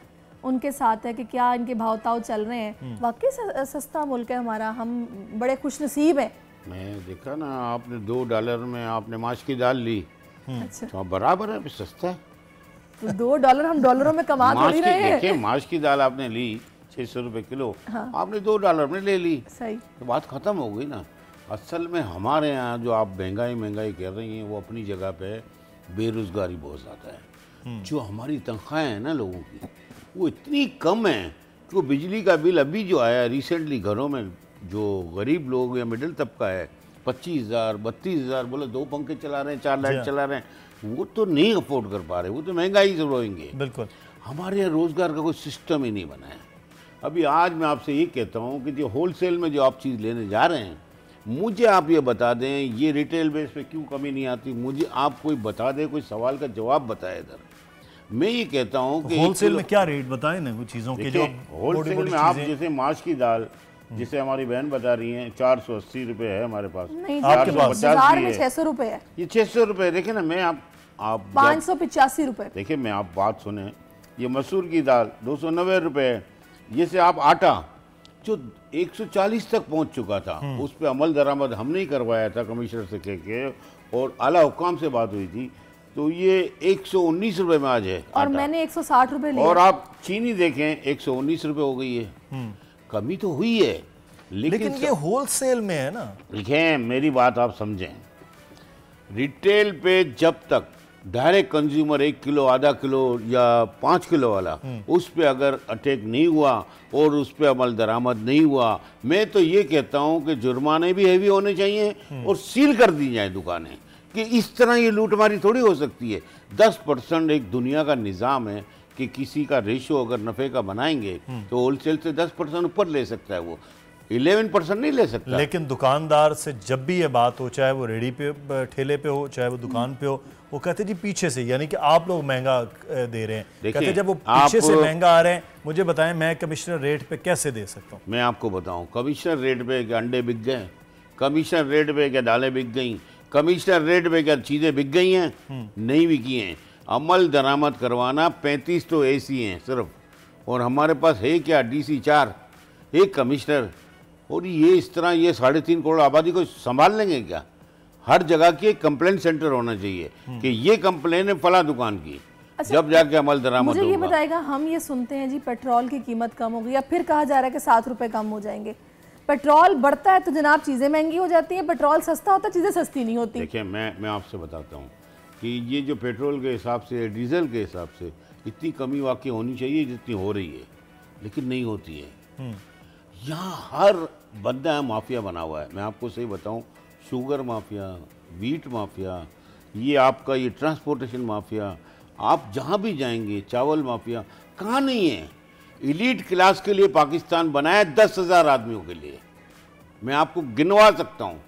उनके साथ है कि क्या इनके भाव ताव चल रहे हैं। वाकई सस्ता मुल्क है हमारा, हम बड़े खुशनसीब हैं। मैं देखा ना, आपने $2 में आपने माश की दाल ली, अच्छा तो बराबर है, सस्ता है। तो $2 हम डॉलरों में कमा थोड़ी रहे हैं। देखिए माश की दाल आपने ली 600 रुपए किलो, आपने $2 में ले ली, सही, तो बात खत्म हो गई ना। असल में हमारे यहाँ जो आप महंगाई कर रही हैं वो अपनी जगह पे बेरोजगारी बहुत ज़्यादा है। जो हमारी तनख्वाहें हैं ना लोगों की वो इतनी कम है कि वो बिजली का बिल अभी जो आया रिसेंटली घरों में, जो गरीब लोग या मिडिल तबका है 25,000 32,000, बोले 2 पंखे चला रहे हैं, 4 लाइट चला रहे हैं, वो तो नहीं अफोर्ड कर पा रहे, वो तो महंगाई से रोएंगे। बिल्कुल, हमारे यहाँ रोज़गार का कोई सिस्टम ही नहीं बना है। अभी आज मैं आपसे ये कहता हूँ कि जो होलसेल में जो आप चीज़ लेने जा रहे हैं, मुझे आप ये बता दें ये रिटेल बेस पे क्यों कमी नहीं आती, मुझे आप कोई बता दें, कोई सवाल का जवाब बताए इधर। मैं ये कहता हूँ कि होलसेल में क्या रेट बताएं ना कुछ चीज़ों के, जो होलसेल में आप जैसे माश की दाल, जिसे हमारी बहन बता रही हैं 480 रुपए है हमारे पास, आपके पास बाजार में 600 रुपए है, ये 600 रुपए। देखे ना, मैं आप 585 रुपए। देखिए मैं आप बात सुने, ये मसूर की दाल 290 रुपए है। जैसे आप आटा जो 140 तक पहुंच चुका था, उस पर अमल दरामद हम नहीं करवाया था कमिश्नर से कह के, और आला हुकाम से बात हुई थी, तो ये 119 रुपए में आज है और मैंने 160 रुपए लिया। और आप चीनी देखें 119 रुपए हो गई है। कमी तो हुई है, लेकिन ये होलसेल में है ना। देखें मेरी बात आप समझें, रिटेल पे जब तक डायरेक्ट कंज्यूमर 1 किलो, आधा किलो या 5 किलो वाला उस पे अगर अटैक नहीं हुआ और उस पे अमल दरामद नहीं हुआ, मैं तो ये कहता हूँ कि जुर्माने भी हैवी होने चाहिए और सील कर दी जाए दुकानें, कि इस तरह ये लूटमारी थोड़ी हो सकती है। 10% एक दुनिया का निज़ाम है कि किसी का रेशो अगर नफ़े का बनाएंगे तो होलसेल से 10% ऊपर ले सकता है वो, 11% नहीं ले सकता। लेकिन दुकानदार से जब भी ये बात हो, चाहे वो रेडी पे ठेले पे हो, चाहे वो दुकान पे हो, वो कहते जी पीछे से, यानी कि आप लोग महंगा दे रहे हैं। कहते जब वो पीछे से महंगा आ रहे हैं, मुझे बताएं मैं कमिश्नर रेट पे कैसे दे सकता हूँ? मैं आपको बताऊं, कमिश्नर रेट पे क्या अंडे बिक गए, कमिश्नर रेट पे क्या दालें बिक गई, कमिश्नर रेट पे क्या चीज़ें बिक गई हैं? नहीं बिकी हैं। अमल दरामद करवाना 35 तो ऐसी हैं सिर्फ, और हमारे पास है क्या DC 4, एक कमिश्नर, और ये इस तरह ये 3.5 करोड़ आबादी को संभाल लेंगे क्या? हर जगह की एक कंप्लेंट सेंटर होना चाहिए कि ये कंप्लेन है फला दुकान की। अच्छा, जब जाके अमल दरामद मुझे ये बताएगा, हम ये सुनते हैं जी पेट्रोल की कीमत कम हो गई, या फिर कहा जा रहा है कि 7 रुपए कम हो जाएंगे। पेट्रोल बढ़ता है तो जनाब चीजें महंगी हो जाती हैं, पेट्रोल सस्ता होता है चीजें सस्ती नहीं होती। देखिए मैं आपसे बताता हूँ कि ये जो पेट्रोल के हिसाब से, डीजल के हिसाब से इतनी कमी वाकई होनी चाहिए जितनी हो रही है, लेकिन नहीं होती है। यहाँ हर बंदा माफिया बना हुआ है। मैं आपको सही बताऊँ, शुगर माफिया, वीट माफिया, ये आपका ये ट्रांसपोर्टेशन माफिया, आप जहाँ भी जाएंगे, चावल माफिया, कहाँ नहीं है। एलीट क्लास के लिए पाकिस्तान बनाया 10,000 आदमियों के लिए, मैं आपको गिनवा सकता हूँ,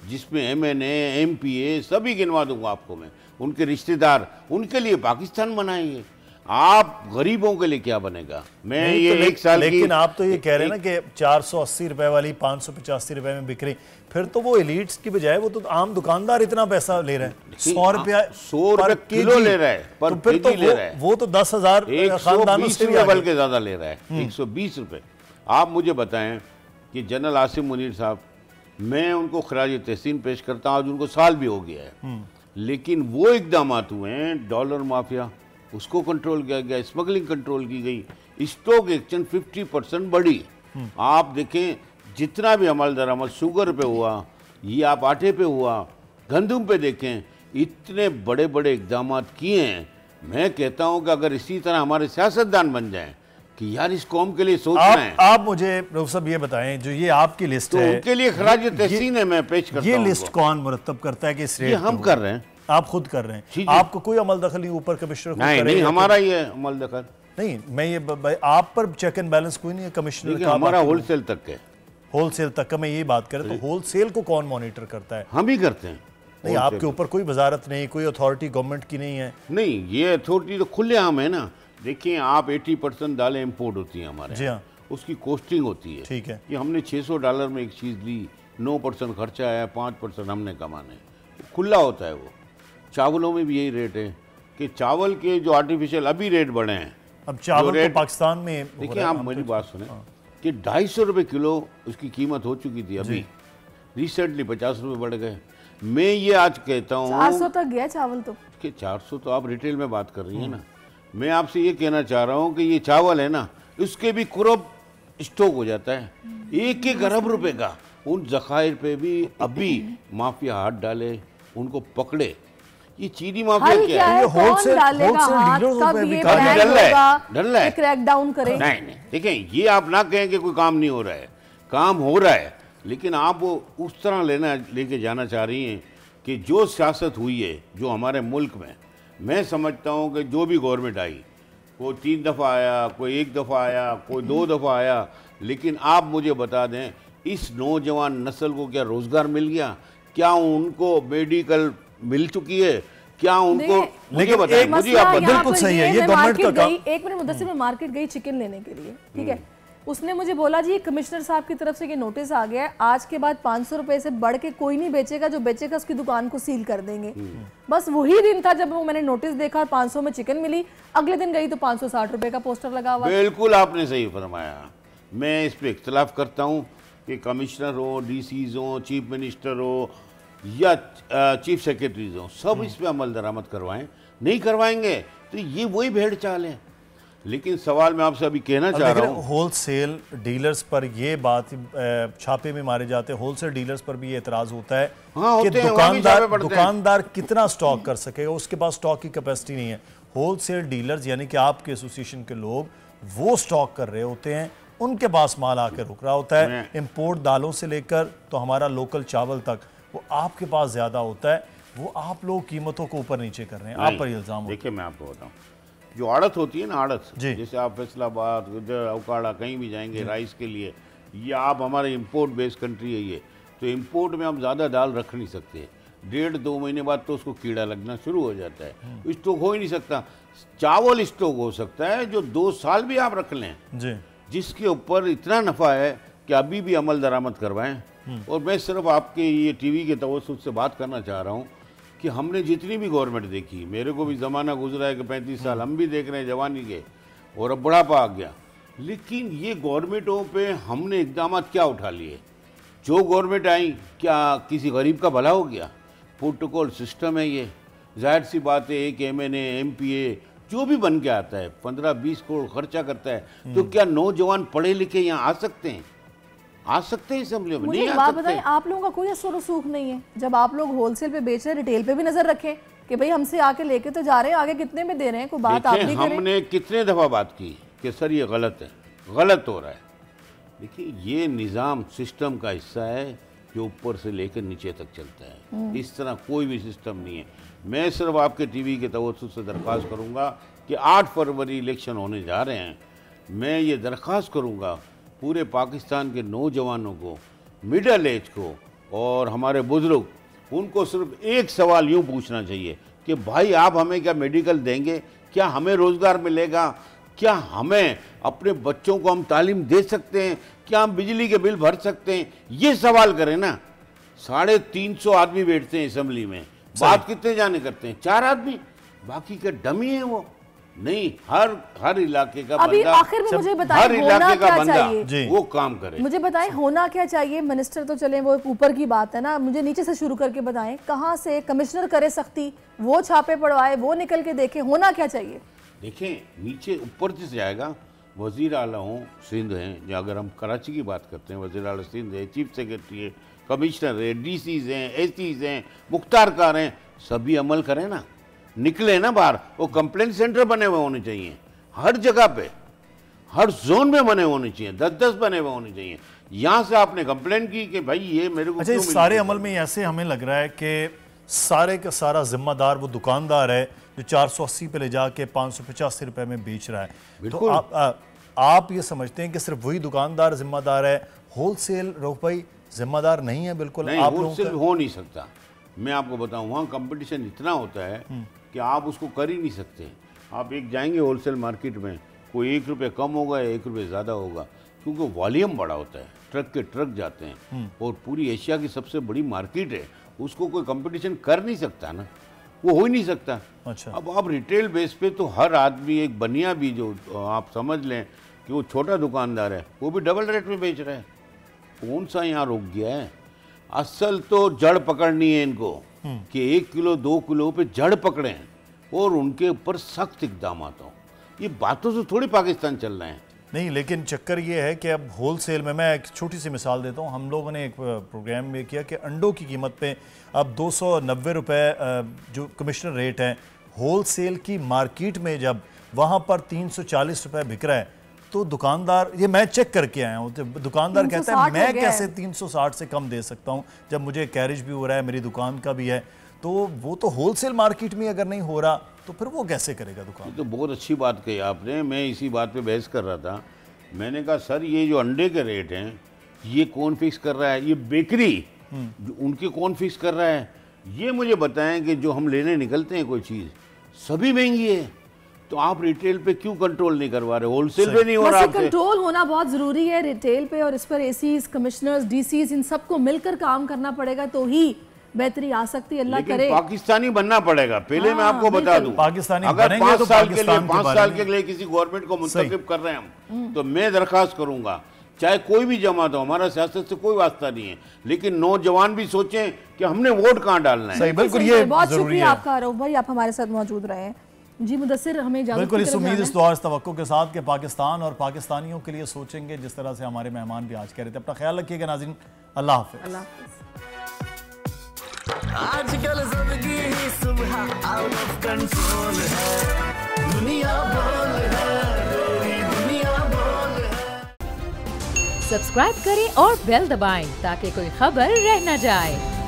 जिसमें MNA, MPA सभी गिनवा दूंगा आपको मैं, उनके रिश्तेदार, उनके लिए पाकिस्तान बनाएंगे। आप गरीबों के लिए क्या बनेगा? मैं ये तो एक साल लेकिन की, आप तो ये कह रहे हैं ना कि 480 रुपए वाली 585 रुपए में बिक रही, फिर तो वो एलीट्स की बजाय वो तो आम दुकानदार इतना पैसा ले रहे हैं, 100 रुपया 100 रुपये किलो ले रहा है, पर तो फिर तो ले रहा है वो तो 10,000 खानदानों से भी बल्कि ज्यादा ले रहा है, 120 रुपए। आप मुझे बताएं कि जनरल आसिम मुनीर साहब, मैं उनको खराज तहसीन पेश करता हूँ, आज उनको साल भी हो गया है, लेकिन वो इकदाम हुए हैं, डॉलर माफिया उसको कंट्रोल किया गया, स्मगलिंग कंट्रोल की गई, स्टॉक एक्सचेंज 50% बढ़ी। आप देखें जितना भी अमल दरामद शुगर पे हुआ, ये आप आटे पे हुआ, गंदम पे देखें, इतने बड़े बड़े इकदाम किए हैं। मैं कहता हूं कि अगर इसी तरह हमारे सियासतदान बन जाएं कि यार इस कौम के लिए सोचना है। आप मुझे रऊफ साहब ये बताएं, जो ये आपकी लिस्ट है, उनके लिए खराज तहसीन है, मैं पेश करता हूं। ये लिस्ट कौन मुरत्तब करता है कि इस रेट? हम कर रहे हैं, आप खुद कर रहे हैं, आपको कोई अमल दखल नहीं? ऊपर कमिश्नर नहीं, हमारा ही है अमल दखल। नहीं, मैं ये आप पर चेक एंड बैलेंस कोई नहीं है कमिश्नर का? हमारा होलसेल तक है, होलसेल तक का मैं ये बात करें तो होलसेल को कौन मॉनिटर करता है? हम ही करते हैं। नहीं, आपके ऊपर कोई वजारत नहीं, कोई अथॉरिटी गवर्नमेंट की नहीं है? नहीं, ये अथॉरिटी तो खुलेआम है ना। देखिए आप 80% दालें इंपोर्ट होती हैं हमारे, जी हाँ, उसकी कॉस्टिंग होती है, ठीक है, कि हमने $600 में एक चीज़ ली, 9% खर्चा आया, 5% हमने कमाने, खुला होता है वो। चावलों में भी यही रेट है कि चावल के जो आर्टिफिशियल अभी रेट बढ़े हैं, अब चावल तो पाकिस्तान में, देखिए आप मेरी बात सुने कि 250 रुपये किलो उसकी कीमत हो चुकी थी, अभी रिसेंटली 50 रुपये बढ़ गए। मैं ये आज कहता हूँ 400 तक गया चावल तो, कि 400 तो आप रिटेल में बात कर रही हैं ना, मैं आपसे ये कहना चाह रहा हूँ कि ये चावल है ना, उसके भी कुरब स्टॉक हो जाता है 1-1 अरब रुपए का। उन जखायर पे भी अभी माफिया हाथ डाले, उनको पकड़े। ये चीनी माफिया क्या है? होलसेल डल रहा है, क्रैक डाउन करें। नहीं, देखें ये आप ना कहें कि कोई काम नहीं हो रहा है, काम हो रहा है, लेकिन आप वो उस तरह लेके जाना चाह रही हैं कि जो सियासत हुई है जो हमारे मुल्क में, मैं समझता हूँ कि जो भी गवर्नमेंट आई, कोई 3 दफ़ा आया, कोई 1 दफ़ा आया, कोई 2 दफ़ा आया, लेकिन आप मुझे बता दें इस नौजवान नस्ल को क्या रोज़गार मिल गया? क्या उनको मेडिकल मिल चुकी है? क्या उनको? मुझे बताएं, मुझे आप बिल्कुल सही है, ये गवर्नमेंट का काम। एक मिनट मुद्दस्सिर, मैं मार्केट गई चिकन लेने के लिए, ठीक है, उसने मुझे बोला जी कमिश्नर साहब की तरफ से ये नोटिस आ गया है, आज के बाद 500 रुपए से बढ़ के कोई नहीं बेचेगा, जो बेचेगा उसकी दुकान को सील कर देंगे। बस वही दिन था जब वो मैंने नोटिस देखा और 500 में चिकन मिली, अगले दिन गई तो 560 रुपए का पोस्टर लगा हुआ। बिल्कुल आपने सही फरमाया, मैं इस पर इख्तलाफ करता हूँ कि कमिश्नर हो, DCs हो, चीफ मिनिस्टर हो या चीफ सेक्रेटरीज हो, सब इस पर अमल दरामद करवाएं। नहीं करवाएंगे तो ये वही भेड़ चाल है। लेकिन सवाल मैं आपसे अभी कहना चाह रहा हूँ, होलसेल डीलर्स पर ये बात छापे में मारे जाते हैं, होलसेल डीलर्स पर भी ये एतराज होता है कि दुकानदार कितना स्टॉक कर सकेगा, उसके पास स्टॉक की कैपेसिटी नहीं है। होलसेल डीलर्स यानी कि आपके एसोसिएशन के लोग वो स्टॉक कर रहे होते हैं, उनके पास माल आकर रुक रहा होता है। इंपोर्ट दालों से लेकर तो हमारा लोकल चावल तक वो आपके पास ज्यादा होता है, वो आप लोग कीमतों को ऊपर नीचे कर रहे हैं, आप पर इल्जाम। देखिए मैं आपको बताऊं, जो आड़त होती है ना, आड़त, जैसे आप फैसलाबाद, उधर अवकाड़ा कहीं भी जाएंगे राइस के लिए, ये आप हमारे इंपोर्ट बेस्ड कंट्री है ये, तो इंपोर्ट में हम ज़्यादा दाल रख नहीं सकते। 1.5-2 महीने बाद तो उसको कीड़ा लगना शुरू हो जाता है, स्टॉक हो ही नहीं सकता। चावल स्टॉक हो सकता है जो 2 साल भी आप रख लें जी, जिसके ऊपर इतना नफ़ा है कि अभी भी अमल दरामद करवाएं। और मैं सिर्फ आपके ये टीवी के तवज्जुह से बात करना चाह रहा हूँ कि हमने जितनी भी गवर्नमेंट देखी, मेरे को भी ज़माना गुजरा है कि 35 साल हम भी देख रहे हैं जवानी के, और अब बुढ़ापा आ गया, लेकिन ये गवर्नमेंटों पे हमने इक़दाम क्या उठा लिए? जो गवर्नमेंट आई क्या किसी गरीब का भला हो गया? प्रोटोकॉल सिस्टम है ये, जाहिर सी बात है एक MNA MPA जो भी बन के आता है 15-20 करोड़ खर्चा करता है, तो क्या नौजवान पढ़े लिखे यहाँ आ सकते हैं? आ सकते हैं असेंबली में? नहीं आ सकते। आप लोगों का कोई असर रसूख नहीं है जब आप लोग होलसेल पे बेच रहे हैं, रिटेल पे भी नजर रखें कि भाई हमसे आके लेके तो जा रहे हैं, आगे कितने में दे रहे हैं, कोई बात आप भी करें। हमने कितने दफ़ा बात की कि सर ये गलत है, गलत हो रहा है। देखिए ये निज़ाम सिस्टम का हिस्सा है जो ऊपर से लेकर नीचे तक चलता है, इस तरह कोई भी सिस्टम नहीं है। मैं सिर्फ आपके टीवी के तवज्जुह से दरख्वास्त करूंगा कि 8 फरवरी इलेक्शन होने जा रहे हैं, मैं ये दरख्वास्त करूंगा पूरे पाकिस्तान के नौजवानों को, मिडल एज को और हमारे बुजुर्ग, उनको सिर्फ एक सवाल यूँ पूछना चाहिए कि भाई आप हमें क्या मेडिकल देंगे, क्या हमें रोज़गार मिलेगा, क्या हमें अपने बच्चों को हम तालीम दे सकते हैं, क्या हम बिजली के बिल भर सकते हैं? ये सवाल करें ना। 350 आदमी बैठते हैं असेंबली में, बात कितने जाने करते हैं? 4 आदमी, बाकी के डमी है वो। नहीं, हर इलाके का अभी बंदा, आखिर में मुझे बताएं हर इलाके का क्या बंदा वो काम करे। मुझे बताएं होना क्या चाहिए? मिनिस्टर तो चले वो ऊपर की बात है ना, मुझे नीचे से शुरू करके बताएं कहाँ से कमिश्नर करे सख्ती, वो छापे पड़वाए, वो निकल के देखे, होना क्या चाहिए? देखें नीचे ऊपर से जाएगा, वज़ीर आला हों, सिंध हैं, अगर हम कराची की बात करते हैं वज़ीर आला सिंध है, चीफ सेक्रेटरी है, कमिश्नर है, DCs हैं, SCs हैं, मुख्तारकार हैं, सभी अमल करें ना, निकले ना बाहर। वो कंप्लेंट सेंटर बने हुए होने चाहिए हर जगह पे, हर जोन में बने होने चाहिए, 10-10 बने हुए होने चाहिए। यहाँ से आपने कंप्लेंट की कि भाई ये मेरे को, अच्छा इस सारे अमल में ऐसे हमें लग रहा है कि सारे का सारा जिम्मेदार वो दुकानदार है जो 480 पे ले जाके 585 रुपए में बेच रहा है। तो आप ये समझते हैं कि सिर्फ वही दुकानदार जिम्मेदार है, होलसेल रऊफ भाई जिम्मेदार नहीं है? बिल्कुल नहीं, आप होलसेल हो नहीं सकता। मैं आपको बताऊं वहाँ कंपटीशन इतना होता है कि आप उसको कर ही नहीं सकते। आप एक जाएंगे होलसेल मार्केट में, कोई 1 रुपये कम होगा या 1 रुपये ज़्यादा होगा, क्योंकि वॉल्यूम बड़ा होता है, ट्रक के ट्रक जाते हैं, और पूरी एशिया की सबसे बड़ी मार्केट है, उसको कोई कंपटीशन कर नहीं सकता ना, वो हो ही नहीं सकता। अच्छा। अब आप रिटेल बेस पे तो हर आदमी, एक बनिया भी जो आप समझ लें कि वो छोटा दुकानदार है, वो भी डबल रेट में बेच रहा है। कौन सा यहाँ रुक गया है? असल तो जड़ पकड़नी है इनको कि 1 किलो 2 किलो पे जड़ पकड़े हैं और उनके ऊपर सख्त इक़दाम हो। ये बातों से थोड़ी पाकिस्तान चल रहे हैं। नहीं, लेकिन चक्कर ये है कि अब होलसेल में, मैं एक छोटी सी मिसाल देता हूँ, हम लोगों ने एक प्रोग्राम में किया कि अंडों की कीमत पे अब 290 रुपये जो कमिश्नर रेट है, होलसेल की मार्केट में जब वहाँ पर 340 रुपये बिक रहा है, तो दुकानदार, ये मैं चेक करके आया हूँ, तो दुकानदार कहता है मैं कैसे 360 से कम दे सकता हूँ जब मुझे कैरेज भी हो रहा है, मेरी दुकान का भी है। तो वो तो होलसेल मार्केट में अगर नहीं हो रहा तो फिर वो कैसे करेगा दुकान? तो बहुत अच्छी बात कही आपने, मैं इसी बात पे बहस कर रहा था। मैंने कहा सर ये जो अंडे के रेट हैं ये कौन फिक्स कर रहा है? ये बेकरी उनके कौन फिक्स कर रहा है? ये मुझे बताएं कि जो हम लेने निकलते हैं कोई चीज़ सभी महंगी है, तो आप रिटेल पे क्यों कंट्रोल नहीं करवा रहे? होलसेल पे नहीं हो रहा? कंट्रोल होना बहुत जरूरी है रिटेल पे, और इस पर एसीज, कमिश्नर्स, डीसीज, इन सबको मिलकर काम करना पड़ेगा तो ही बेहतरी आ सकती है। अल्लाह करे। पाकिस्तानी बनना पड़ेगा पहले। मैं आपको बता दूं, पाकिस्तानी अगर 5 साल के लिए 5 साल के लिए किसी गवर्नमेंट को मुंतखब कर रहे हैं हम, तो मैं दरखास्त करूंगा, चाहे कोई भी जमात हो, हमारा सियासत से कोई वास्ता नहीं है, लेकिन नौजवान भी सोचें कि हमने वोट कहाँ डालना है। बिल्कुल, ये बहुत शुक्रिया आपका रऊफ भाई, आप हमारे साथ मौजूद रहे हैं। जी मुदस्सिर, हमें बिल्कुल इस उम्मीद, इस दुआ, इस तवक्को के साथ कि पाकिस्तान और पाकिस्तानियों के लिए सोचेंगे, जिस तरह से हमारे मेहमान भी आज कह रहे थे। अपना ख्याल रखिएगा नाज़रीन, अल्लाह हाफ़िज़। आजकल ज़िंदगी ही सुबह आउट ऑफ कंट्रोल है, दुनिया बोल है, दुनिया बोल है। सब्सक्राइब करें और बेल दबाएं ताकि कोई खबर रह न जाए।